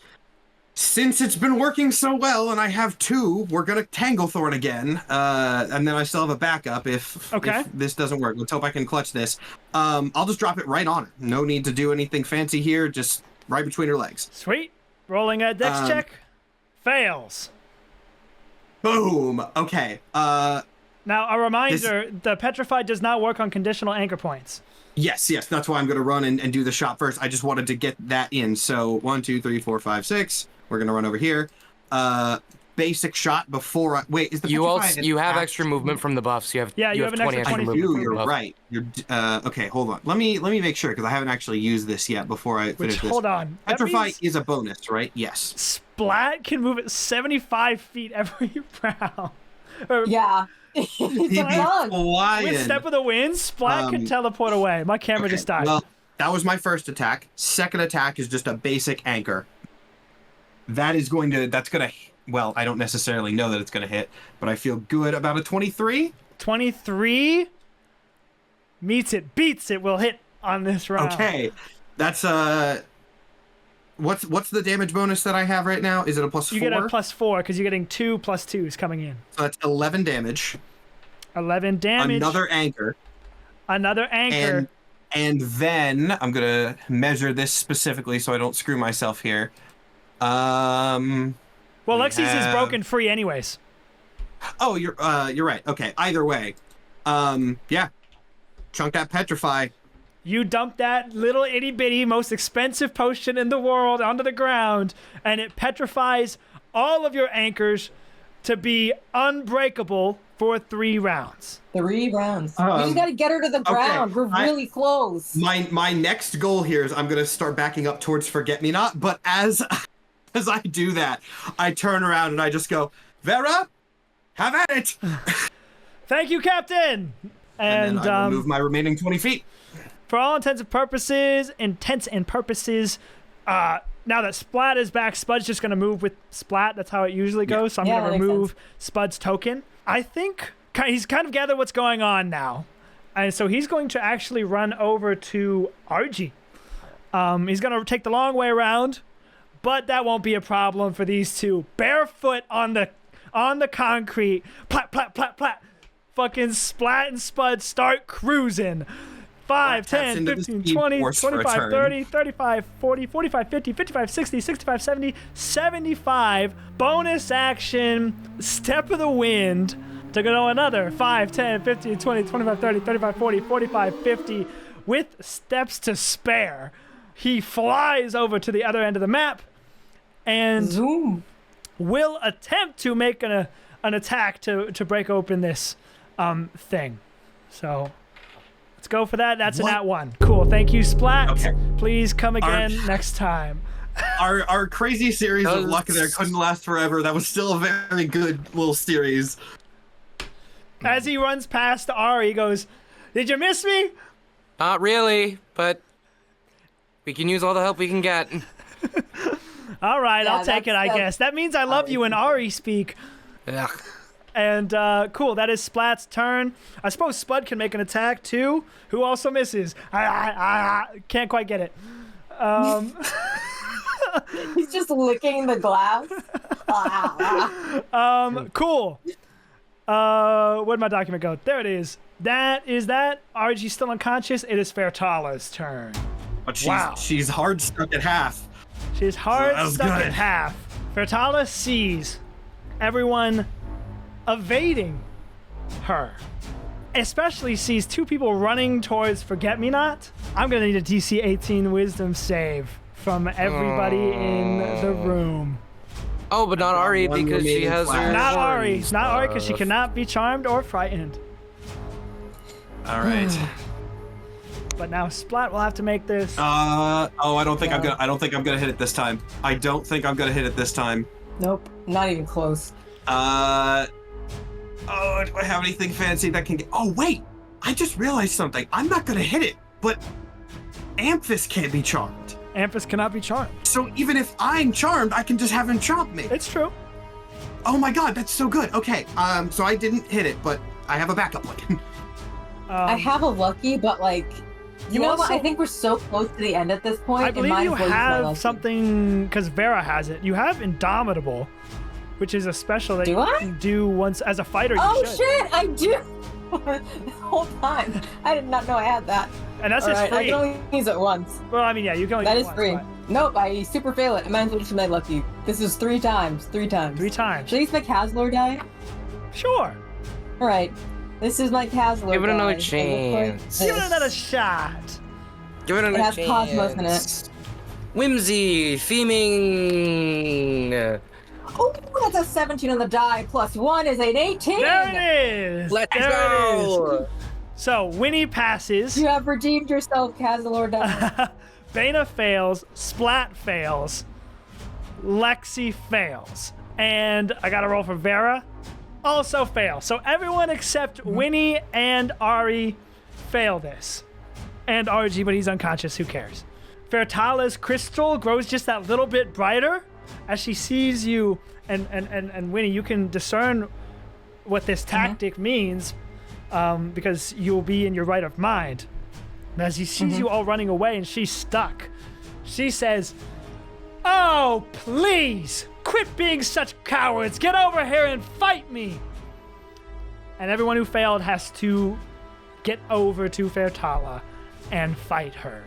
since it's been working so well and I have two, we're going to Tanglethorn again. And then I still have a backup if this doesn't work. Let's hope I can clutch this. I'll just drop it right on her. No need to do anything fancy here, just right between her legs. Sweet. Rolling a dex check. Fails. Boom. Okay. Now, a reminder, the Petrify does not work on conditional anchor points. Yes. That's why I'm going to run and do the shot first. I just wanted to get that in. So 1, 2, 3, 4, 5, 6. We're going to run over here. Basic shot before wait, is the You have extra movement from the buffs. You have you have an 20 extra I 20 do, from you're the buff. right. Okay, hold on. Let me make sure because I haven't actually used this yet before I finish this. Hold on. That Petrify means is a bonus, right? Yes. Splat can move at 75 feet every round. Yeah. He'd It's be fun. flying. With Step of the Wind, Splat can teleport away. My camera just died. Well, that was my first attack. Second attack is just a basic anchor. That's gonna well, I don't necessarily know that it's gonna hit, but I feel good about a 23. 23 meets it, beats it, will hit on this round. Okay. That's What's the damage bonus that I have right now? Is it a +4? You get a +4 because you're getting 2 +2s coming in. So that's 11 damage. 11 damage. Another anchor. Another anchor. And then I'm gonna measure this specifically so I don't screw myself here. Well, Lexi's is broken free anyways. Oh, you're right. Okay. Either way, yeah. Chunk that petrify. You dump that little itty bitty, most expensive potion in the world onto the ground, and it petrifies all of your anchors to be unbreakable for 3 rounds. 3 rounds. We just gotta get her to the ground. Okay, We're really close. My next goal here is I'm gonna start backing up towards Forget-Me-Not, but as I do that, I turn around and I just go, Vera, have at it. Thank you, Captain. And then I will move my remaining 20 feet. For all intents and purposes, now that Splat is back, Spud's just going to move with Splat. That's how it usually goes. So I'm going to remove Spud's token. I think he's kind of gathered what's going on now. And so he's going to actually run over to RG. He's going to take the long way around, but that won't be a problem for these two. Barefoot on the concrete. Plat, plat, plat, plat. Fucking Splat and Spud start cruising. 5, 10, 15, 20, 25, 30, 35, 40, 45, 50, 55, 60, 65, 70, 75. Bonus action, Step of the Wind to go another 5, 10, 15, 20, 25, 30, 35, 40, 45, 50 with steps to spare. He flies over to the other end of the map and Zoom. will attempt to make an attack to break open this thing. So let's go for that. That's an @1. Cool. Thank you, Splat. Okay. Please come again next time. Our crazy series of luck there couldn't last forever. That was still a very good little series. As he runs past Ari, he goes, "Did you miss me?" Not really, but we can use all the help we can get. All right, Yeah, I'll take it, I guess. That means I love you in Ari speak. Ugh. And cool, that is Splat's turn. I suppose Spud can make an attack too. Who also misses? Can't quite get it. He's just licking the glass. Cool. Where'd my document go? There it is. That is that. RG's still unconscious. It is Fairtala's turn. But she's hard stuck at half. She's hard That was stuck good. at half. Fairtala sees everyone evading her. Especially sees 2 people running towards Forget-Me-Not. I'm gonna need a DC 18 Wisdom save from everybody in the room. Oh, but not Ari one because she remaining has flash. her. Not Ari. horns Not Ari because she stuff. cannot be charmed or frightened. All right. But now Splat will have to make this. I don't think I'm gonna hit it this time. I don't think I'm gonna hit it this time. Nope, not even close. Do I have anything fancy that can get... Oh, wait! I just realized something. I'm not gonna hit it, but Amphis can't be charmed. Amphis cannot be charmed. So even if I'm charmed, I can just have him chomp me. It's true. Oh my god, that's so good. Okay, so I didn't hit it, but I have a backup one. I have a lucky, but like, you know what? I think we're so close to the end at this point. I it believe might you as well use my have lucky. something, because Vera has it. You have Indomitable, which is a special that Do you I? can do once as a fighter. You Oh should. shit! I do. The whole time, I did not know I had that. And that's All just right, I free. can only use it once. Well, I mean, yeah, you can only That do is once, free. but Nope, I super fail it. I might as well just my lucky. This is 3 times. 3 times. 3 times. Should I use my Cazilor die? Sure. All right. This is my Cazilor. Give it another die. It looks like chance. Give it this. another shot. Give it another It has chance. Cosmos in it. Whimsy, theming. Oh, that's a 17 on the die. Plus 1 is an 18. There it is. Let's There it is. go. So Winnie passes. You have redeemed yourself, Cazilor die. Bana fails. Splat fails. Lexi fails. And I got to roll for Vera. Also fail. So everyone except Winnie and Ari fail this. And RG, but he's unconscious. Who cares? Fairtala's crystal grows just that little bit brighter as she sees you. And Winnie, you can discern what this tactic means because you'll be in your right of mind. And as he sees you all running away and she's stuck, she says, Oh, please! Quit being such cowards! Get over here and fight me! And everyone who failed has to get over to Fairtala and fight her.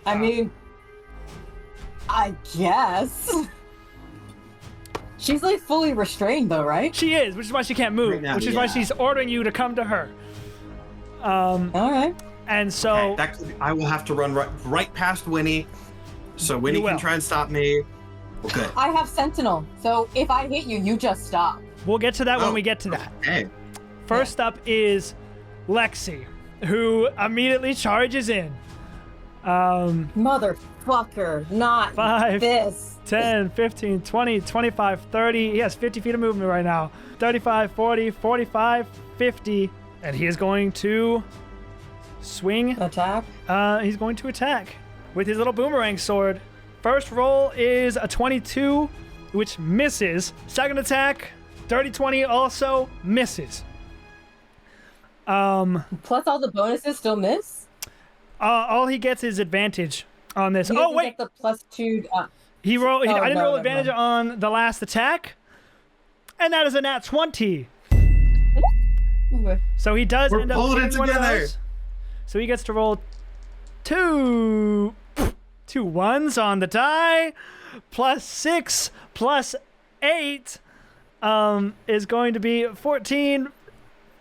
I mean, I guess. She's like fully restrained though, right? She is, which is why she can't move, Right now, which is why yeah. she's ordering you to come to her. All right. And so, I will have to run right past Winnie, so Winnie You will. can try and stop me. Okay. I have Sentinel, so if I hit you, you just stop. we'll get to that when Oh. we get to that. Hey. First up is Lexi, who immediately charges in. Motherfucker, not 5, this. 10, 15, 20, 25, 30. He has 50 feet of movement right now. 35, 40, 45, 50. And he is going to swing. Attack. He's going to attack with his little boomerang sword. First roll is a 22, which misses. Second attack, dirty 20, also misses. Plus all the bonuses still miss. All he gets is advantage on this. He Oh, doesn't wait. get the +2. He rolled. Oh, I didn't no, roll never advantage mind. on the last attack, and that is a nat 20. Ooh. So he does We're end up pulling it getting one of together. those. So he gets to roll two ones on the die, +6 +8 is going to be 14,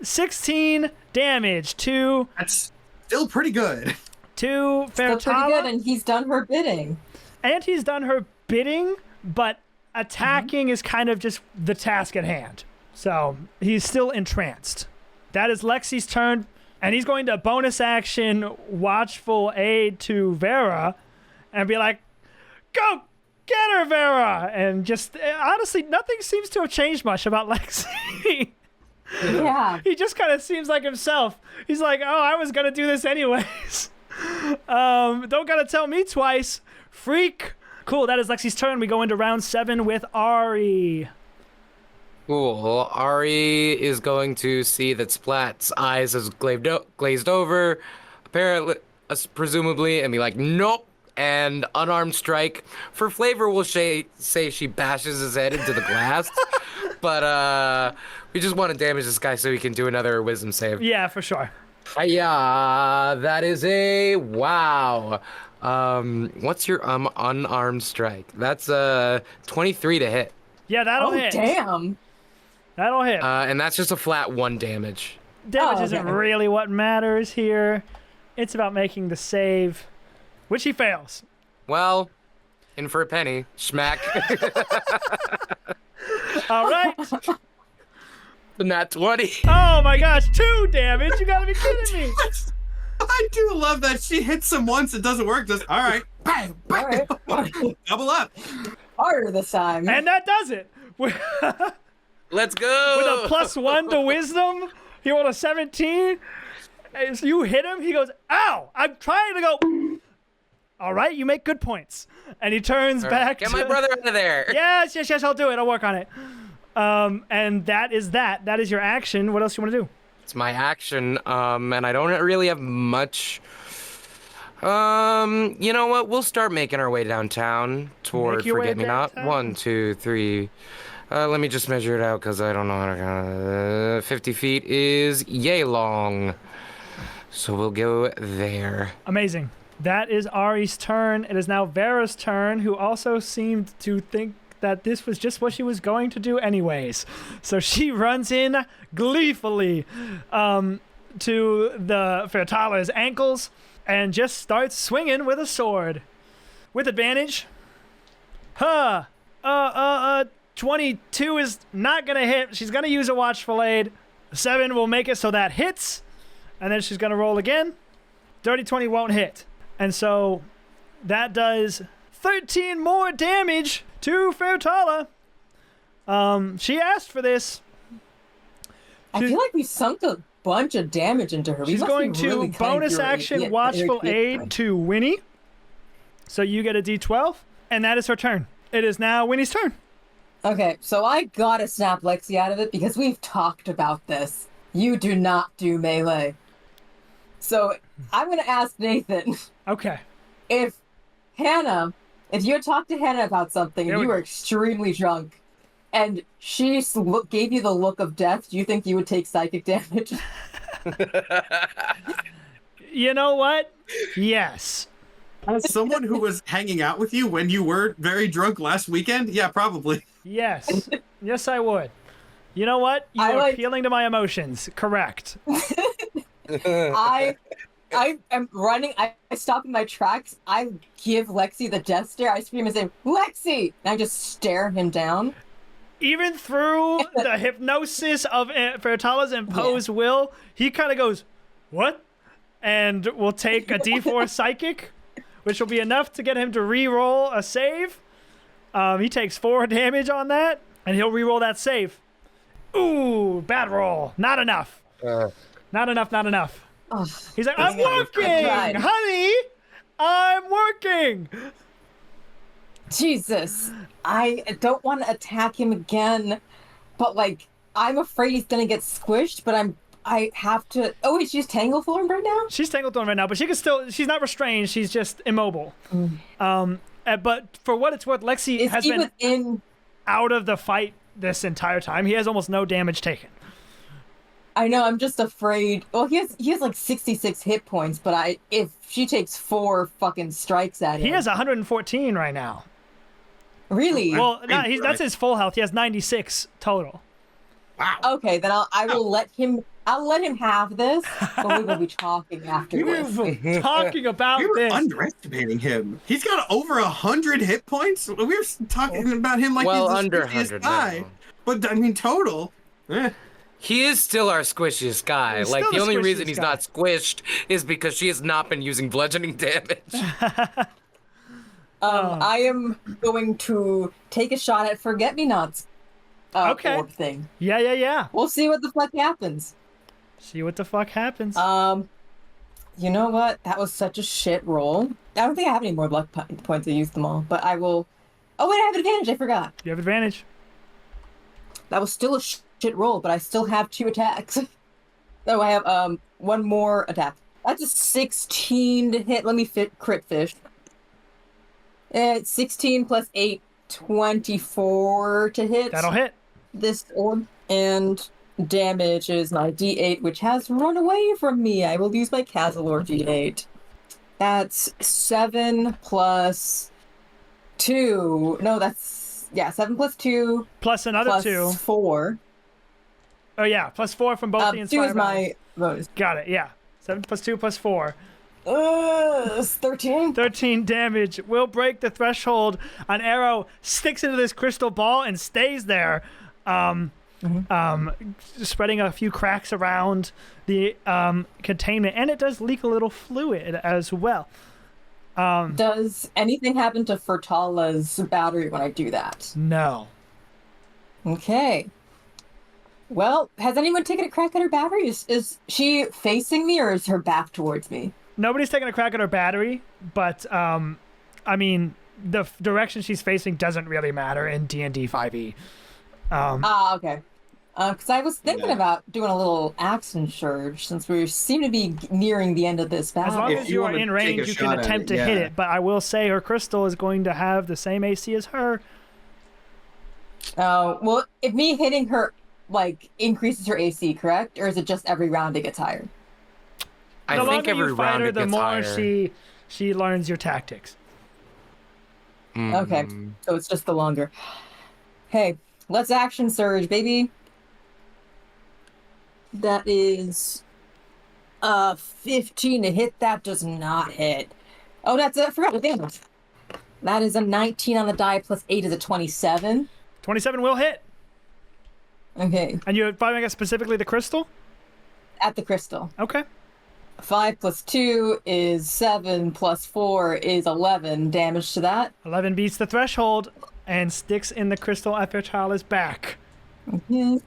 16 damage to That's still pretty good. Still pretty good, Fairtala. and he's done her bidding. And he's done her bidding, but attacking is kind of just the task at hand. So he's still entranced. That is Lexi's turn, and he's going to bonus action Watchful Aid to Vera and be like, go get her, Vera! And just, honestly, nothing seems to have changed much about Lexi. Yeah. He just kind of seems like himself. He's like, oh, I was going to do this anyways. Don't got to tell me twice. Freak. Cool, that is Lexi's turn. We go into round 7 with Ari. Cool. Ari is going to see that Splat's eyes has glazed over, apparently, presumably, and be like, nope. And unarmed strike. For flavor, we'll say she bashes his head into the glass. But we just want to damage this guy so he can do another wisdom save. Yeah, for sure. Hiya! That is a wow. What's your unarmed strike? That's 23 to hit. Yeah, that'll Oh, hit. damn. That'll hit. And that's just a flat 1 damage. Damage Oh, isn't okay. really what matters here. It's about making the save, which he fails. Well, in for a penny. Schmack. All right. Nat 20. Oh my gosh, 2 damage. You gotta be kidding me. I do love that she hits him once, it doesn't work. Just all right, bang, bang, All right. double up. Harder this time. And that does it. With Let's go. a +1 to wisdom, he rolled a 17. As you hit him, he goes, ow, I'm trying to go. All right, you make good points. And he turns All right, back Get to... my brother out of there. Yes, I'll do it. I'll work on it. And that is that. That is your action. What else you want to do? It's my action, and I don't really have much. You know what? We'll start making our way downtown toward Make your way Forget Me Not. downtown? 1, 2, 3. Let me just measure it out because I don't know how to. 50 feet is yay long. So we'll go there. Amazing. That is Ari's turn. It is now Vera's turn, who also seemed to think that this was just what she was going to do anyways. So she runs in gleefully to the Fairtala's ankles and just starts swinging with a sword. With advantage. 22 is not going to hit. She's going to use a Watchful Aid. 7 will make it so that hits. And then she's going to roll again. Dirty 20 won't hit. And so that does 13 more damage to Fairtala. She asked for this. I feel like we sunk a bunch of damage into her. We She's must going be to really kind bonus to her action idiot- Watchful idiot Aid friend. to Winnie. So you get a D12, and that is her turn. It is now Winnie's turn. Okay, so I gotta snap Lexi out of it because we've talked about this. You do not do melee. So I'm gonna ask Nathan Okay. if Hannah if you had talked to Hannah about something and you were extremely drunk, and she gave you the look of death, do you think you would take psychic damage? You know what? Yes. As someone who was hanging out with you when you were very drunk last weekend, yeah, probably. Yes. Yes, I would. You know what? You are appealing to my emotions. Correct. I am running. I stop in my tracks. I give Lexi the death stare. I scream and say, Lexi! And I just stare him down. Even through the hypnosis of Fertala's imposed will, he kind of goes, what? And we'll take a D4 psychic, which will be enough to get him to re-roll a save. He takes 4 damage on that, and he'll re-roll that save. Ooh, bad roll. Not enough. Not enough. Oh, He's like, I'm working, honey. I'm working. Jesus. I don't want to attack him again, but like, I'm afraid he's going to get squished, but I have to. Oh, wait, she's Tanglethorn right now? She's Tanglethorn right now, but she can still. She's not restrained. She's just immobile. But for what it's worth, Lexi has been out of the fight this entire time. He has almost no damage taken. I know. I'm just afraid. Well, he has like 66 hit points, but if she takes 4 fucking strikes at him, he has 114 right now. Really? Well, that's his full health. He has 96 total. Wow. Okay, then I will let him. I'll let him have this, but we will be talking after this. Talking about We were this. underestimating him. He's got over 100 hit points. We were talking about him like he's the under squishiest 100 guy. now. But I mean, total. He is still our squishiest guy. He's Like, still the the only squishiest reason he's guy. not squished is because she has not been using bludgeoning damage. I am going to take a shot at Forget-Me-Nots. Okay. Orb thing. Yeah. We'll see what the fuck happens. See what the fuck happens. You know what? That was such a shit roll. I don't think I have any more luck points. I used them all, but I will. Oh wait, I have advantage. I forgot. You have advantage. That was still a shit roll, but I still have 2 attacks. So I have 1 more attack. That's a 16 to hit. Let me crit fish. It's 16 plus 8, 24 to hit. That'll hit. This orb. And damage is my D8, which has run away from me. I will use my Cazilor D8. That's 7 plus 2. No, that's 7 plus 2 Plus another plus 2. 4. Oh yeah, plus 4 from both the 2 inspired is my bonus. Got it. Yeah. 7 plus 2 plus 4. It's 13. 13 damage. Will break the threshold. An arrow sticks into this crystal ball and stays there. Spreading a few cracks around the containment, and it does leak a little fluid as well. Does anything happen to Fertala's battery when I do that? No. Okay. Well, has anyone taken a crack at her battery? Is she facing me or is her back towards me? Nobody's taking a crack at her battery, but I mean, the direction she's facing doesn't really matter in D&D 5e. Okay. Because I was thinking about doing a little action surge since we seem to be nearing the end of this As battle. long If as you you are wanna in take range, a you shot can at attempt it, to hit yeah. it. But I will say her crystal is going to have the same AC as her. Well, if me hitting her, like, increases her AC, correct? Or is it just every round it gets higher? I The think longer every you fight round her, it the gets more higher. she learns your tactics. Okay, Mm. so it's just the longer. Hey, let's action surge, baby. That is 15 to hit. That does not hit. Oh, that's I forgot the damage. That is a 19 on the die plus 8 is a 27. 27 will hit. Okay, And you're firing at specifically the crystal? at the crystal. Okay. 5 plus 2 is 7 plus 4 is 11 damage to that. 11 beats the threshold and sticks in the crystal at Fertala's back. Mhm.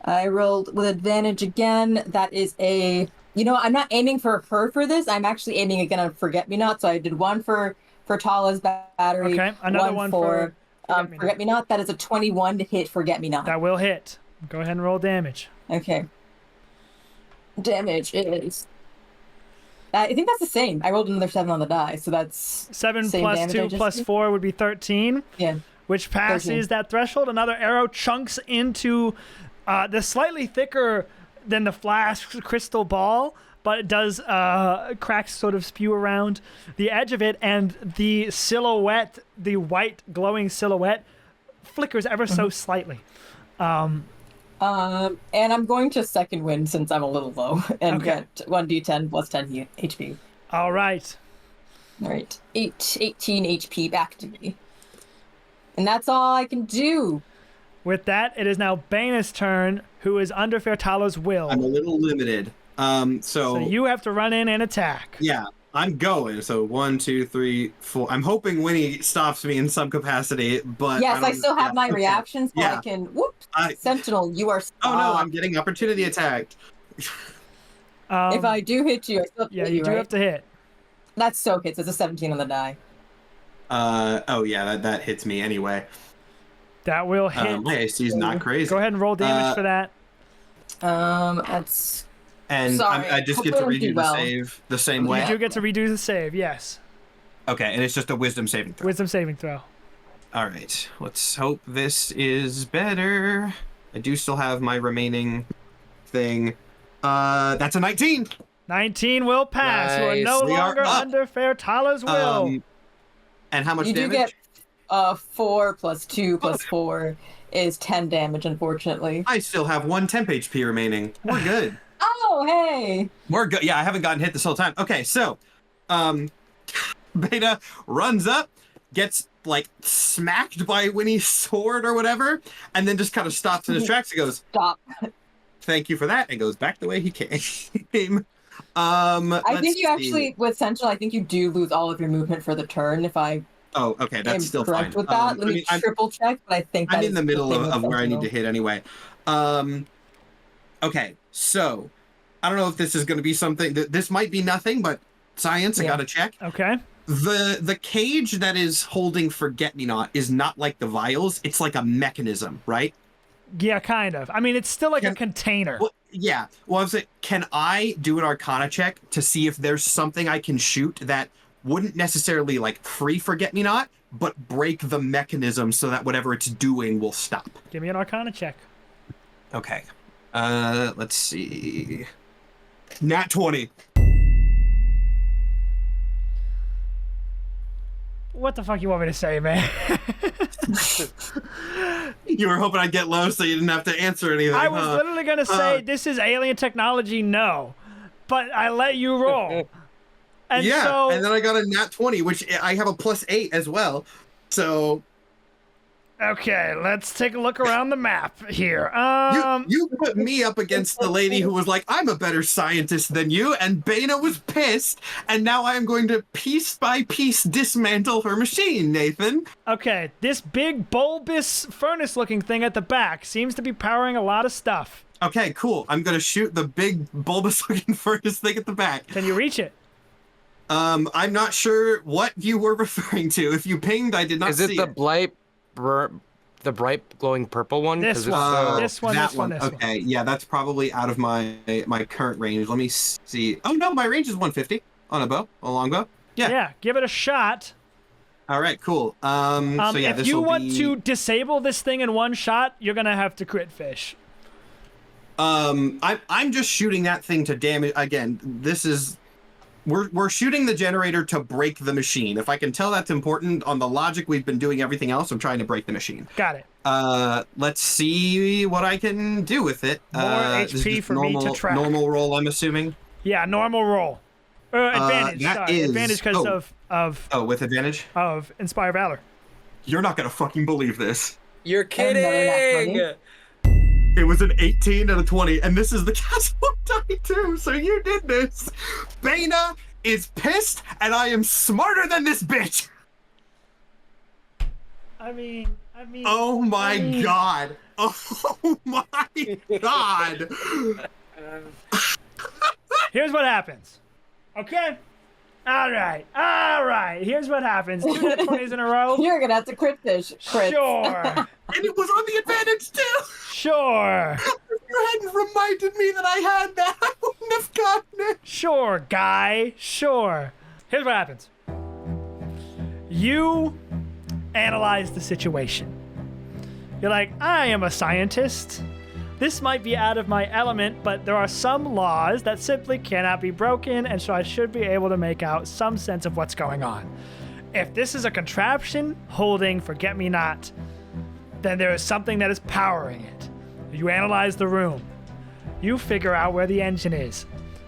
I rolled with advantage again. That is a... You know, I'm not aiming for her for this. I'm actually aiming again on Forget-Me-Not. So I did 1 for Tala's battery. Okay, another one for Forget-Me-Not. Forget-Me-Not. That is a 21 to hit Forget-Me-Not. That will hit. Go ahead and roll damage. Okay. Damage is... I think that's the same. I rolled another 7 on the die, so that's 7 same plus damage I 2 just plus did? 4 would be 13, Yeah. which passes 13. that threshold. Another arrow chunks into the slightly thicker than the flask crystal ball, but it does cracks sort of spew around the edge of it, and the silhouette, the white glowing silhouette, flickers ever so slightly. And I'm going to second wind since I'm a little low and Okay. get 1d10 plus 10 HP. All right. All right, 18 HP back to me. And that's all I can do. With that, it is now Bane's turn, who is under Fairtala's will. I'm a little limited. So you have to run in and attack. Yeah, I'm going. So 1, 2, 3, 4. I'm hoping Winnie stops me in some capacity, but Yes, I don't- still have yeah, my okay. reactions, so Yeah. I can. Whoops! I- Sentinel, you are. Oh no, stopped. I'm getting opportunity attacked. If I do hit you, I still have to Yeah, hit you you, do right? have to hit. That so hits. It's a 17 on the die. Oh yeah, that hits me anyway. That will hit. My AC is not crazy. Go ahead and roll damage for that. That's. And Sorry, I just get to hopefully I don't do redo the well. save the same You way. do get to redo the save, yes. Okay, and it's just a wisdom saving throw. Wisdom saving throw. All right, let's hope this is better. I do still have my remaining thing. That's a 19. 19 will pass. You are no Nice. We are longer up. under Fairtala's will. And how much You do damage? get 4 plus 2 plus 4 is 10 damage, unfortunately. I still have 1 temp HP remaining. We're good. Oh, hey! We're good. Yeah, I haven't gotten hit this whole time. Okay, so, Beta runs up, gets like smacked by Winnie's sword or whatever, and then just kind of stops in his tracks and goes, Stop. "Thank you for that," and goes back the way he came. I think you actually, with Sentinel, I think you do lose all of your movement for the turn. If I Oh, okay, am that's still fine. correct with that, let me triple check. But I think I'm that in the is middle thing with of where I need to Sentinel. hit anyway. Okay, so I don't know if this is going to be something. This might be nothing, but science. I Yeah. got to check. Okay. The cage that is holding Forget-Me-Not is not like the vials. It's like a mechanism, right? Yeah, kind of. I mean, it's still like a Can- container. Well, yeah. Well, I was like, can I do an Arcana check to see if there's something I can shoot that wouldn't necessarily like free Forget-Me-Not, but break the mechanism so that whatever it's doing will stop? Give me an Arcana check. Okay. Let's see. Nat 20. What the fuck you want me to say, man? You were hoping I'd get low so you didn't have to answer anything. I was huh? literally going to say, this is alien technology, no. But I let you roll. And yeah, so, and then I got a nat 20, which I have a +8 as well. So okay, let's take a look around the map here. you put me up against the lady who was like, I'm a better scientist than you, and Bana was pissed, and now I am going to piece by piece dismantle her machine, Nathan. Okay, this big bulbous furnace-looking thing at the back seems to be powering a lot of stuff. Okay, cool. I'm gonna shoot the big bulbous looking furnace thing at the back. Can you reach it? I'm not sure what you were referring to. If you pinged, I did not Is see it the bright glowing purple one? This 'Cause it's, one. This one, that this one, this one. Okay, yeah, that's probably out of my current range. Let me see. Oh no, my range is 150 on a bow, a longbow. Yeah. Yeah, give it a shot. All right, cool. So yeah, if this you will want be... to disable this thing in one shot, you're gonna have to crit fish. I'm just shooting that thing to damage. Again, this is we're shooting the generator to break the machine. If I can tell that's important on the logic we've been doing everything else, I'm trying to break the machine. Got it. Let's see what I can do with it. More This is HP just for me to track. Normal roll, I'm assuming. Yeah, normal roll. Advantage. that Sorry, is- advantage because oh. Oh, with advantage? of Inspire Valor. You're not gonna fucking believe this. You're Another nat kidding! It was an 18 and a 20, and this is the Cazilor die too, so you did this. Bana is pissed, and I am smarter than this bitch. I mean. Oh my god. Oh my god. Here's what happens. Okay. All right. Here's what happens. 2 nat 20s in a row. You're gonna have to crit fish. Crit. Sure. And it was on the advantage too. Sure. you hadn't reminded me that I had that, I wouldn't have gotten it. Sure, guy, sure. Here's what happens. You analyze the situation. You're like, I am a scientist. This might be out of my element, but there are some laws that simply cannot be broken, and so I should be able to make out some sense of what's going on. If this is a contraption holding Forget-Me-Not, then there is something that is powering it. You analyze the room. You figure out where the engine is.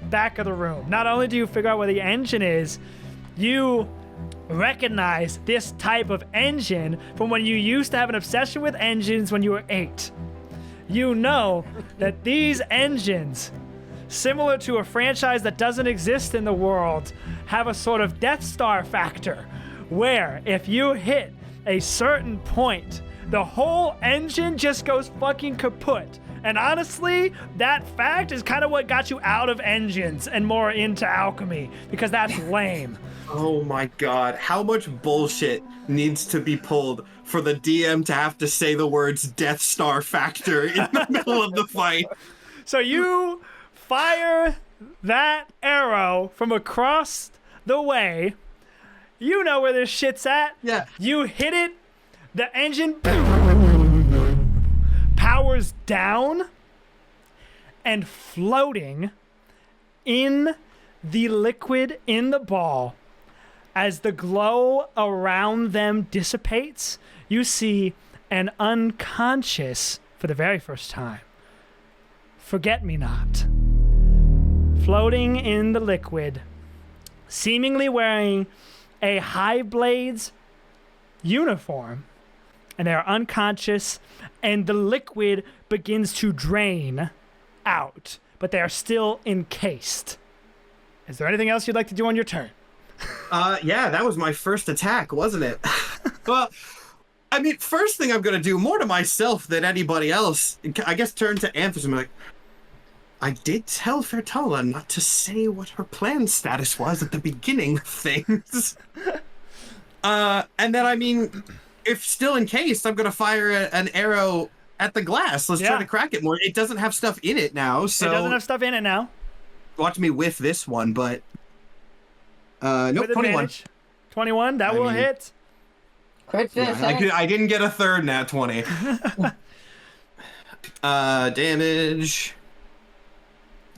Back of the room. Not only do you figure out where the engine is, you recognize this type of engine from when you used to have an obsession with engines when you were 8. You know that these engines, similar to a franchise that doesn't exist in the world, have a sort of Death Star factor, where if you hit a certain point, the whole engine just goes fucking kaput. And honestly, that fact is kind of what got you out of engines and more into alchemy, because that's lame. Oh my god, how much bullshit needs to be pulled for the DM to have to say the words Death Star factor in the middle of the fight? So you fire that arrow from across the way. You know where this shit's at. Yeah. You hit it, the engine powers down, and floating in the liquid in the ball, as the glow around them dissipates, you see an unconscious, for the very first time, Forget-Me-Not, floating in the liquid, seemingly wearing a High Blades uniform, and they are unconscious, and the liquid begins to drain out, but they are still encased. Is there anything else you'd like to do on your turn? Yeah, that was my first attack, wasn't it? Well, I mean, first thing I'm gonna do, more to myself than anybody else, I guess turn to Anthos and be like, I did tell Fertala not to say what her plan status was at the beginning of things. And then, I mean, if still encased, I'm gonna fire an arrow at the glass. Let's try to crack it more. It doesn't have stuff in it now, so... It doesn't have stuff in it now. Watch me whiff this one, but... nope, 21. 21, that will hit. Crit fish. Yeah, I didn't get a third nat 20. Damage.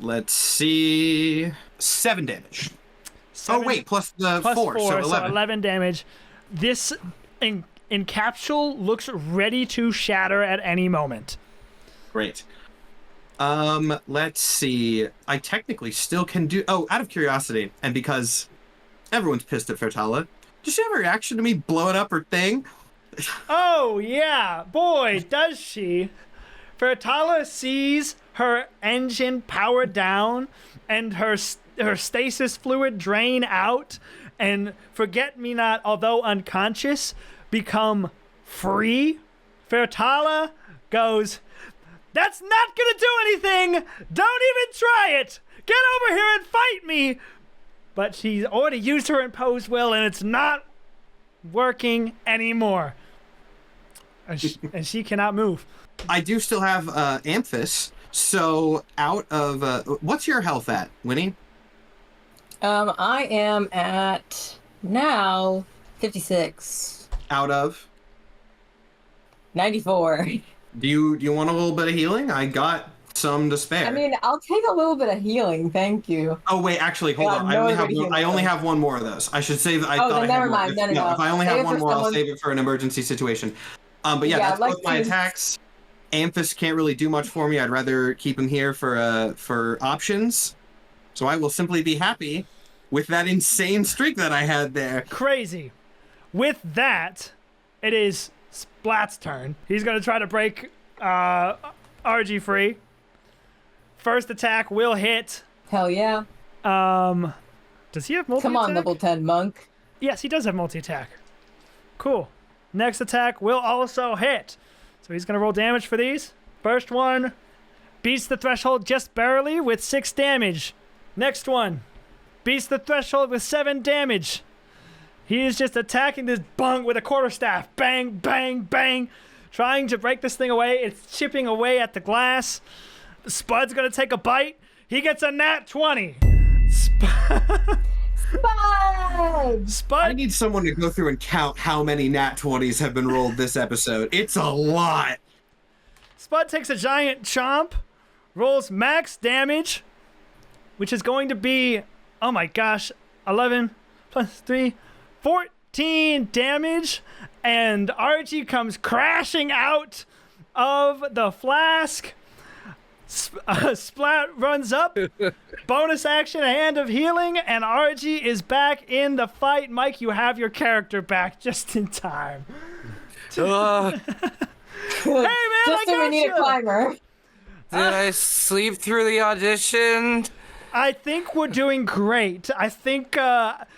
Let's see. 7 damage. 7, oh, wait, plus the plus 4, so 11. So 11 damage. This encapsule looks ready to shatter at any moment. Great. Let's see. I technically still can do... Oh, out of curiosity, and because everyone's pissed at Fertala, did she have a reaction to me blowing up her thing? Oh, yeah. Boy, does she. Fertala sees her engine power down and her stasis fluid drain out, and Forget-Me-Not, although unconscious, become free. Fertala goes, that's not gonna do anything! Don't even try it! Get over here and fight me! But she's already used her imposed will, and it's not working anymore. And she cannot move. I do still have Amphis, so out of... what's your health at, Winnie? I am at now 56. Out of? 94. Do you want a little bit of healing? I got some to spare. I mean, I'll take a little bit of healing, thank you. Oh wait, actually, hold on. I only have one more of those. I should save. I thought then I had never more. mind. No. If I only have one more, I'll save it for an emergency situation. But yeah, that's both my attacks. Amphis can't really do much for me. I'd rather keep him here for options. So I will simply be happy with that insane streak that I had there. Crazy. With that, it is Splat's turn. He's going to try to break RG free. First attack will hit. Hell yeah. Does he have multi-attack? Come on, level 10 monk. Yes, he does have multi-attack. Cool. Next attack will also hit. So he's going to roll damage for these. First one beats the threshold just barely with 6 damage. Next one beats the threshold with 7 damage. He is just attacking this bung with a quarterstaff. Bang, bang, bang. Trying to break this thing away. It's chipping away at the glass. Spud's gonna take a bite. He gets a nat 20. Spud! I Spud need someone to go through and count how many nat 20s have been rolled this episode. It's a lot. Spud takes a giant chomp, rolls max damage, which is going to be, oh my gosh, 11 plus 3, 14 damage, and Archie comes crashing out of the flask. Splat runs up, bonus action, a hand of healing, and Archie is back in the fight. Mike, you have your character back just in time. Uh, Hey man, Just so we need a climber. did I sleep through the audition? I think we're doing great. I think,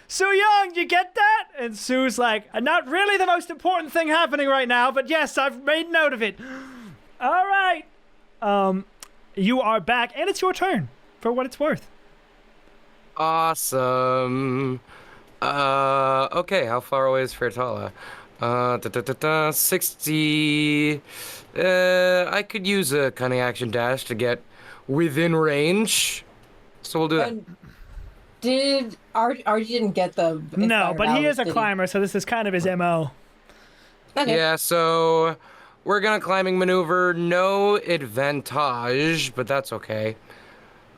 Soo Young, you get that? And Sue's like, not really the most important thing happening right now, but yes, I've made note of it. All right. You are back, and it's your turn, for what it's worth. Awesome. Okay, how far away is Fertala? 60. I could use a cunning action dash to get within range. So we'll do that. And did Archie didn't get the No, inspired but he hours, is a did he? climber, so this is kind of his MO. Okay. Yeah, so we're gonna climbing maneuver, no advantage, but that's okay.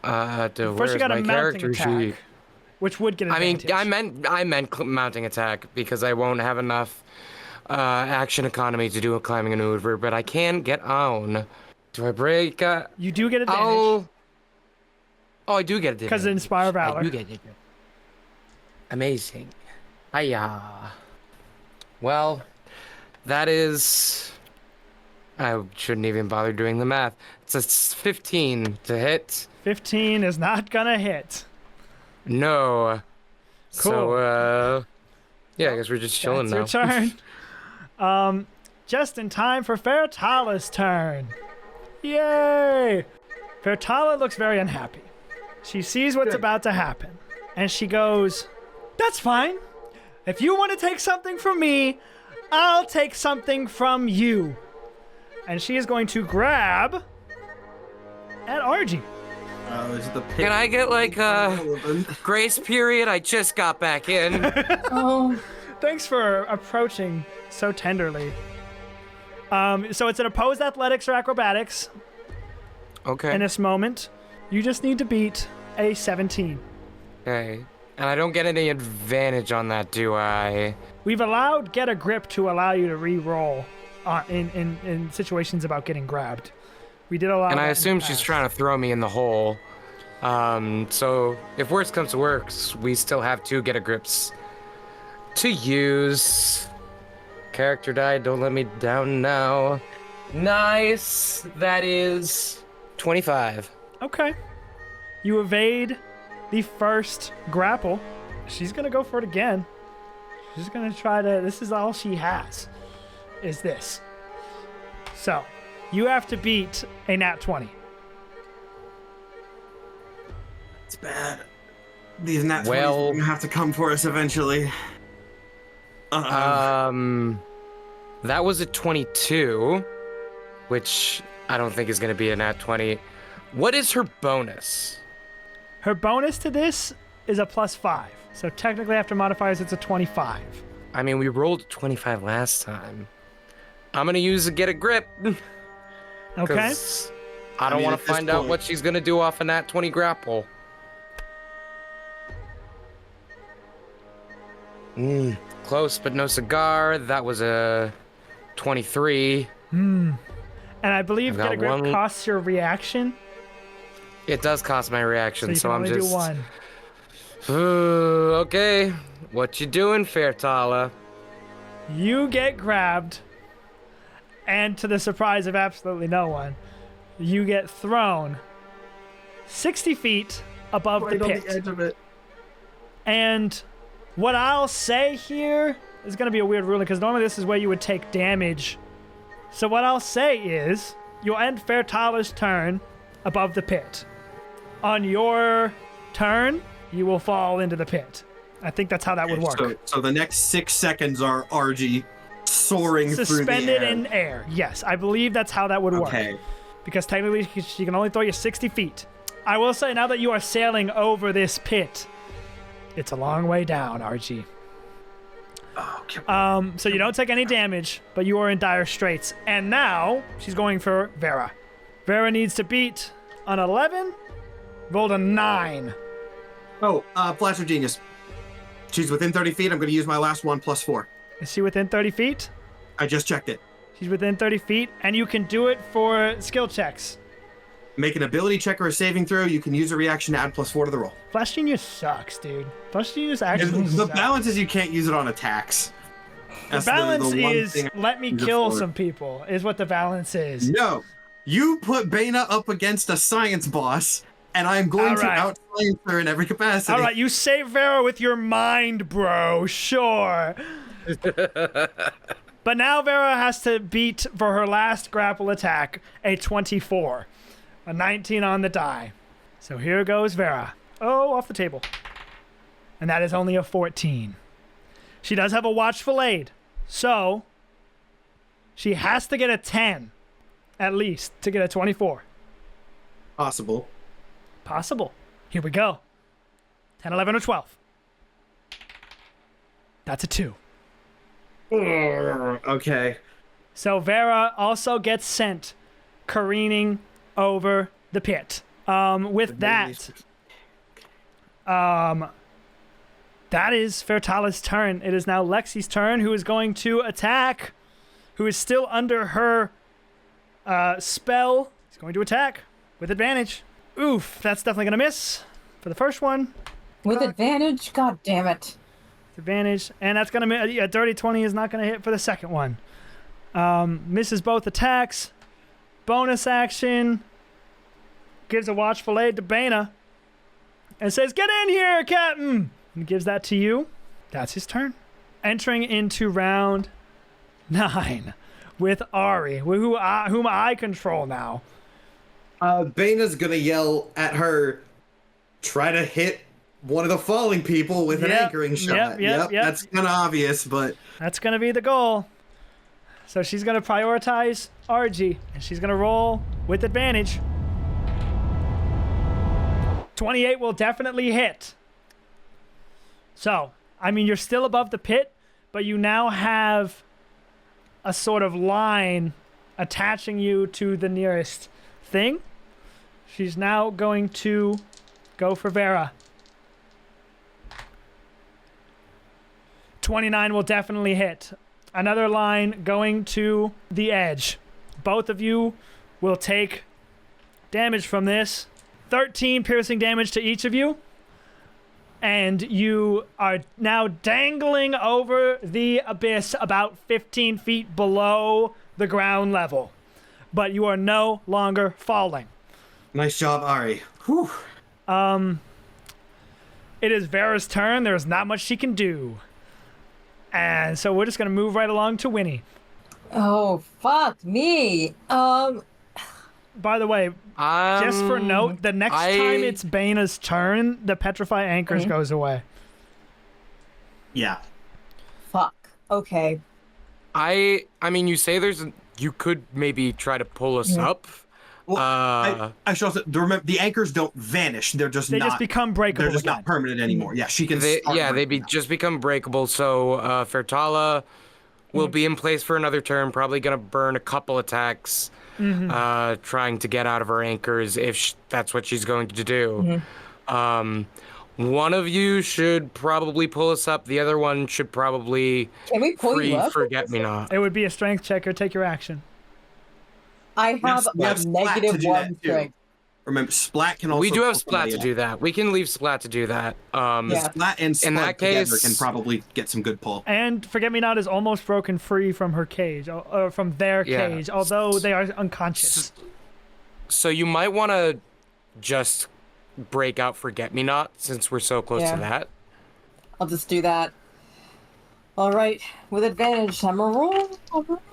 First, you got a mounting attack, which would get I mean, advantage. I meant mounting attack because I won't have enough action economy to do a climbing maneuver, but I can get on. Do I break? You do get advantage. Oh, I do get advantage. Because of Inspire Valor. I do get advantage. Amazing. Hiya. Well, that is... I shouldn't even bother doing the math. It's a 15 to hit. 15 is not gonna hit. No. Cool. So, yeah, I guess we're just chilling now. That's your turn. Just in time for Fertala's turn. Yay! Fertala looks very unhappy. She sees what's about to happen, and she goes, "That's fine. If you want to take something from me, I'll take something from you." And she is going to grab at Argy. Is it the pit? Can I get like a grace period? I just got back in. Oh, Thanks for approaching so tenderly. So it's an opposed athletics or acrobatics Okay. in this moment. You just need to beat a 17. Okay. And I don't get any advantage on that, do I? We've allowed Get a Grip to allow you to re-roll in situations about getting grabbed. We did allow And that I in assume the she's past. trying to throw me in the hole. So if worse comes to worse, we still have 2 get a grips to use. Character died, don't let me down now. Nice. That is 25. Okay. You evade the first grapple. She's going to go for it again. She's going to try to... This is all she has, is this. So, you have to beat a nat 20. It's bad. These nat 20s Well- are gonna have to come for us eventually. That was a 22, which I don't think is going to be a nat 20. What is her bonus? Her bonus to this is a +5. So technically after modifiers, it's a 25. I mean, we rolled 25 last time. I'm going to use a get a grip. Okay? 'Cause I don't mean, want at to this find out point- what she's going to do off a nat 20 grapple. Close, but no cigar. That was a 23. And I believe I've got Get a Grip one- costs your reaction. It does cost my So reaction, you so can I'm only just... do one. Okay, what you doing, Fertala? You get grabbed, and to the surprise of absolutely no one, you get thrown 60 feet above the Right on pit. the edge of it. And what I'll say here is going to be a weird ruling because normally this is where you would take damage. So what I'll say is you'll end Fertala's turn above the pit. On your turn, you will fall into the pit. I think that's how that would work. So the next 6 seconds are RG soaring through the Suspended air. in air. Yes, I believe that's how that would work. Okay. because technically she can only throw you 60 feet. I will say, now that you are sailing over this pit, it's a long way down, Archie. Oh, So you don't take any damage, but you are in dire straits. And now she's going for Vera. Vera needs to beat an 11, rolled a 9. Oh, Flash of Genius. She's within 30 feet. I'm going to use my last one plus 4. Is she within 30 feet? I just checked it. She's within 30 feet, and you can do it for skill checks. Make an ability check or a saving throw. You can use a reaction to add plus 4 to the roll. Flash Genius sucks, dude. Flash Genius actually The sucks. balance is you can't use it on attacks. The That's balance one is thing let me can kill afford. some people, is what the balance is. No, you put Bana up against a science boss, and I'm going All to right. out-science her in every capacity. All right, you save Vera with your mind, bro. Sure. But now Vera has to beat, for her last grapple attack, a 24. A 19 on the die. So here goes Vera. Oh, off the table. And that is only a 14. She does have a watchful aid. So she has to get a 10, at least, to get a 24. Possible. Possible. Here we go. 10, 11, or 12. That's a 2. Okay. So Vera also gets sent careening over the pit. With that, that is Fertala's turn. It is now Lexi's turn, who is going to attack, who is still under her spell. He's going to attack with advantage. Oof, that's definitely going to miss for the first one. With advantage? God damn it. Advantage, and that's going to a dirty 20 is not going to hit for the second one. Misses both attacks. Bonus action. Gives a watchful aid to Bana and says, "Get in here, Captain!" And gives that to you. That's his turn. Entering into round 9 with Ari, whom I control now. Bana's gonna yell at her, try to hit one of the falling people with an Yep, anchoring shot. yep. That's kind of obvious, but That's going to be the goal. So she's going to prioritize RG, and she's going to roll with advantage. 28 will definitely hit. So, I mean, you're still above the pit, but you now have a sort of line attaching you to the nearest thing. She's now going to go for Vera. 29 will definitely hit. Another line going to the edge. Both of you will take damage from this. 13 piercing damage to each of you. And you are now dangling over the abyss about 15 feet below the ground level. But you are no longer falling. nice job, Ari. Whew. It is Vera's turn. There's not much she can do. And so we're just going to move right along to Winnie. Oh, fuck me. By the way, just for note, the next time it's Bana's turn, the Petrify Anchors goes away. Yeah. Fuck. Okay. I mean, you say you could maybe try to pull us up. Well, I should also remember the anchors don't vanish. They're just They not. just become breakable They're just again. not permanent anymore. Yeah, she can. They start breaking just become breakable. So Fertala will be in place for another turn. Probably gonna burn a couple attacks, trying to get out of her anchors if that's what she's going to do. One of you should probably pull us up. The other one should probably Can we pull free you up? Forget-Me-Not. It would be a strength check or take your action. I have we have a Splat to negative do 1 that, too. strength. Remember, Splat can also. We do have pull Splat somebody to up. do that. We can leave Splat to do that. Yeah. Splat and Splat that together case- can probably get some good pull. And Forget Me Not is almost broken free from her cage, or from their Yeah. cage, although they are unconscious. So you might want to just break out Forget-Me-Not since we're so close Yeah. to that. I'll just do that. All right, with advantage, I'm a roll.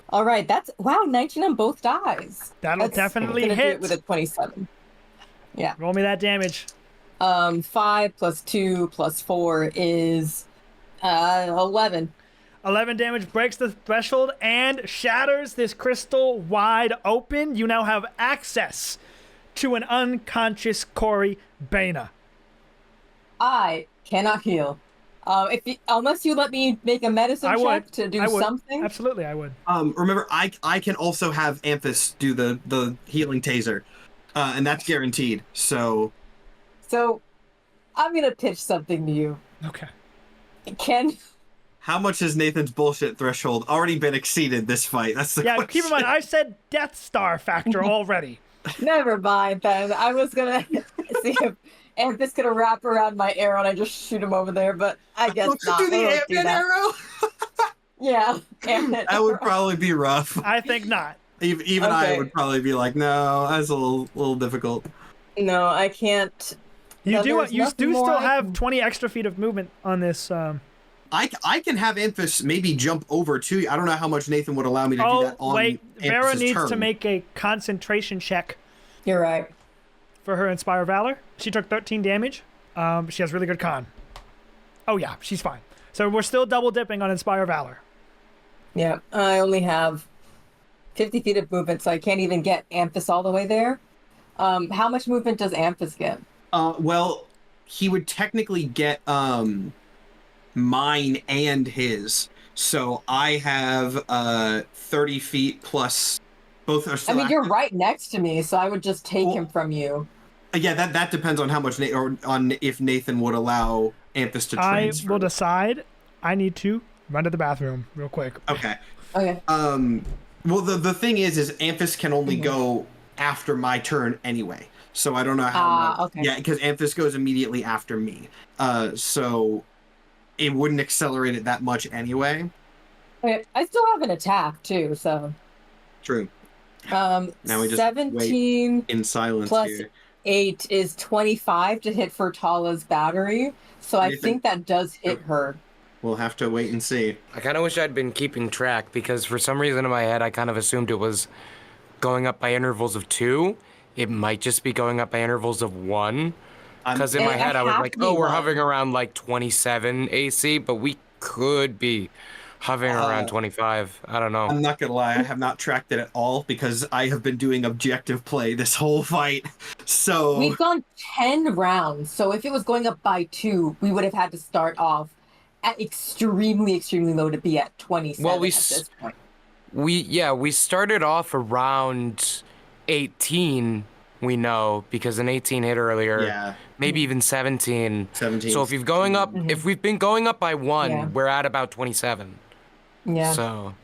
All right, that's 19 on both dies. That'll That's definitely gonna do hit. it with a 27. Yeah. Roll me that damage. 5 plus 2 plus 4 is 11. 11 damage breaks the threshold and shatters this crystal wide open. You now have access to an unconscious Corey Bana. I cannot heal. Unless you let me make a medicine check to do something. Absolutely, I would. Remember, I can also have Amphis do the healing taser, and that's guaranteed. So I'm gonna pitch something to you. Okay. How much has Nathan's bullshit threshold already been exceeded this fight? That's the question. Keep in mind, I said Death Star factor already. Never mind, then. I was gonna see if Amphis gonna wrap around my arrow and I just shoot him over there, but I guess not. Do the Ant-Man arrow? Yeah. That would probably be rough. I think not. Even I would probably be like, no, that's a little difficult. No, I can't. You do still have 20 extra feet of movement on this. I can have Amphis maybe jump over to you. I don't know how much Nathan would allow me to do that on wait, Vera Amphis's needs turn. to make a concentration check. You're right. For her Inspire Valor. She took 13 damage. She has really good con. Oh yeah, she's fine. So we're still double dipping on Inspire Valor. Yeah, I only have 50 feet of movement, so I can't even get Amphis all the way there. How much movement does Amphis get? Well, he would technically get mine and his. So I have 30 feet plus both are still you're right next to me, so I would just take him from you. Yeah, that depends on how much on if Nathan would allow Amphis to transfer. I will decide. I need to run to the bathroom real quick. Okay. Okay. Well, the thing is Amphis can only go after my turn anyway. So I don't know how much. Okay. Yeah, because Amphis goes immediately after me. So it wouldn't accelerate it that much anyway. Okay. I still have an attack too, so. True. Now we just 17 wait in silence plus here. 8 is 25 to hit Fertala's battery. So I think that does hit her. We'll have to wait and see. I kind of wish I'd been keeping track because for some reason in my head I kind of assumed it was going up by intervals of 2. It might just be going up by intervals of 1. Because in my head I was like, oh, we're hovering around like 27 AC, but we could be hovering around 25. I don't know. I'm not gonna lie, I have not tracked it at all because I have been doing objective play this whole fight. So we've gone 10 rounds. So if it was going up by 2, we would have had to start off at extremely, extremely low to be at 27 well, at this point. We started off around 18. We know because an 18 hit earlier. Yeah. Maybe even 17. 17. So if we've been going up by 1, we're at about 27. Yeah. So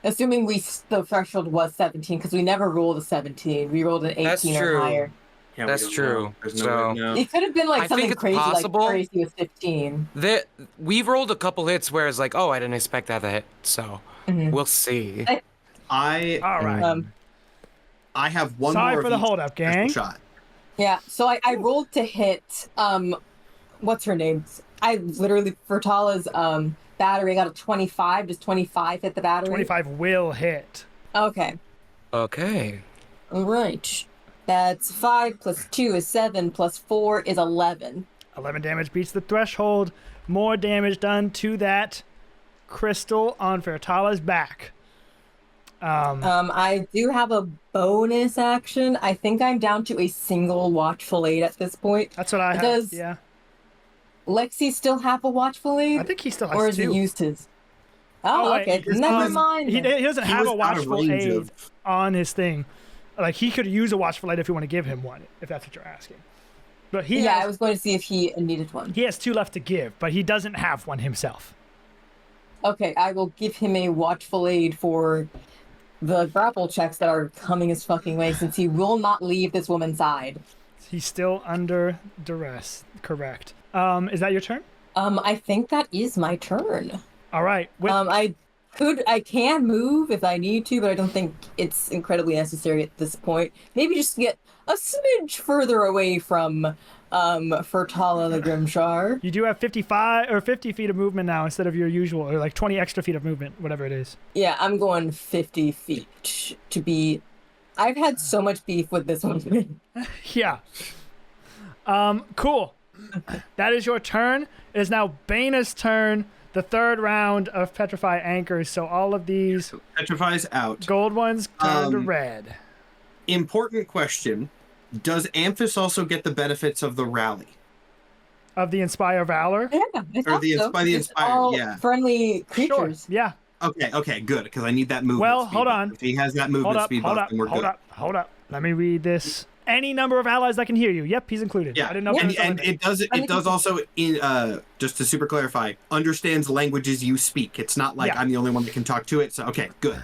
assuming the threshold was 17, because we never rolled a 17. We rolled an 18 That's or true. higher. Yeah, that's true. No way to know. It could have been like I something think it's crazy, possible. like crazy with 15. We've rolled a couple hits where it's like, oh, I didn't expect that to hit. So we'll see. I All right. I have one Sorry more for the holdup, gang. shot. Yeah, so I rolled to hit, what's her name? I literally, Fertala's battery got a 25. Does 25 hit the battery? 25 will hit. Okay. Okay. All right. That's 5 plus 2 is 7 plus 4 is 11. 11 damage beats the threshold. More damage done to that crystal on Fertala's back. I do have a bonus action. I think I'm down to a single Watchful Aid at this point. That's what I have. Does Yeah. Lexi still have a Watchful Aid? I think he still has or has 2. he used his? Oh, wait, okay. Never mind. He doesn't He have was a out of Watchful range Aid of- on his thing. Like, he could use a Watchful Aid if you want to give him one, if that's what you're asking. But I has, was going to see if he needed one. he has 2 left to give, but he doesn't have one himself. Okay, I will give him a Watchful Aid for the grapple checks that are coming his fucking way, since he will not leave this woman's side. He's still under duress. Correct. Is that your turn? I think that is my turn. All right. I can move if I need to, but I don't think it's incredibly necessary at this point. Maybe just get a smidge further away from Fertala the Grimshar. You do have 55 or 50 feet of movement now instead of your usual, or like 20 extra feet of movement, whatever it is. Yeah, I'm going 50 feet to be... I've had so much beef with this one. Yeah. Cool. That is your turn. It is now Bana's turn. the third round of Petrify anchors, so all of these Petrify's out. gold ones turn to red. Important question. Does Amphis also get the benefits of the rally? Of the Inspire Valor? Yeah, I thought so. by the It's Inspire, all yeah. friendly Sure. creatures. Yeah. Okay, good, because I need that movement Well, speed hold buff. on. If he has that movement speed buff, then we're good. Hold up. Let me read this. Any number of allies that can hear you. Yep, he's included. Yeah, I didn't know if there was a and limit. it does also, just to super clarify, understands languages you speak. It's not like Yeah. I'm the only one that can talk to it, so okay, good.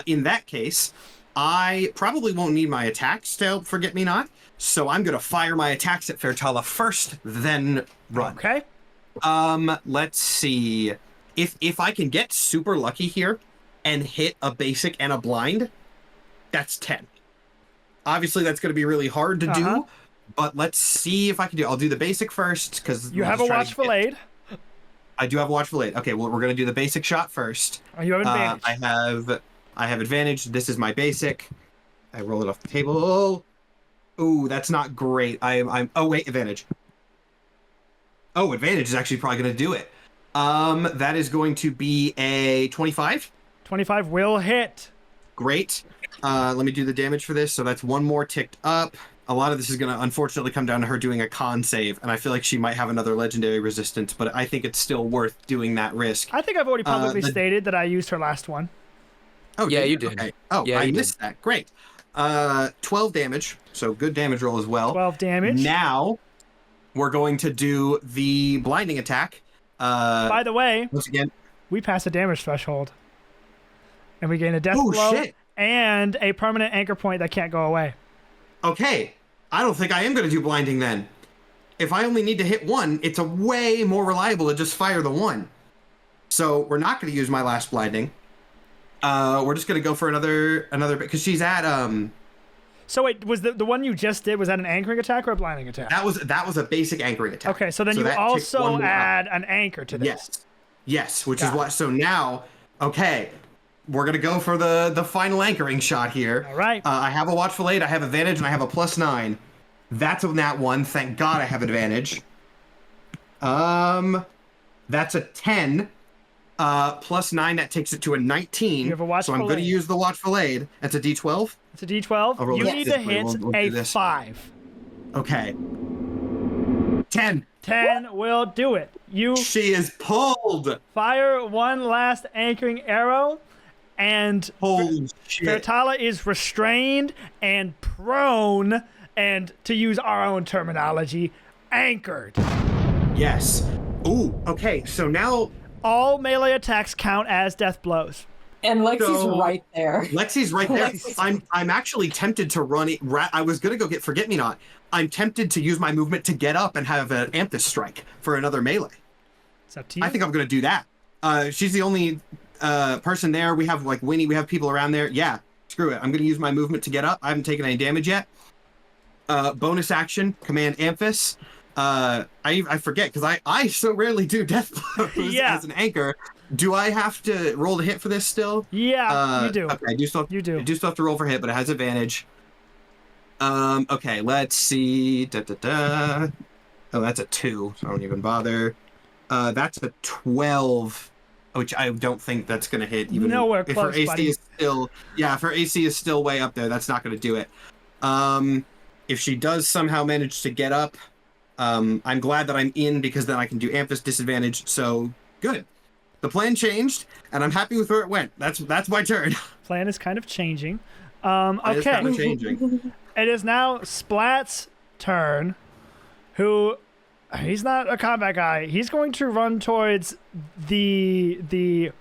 In that case, I probably won't need my attacks to help Forget-Me-Not, so I'm going to fire my attacks at Fairtala first, then run. Okay. Let's see. If I can get super lucky here and hit a basic and a blind, that's 10. Obviously, that's going to be really hard to do, but let's see if I can do. I'll do the basic first because You have a Watchful Aid. I do have a Watchful Aid. Okay, well, we're going to do the basic shot first. Oh, you have advantage. I have advantage. This is my basic. I roll it off the table. Ooh, that's not great. I'm. Oh wait, advantage. Oh, advantage is actually probably going to do it. That is going to be a 25. 25 will hit. Great. Let me do the damage for this. So that's one more ticked up. A lot of this is going to unfortunately come down to her doing a con save, and I feel like she might have another legendary resistance, but I think it's still worth doing that risk. I think I've already publicly stated that I used her last one. Oh, Yeah, did you did. Okay. Oh, Yeah, I you missed that. Great. 12 damage, so good damage roll as well. 12 damage. Now, we're going to do the blinding attack. By the way, Once again, we pass a damage threshold. And we gain a death oh blow shit. and a permanent anchor point that can't go away. Okay, I don't think I am going to do blinding then. If I only need to hit one, it's a way more reliable to just fire the one. So we're not going to use my last blinding. We're just going to go for another because she's at So wait, was the one you just did, was that an anchoring attack or a blinding attack? that was a basic anchoring attack. Okay, so then you that ticked one also more add up. an anchor to this. Yes, which Got is it. what. So now, okay, we're gonna go for the final anchoring shot here. All right. I have a Watchful Aid, I have advantage, and I have a +9. That's a nat 1. Thank God I have advantage. That's a 10. +9, that takes it to a 19. You have a so Watchful I'm going to Aid. use the Watchful Aid. That's a D12. It's a D12. roll You this need this to way. hit We'll do a this. 5. Okay. 10. 10 will do it. You She is pulled. fire one last anchoring arrow, and Holy shit. Fairtala is restrained and prone, and to use our own terminology, anchored. Yes. Ooh, okay, so now All melee attacks count as death blows. And Lexi's So- right there. Lexi's right there. I'm actually tempted to run it. I was gonna go get Forget-Me-Not. I'm tempted to use my movement to get up and have an Amethyst strike for another melee. It's up to you. I think I'm gonna do that. She's the only person there. We have like Winnie. We have people around there. Yeah, screw it. I'm gonna use my movement to get up. I haven't taken any damage yet. Bonus action, command Amphis. I forget because I so rarely do death blows Yeah. as an anchor. Do I have to roll to hit for this still? Yeah, you do. Okay, I do still. You do. I do still have to roll for hit, but it has advantage. Okay, let's see. Da, da, da. Oh, that's a 2, so I don't even bother. That's a 12, which I don't think that's gonna hit. Even Nowhere if her close, AC buddy. is still, yeah, if her AC is still way up there, that's not gonna do it. If she does somehow manage to get up, I'm glad that I'm in because then I can do Amphis disadvantage. So good. The plan changed, and I'm happy with where it went. That's my turn. Plan is kind of changing. It's Okay. kind of changing. It is now Splat's turn, who he's not a combat guy. He's going to run towards the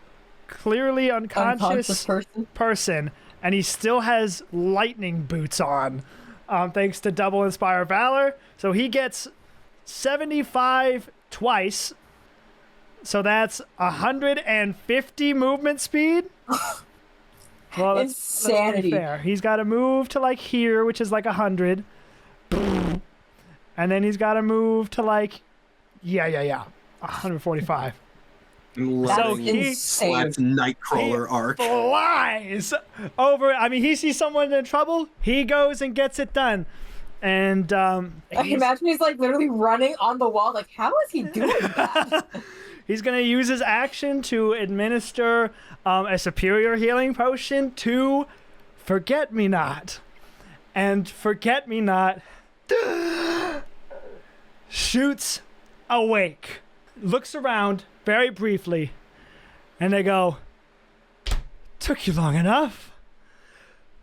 clearly unconscious person, and he still has lightning boots on, thanks to double Inspire Valor. So he gets 75 twice. So that's 150 movement speed. Well, let's be Insanity. fair. He's got to move to like here, which is like 100. And then he's got to move to like, yeah, 145. I'm That's loving he- Splat's Nightcrawler arc. Flies over. I mean, he sees someone in trouble. He goes and gets it done. And I imagine he's like literally running on the wall. Like, how is he doing that? He's going to use his action to administer a superior healing potion to Forget-Me-Not. And Forget-Me-Not shoots awake, looks around very briefly, and they go, "Took you long enough.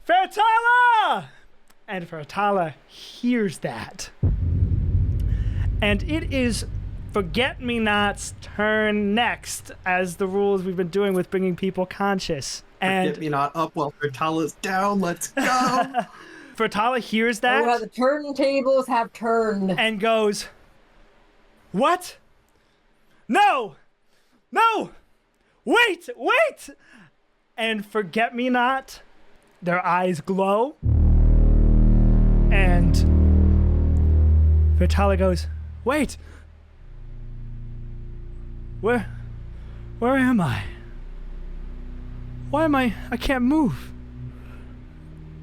Fertala!" And Fertala hears that. And it is Forget-Me-Not's turn next, as the rules we've been doing with bringing people conscious. And Forget-Me-Not up while Fertala's down. Let's go. Fertala hears that. Oh, the turntables have turned. And goes, "What? No! No! Wait! Wait!" And Forget-Me-Not, their eyes glow. And Fertala goes, "Wait! Where am I? Why am I can't move.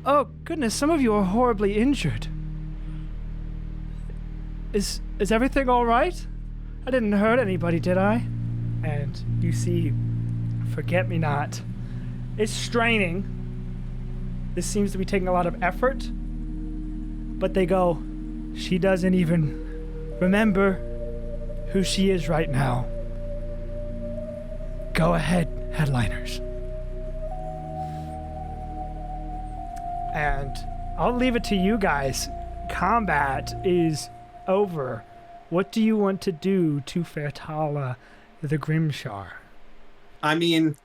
Oh, goodness, some of you are horribly injured. Is everything all right? I didn't hurt anybody, did I?" And you see Forget-Me-Not is straining. This seems to be taking a lot of effort. But they go, "She doesn't even remember who she is right now. Go ahead, headliners." And I'll leave it to you guys. Combat is over. What do you want to do to Fertala the Grimshar? I mean,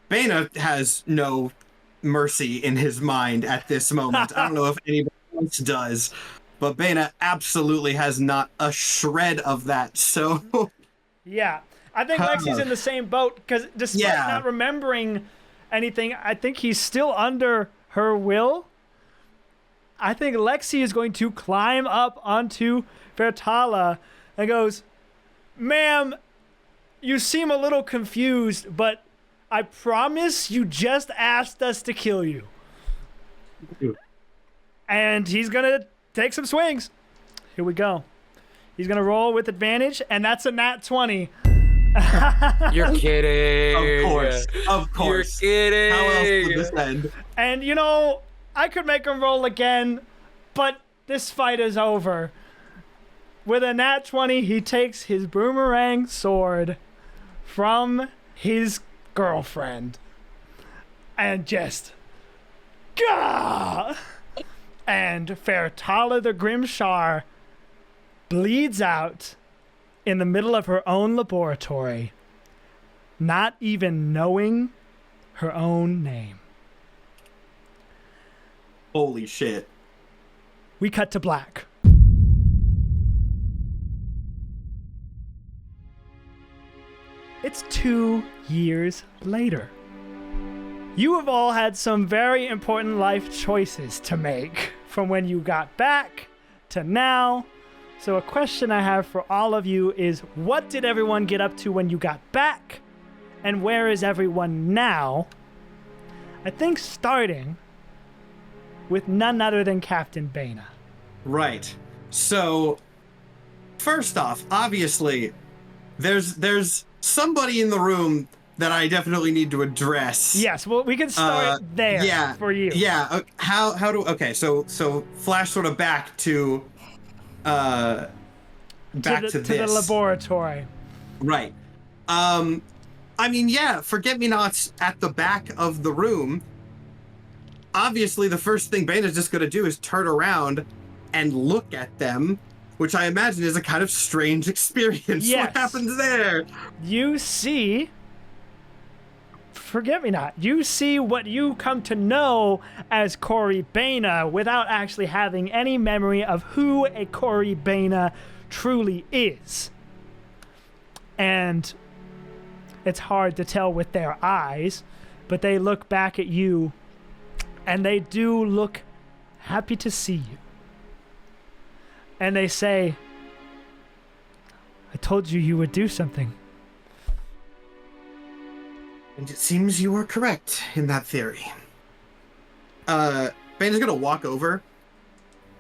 Bana has no mercy in his mind at this moment. I don't know if anybody else does, but Bana absolutely has not a shred of that. So Yeah, I think Lexi's in the same boat, because despite Yeah. not remembering anything, I think he's still under her will. I think Lexi is going to climb up onto Fertala and goes, "Ma'am, you seem a little confused, but I promise you just asked us to kill you." And he's going to take some swings. Here we go. He's going to roll with advantage, and that's a nat 20. You're kidding. Of course. You're kidding. How else would this end? And, you know, I could make him roll again, but this fight is over. With a nat 20, he takes his boomerang sword from his girlfriend and just... Gah! And Fertala the Grimshar bleeds out in the middle of her own laboratory, not even knowing her own name. Holy shit. We cut to black. It's 2 years later. You have all had some very important life choices to make from when you got back to now. So a question I have for all of you is, what did everyone get up to when you got back? And where is everyone now? I think starting with none other than Captain Bana. Right. So, first off, obviously, there's somebody in the room that I definitely need to address. Yes, well, we can start there for you. Yeah. How do? Okay. So flash sort of back to to this. the laboratory. Right. I mean, yeah, Forget-Me-Nots at the back of the room. Obviously, the first thing Bana's just going to do is turn around and look at them, which I imagine is a kind of strange experience. Yes. What happens there? You see... Forget-Me-Not. You see what you come to know as Cory Bana without actually having any memory of who a Cory Bana truly is. And it's hard to tell with their eyes, but they look back at you, and they do look happy to see you. And they say, "I told you you would do something." And it seems you were correct in that theory. Bana's gonna walk over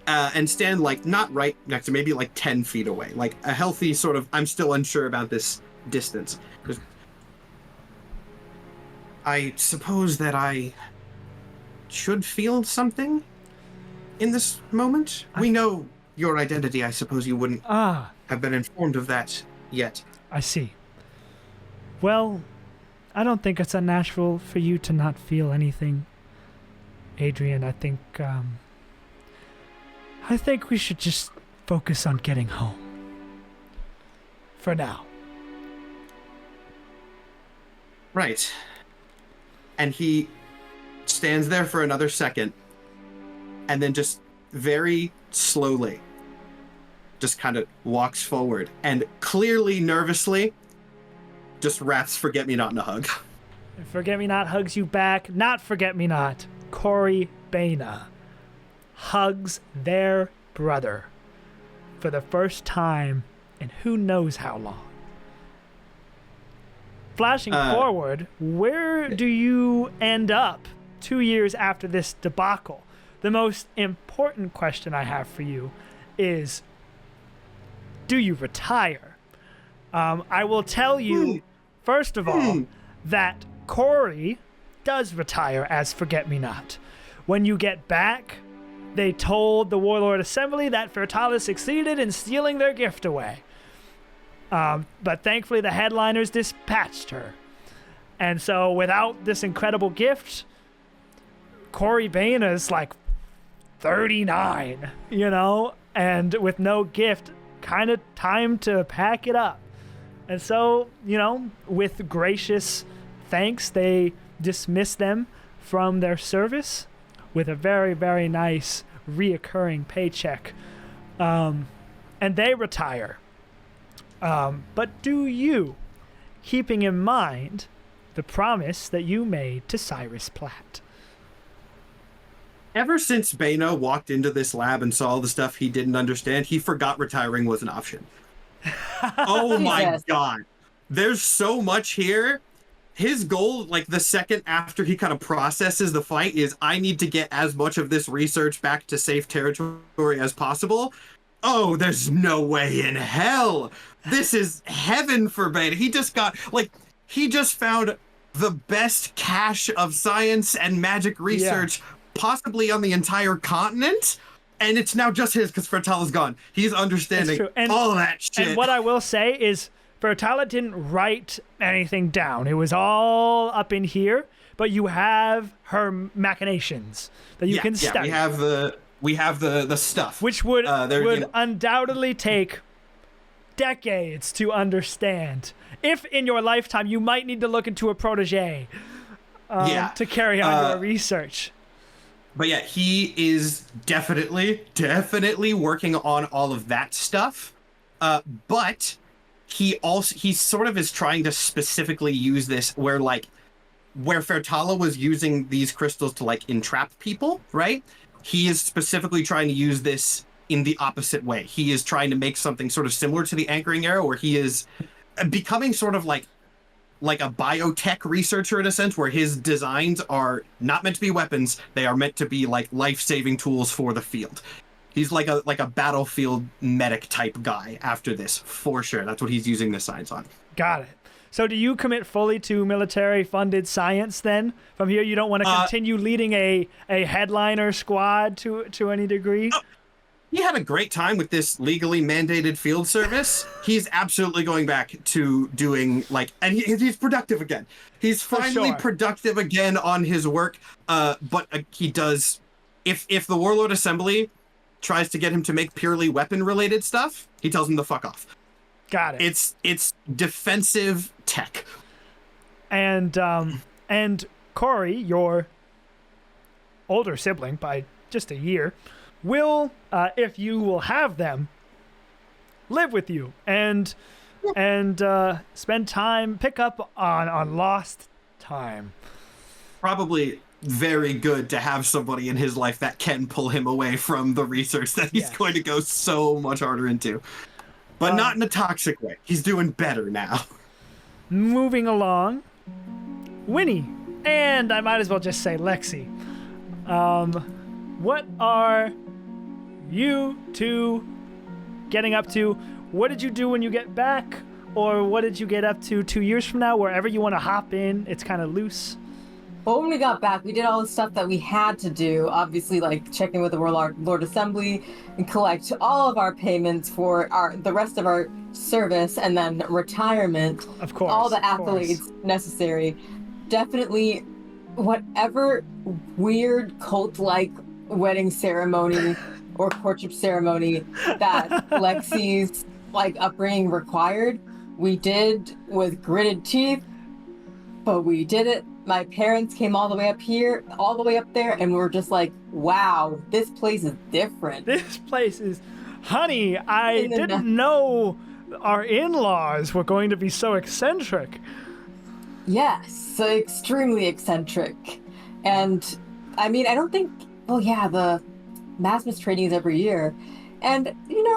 and stand, like, not right next to, maybe like 10 feet away. Like a healthy sort of, I'm still unsure about this distance. 'Cause I suppose that I should feel something in this moment. We know your identity. I suppose you wouldn't have been informed of that yet. I see. Well, I don't think it's unnatural for you to not feel anything, Adrian. I think we should just focus on getting home. For now. Right. And he stands there for another second, and then just very slowly just kind of walks forward, and clearly nervously just wraps Forget-Me-Not in a hug. Forget-Me-Not hugs you back. Not Forget-Me-Not. Corey Baina hugs their brother for the first time in who knows how long. Flashing forward, where do you end up 2 years after this debacle? The most important question I have for you is, do you retire? I will tell you, first of all, that Corey does retire as Forget-Me-Not. When you get back, they told the Warlord Assembly that Fertala succeeded in stealing their gift away. But thankfully the headliners dispatched her. And so without this incredible gift, Corey Baina's like 39, you know? And with no gift, kind of time to pack it up. And so, you know, with gracious thanks, they dismiss them from their service with a very, very nice reoccurring paycheck. And they retire. But do you, keeping in mind the promise that you made to Cyrus Platt? Ever since Bano walked into this lab and saw all the stuff he didn't understand, he forgot retiring was an option. Oh my God. There's so much here. His goal, like the second after he kind of processes the fight, is I need to get as much of this research back to safe territory as possible. Oh, there's no way in hell. This is heaven for Beta. He just found the best cache of science and magic research possibly on the entire continent. And it's now just his because Fertala's gone. He's understanding all that shit. And what I will say is Fertala didn't write anything down. It was all up in here, but you have her machinations that you can study. We have the stuff. Which would undoubtedly take decades to understand. If in your lifetime you might need to look into a protege to carry on your research. But yeah, he is definitely working on all of that stuff. But he sort of is trying to specifically use this where Fertala was using these crystals to like entrap people, right? He is specifically trying to use this in the opposite way. He is trying to make something sort of similar to the anchoring arrow, where he is becoming sort of like a biotech researcher in a sense, where his designs are not meant to be weapons. They are meant to be like life-saving tools for the field. He's like a battlefield medic type guy after this, for sure. That's what he's using this science on. Got it. So do you commit fully to military-funded science then? From here, you don't want to continue leading a headliner squad to any degree? He had a great time with this legally mandated field service. He's absolutely going back to doing and he's productive again. He's finally productive again on his work. But he does, if the Warlord Assembly tries to get him to make purely weapon-related stuff, he tells them to fuck off. Got it. It's defensive tech. And Corey, your older sibling by just a year, will, if you will have them, live with you and spend time, pick up on lost time. Probably very good to have somebody in his life that can pull him away from the research that he's going to go so much harder into. But not in a toxic way. He's doing better now. Moving along, Winnie, and I might as well just say Lexi. What are you two getting up to? What did you do when you get back? or what did you get up to 2 years from now? Wherever you want to hop in, it's kind of loose. But when we got back, we did all the stuff that we had to do. Obviously, like checking with the Lord Assembly and collect all of our payments for the rest of our service, and then retirement. Of course. All the accolades necessary. Definitely, whatever weird cult-like wedding ceremony or courtship ceremony that Lexi's upbringing required, we did with gritted teeth. But we did it. My parents came all the way up here, all the way up there, and we're just like, wow, this place is different. This place is... Honey, I didn't know our in-laws were going to be so eccentric. Yes, so extremely eccentric. And, I mean, I don't think... Well, yeah, the Masmus training is every year. And,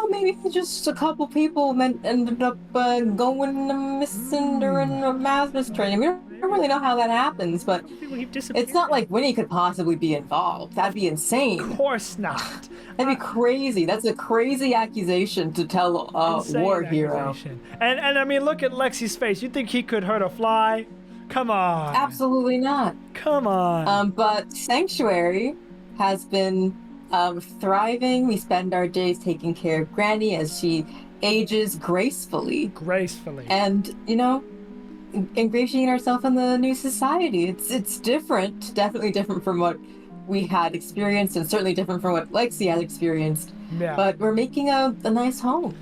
maybe just a couple people ended up going missing during the Masmus training. We don't really know how that happens, but it's not like Winnie could possibly be involved. That'd be insane. Of course not. That'd be crazy. That's a crazy accusation to tell a Insane war hero. accusation. And I mean, look at Lexi's face. You think he could hurt a fly? Come on. Absolutely not. Come on. But Sanctuary has been thriving. We spend our days taking care of Granny as she ages gracefully. And, ingratiating ourselves in the new society. It's different, definitely different from what we had experienced, and certainly different from what Lexi had experienced. Yeah. But we're making a nice home.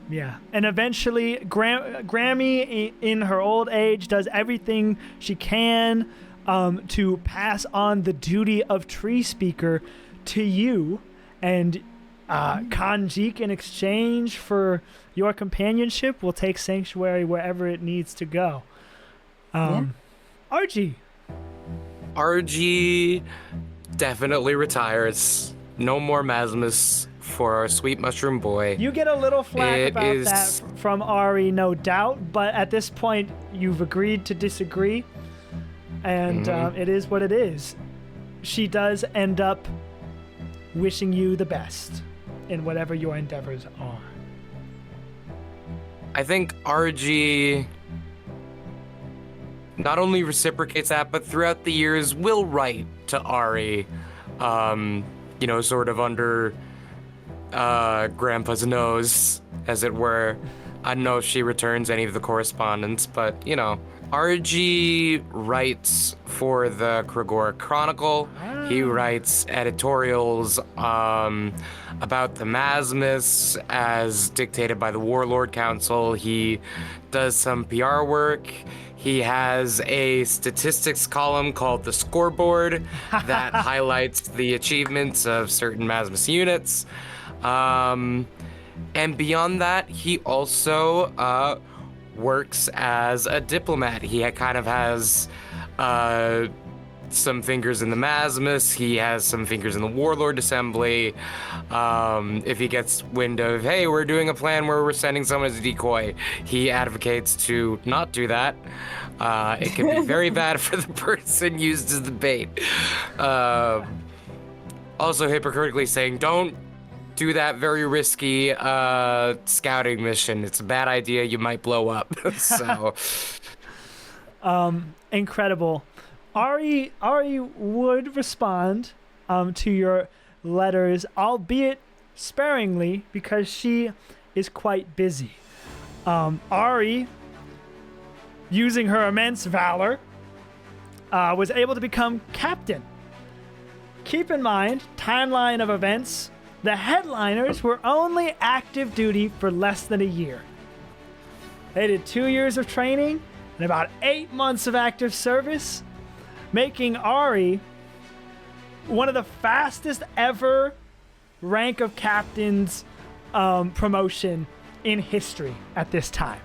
Yeah. And eventually, Grammy, in her old age, does everything she can to pass on the duty of tree speaker to you, and Kanjik, in exchange for your companionship, will take Sanctuary wherever it needs to go. RG definitely retires. No more Masmus for our sweet mushroom boy. You get a little flack about that from Ari, no doubt, but at this point, you've agreed to disagree, and it is what it is. She does end up wishing you the best in whatever your endeavors are. I think RG not only reciprocates that, but throughout the years will write to Ari, sort of under Grandpa's nose, as it were. I don't know if she returns any of the correspondence, but, RG writes for the Kragor Chronicle. He writes editorials about the Masmus as dictated by the Warlord Council. He does some PR work. He has a statistics column called The Scoreboard that highlights the achievements of certain Masmus units. And beyond that, he also works as a diplomat. He kind of has some fingers in the Masmus. He has some fingers in the Warlord Assembly. If he gets wind of, hey, we're doing a plan where we're sending someone as a decoy, he advocates to not do that. It can be very bad for the person used as the bait. Also hypocritically saying, don't do that very risky scouting mission. It's a bad idea. You might blow up. So, incredible. Ari would respond to your letters, albeit sparingly, because she is quite busy. Ari, using her immense valor, was able to become captain. Keep in mind, timeline of events, the headliners were only active duty for less than a year. They did 2 years of training and about 8 months of active service, making Ari one of the fastest ever rank of captains promotion in history at this time.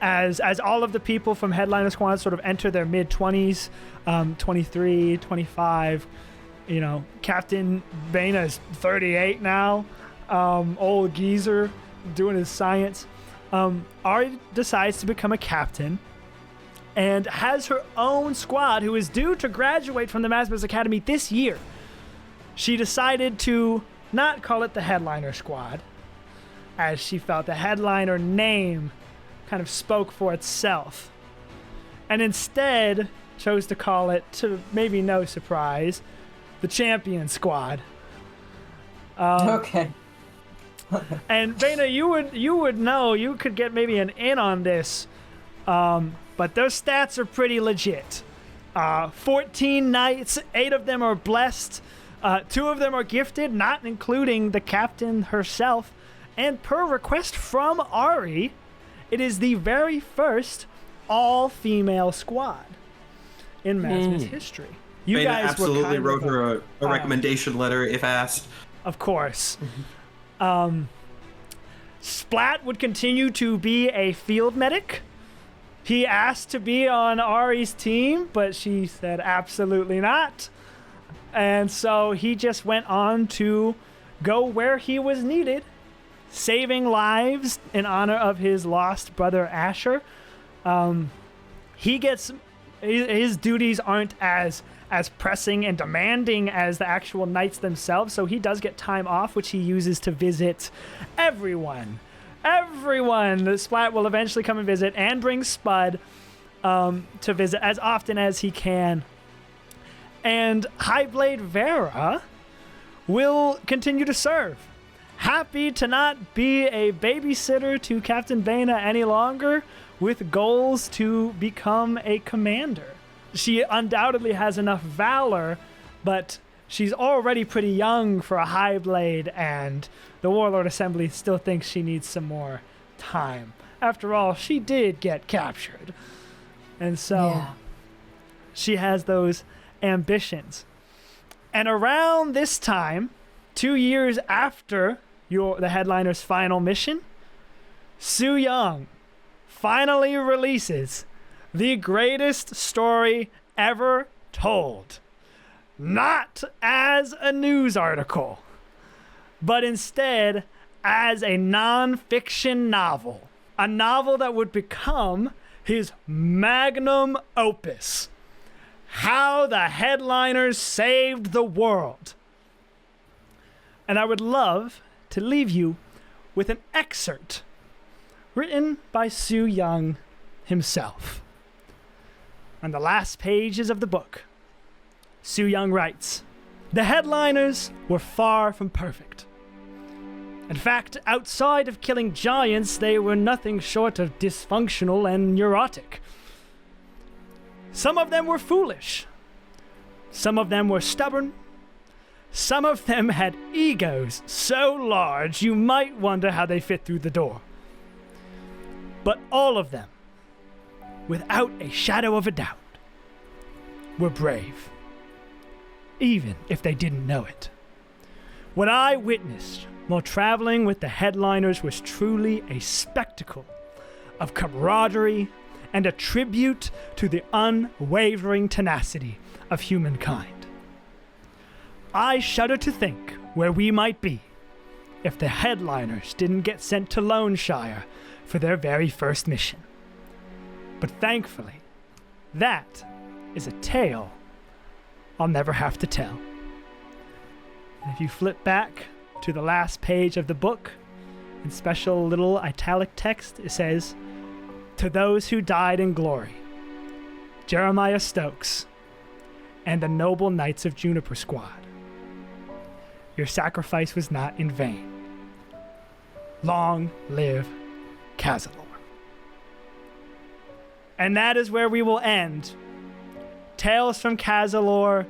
As all of the people from Headliner Squad sort of enter their mid-20s, 23, 25, Captain Bana is 38 now, old geezer doing his science. Ari decides to become a captain and has her own squad who is due to graduate from the Masmus Academy this year. She decided to not call it the Headliner Squad, as she felt the Headliner name kind of spoke for itself, and instead chose to call it, to maybe no surprise, the Champion Squad. Okay. And Vena, you would know, you could get maybe an in on this, but those stats are pretty legit. 14 knights, 8 of them are blessed, 2 of them are gifted, not including the captain herself, and per request from Ari, it is the very first all-female squad in Mazma's history. You Beta guys absolutely were wrote her a recommendation letter if asked. Of course. Splat would continue to be a field medic. He asked to be on Ari's team, but she said absolutely not. And so he just went on to go where he was needed, saving lives in honor of his lost brother Asher. He gets his duties aren't as pressing and demanding as the actual knights themselves, so he does get time off, which he uses to visit everyone. The Splat will eventually come and visit, and bring Spud to visit as often as he can. And Highblade Vera will continue to serve. Happy to not be a babysitter to Captain Bena any longer, with goals to become a commander. She undoubtedly has enough valor, but she's already pretty young for a Highblade, and the Warlord Assembly still thinks she needs some more time. After all, she did get captured. And so she has those ambitions. And around this time, 2 years after the headliner's final mission, Su Yung finally releases the greatest story ever told. Not as a news article, but instead as a non-fiction novel. A novel that would become his magnum opus. How the Headliners Saved the World. And I would love to leave you with an excerpt written by Su Yung himself. On the last pages of the book, Su Yung writes, "The Headliners were far from perfect. In fact, outside of killing giants, they were nothing short of dysfunctional and neurotic. Some of them were foolish. Some of them were stubborn. Some of them had egos so large you might wonder how they fit through the door. But all of them, without a shadow of a doubt, were brave, even if they didn't know it. What I witnessed while traveling with the Headliners was truly a spectacle of camaraderie and a tribute to the unwavering tenacity of humankind. I shudder to think where we might be if the Headliners didn't get sent to Loneshire for their very first mission. But thankfully, that is a tale I'll never have to tell." And if you flip back to the last page of the book, in special little italic text, it says, "To those who died in glory, Jeremiah Stokes and the noble knights of Juniper Squad, your sacrifice was not in vain. Long live Cazilor." And that is where we will end Tales from Cazilor,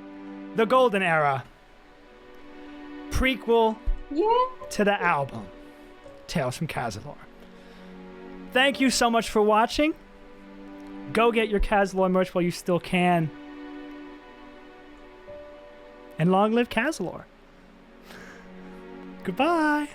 the Golden Era, prequel to the album Tales from Cazilor. Thank you so much for watching. Go get your Cazilor merch while you still can. And long live Cazilor. Goodbye.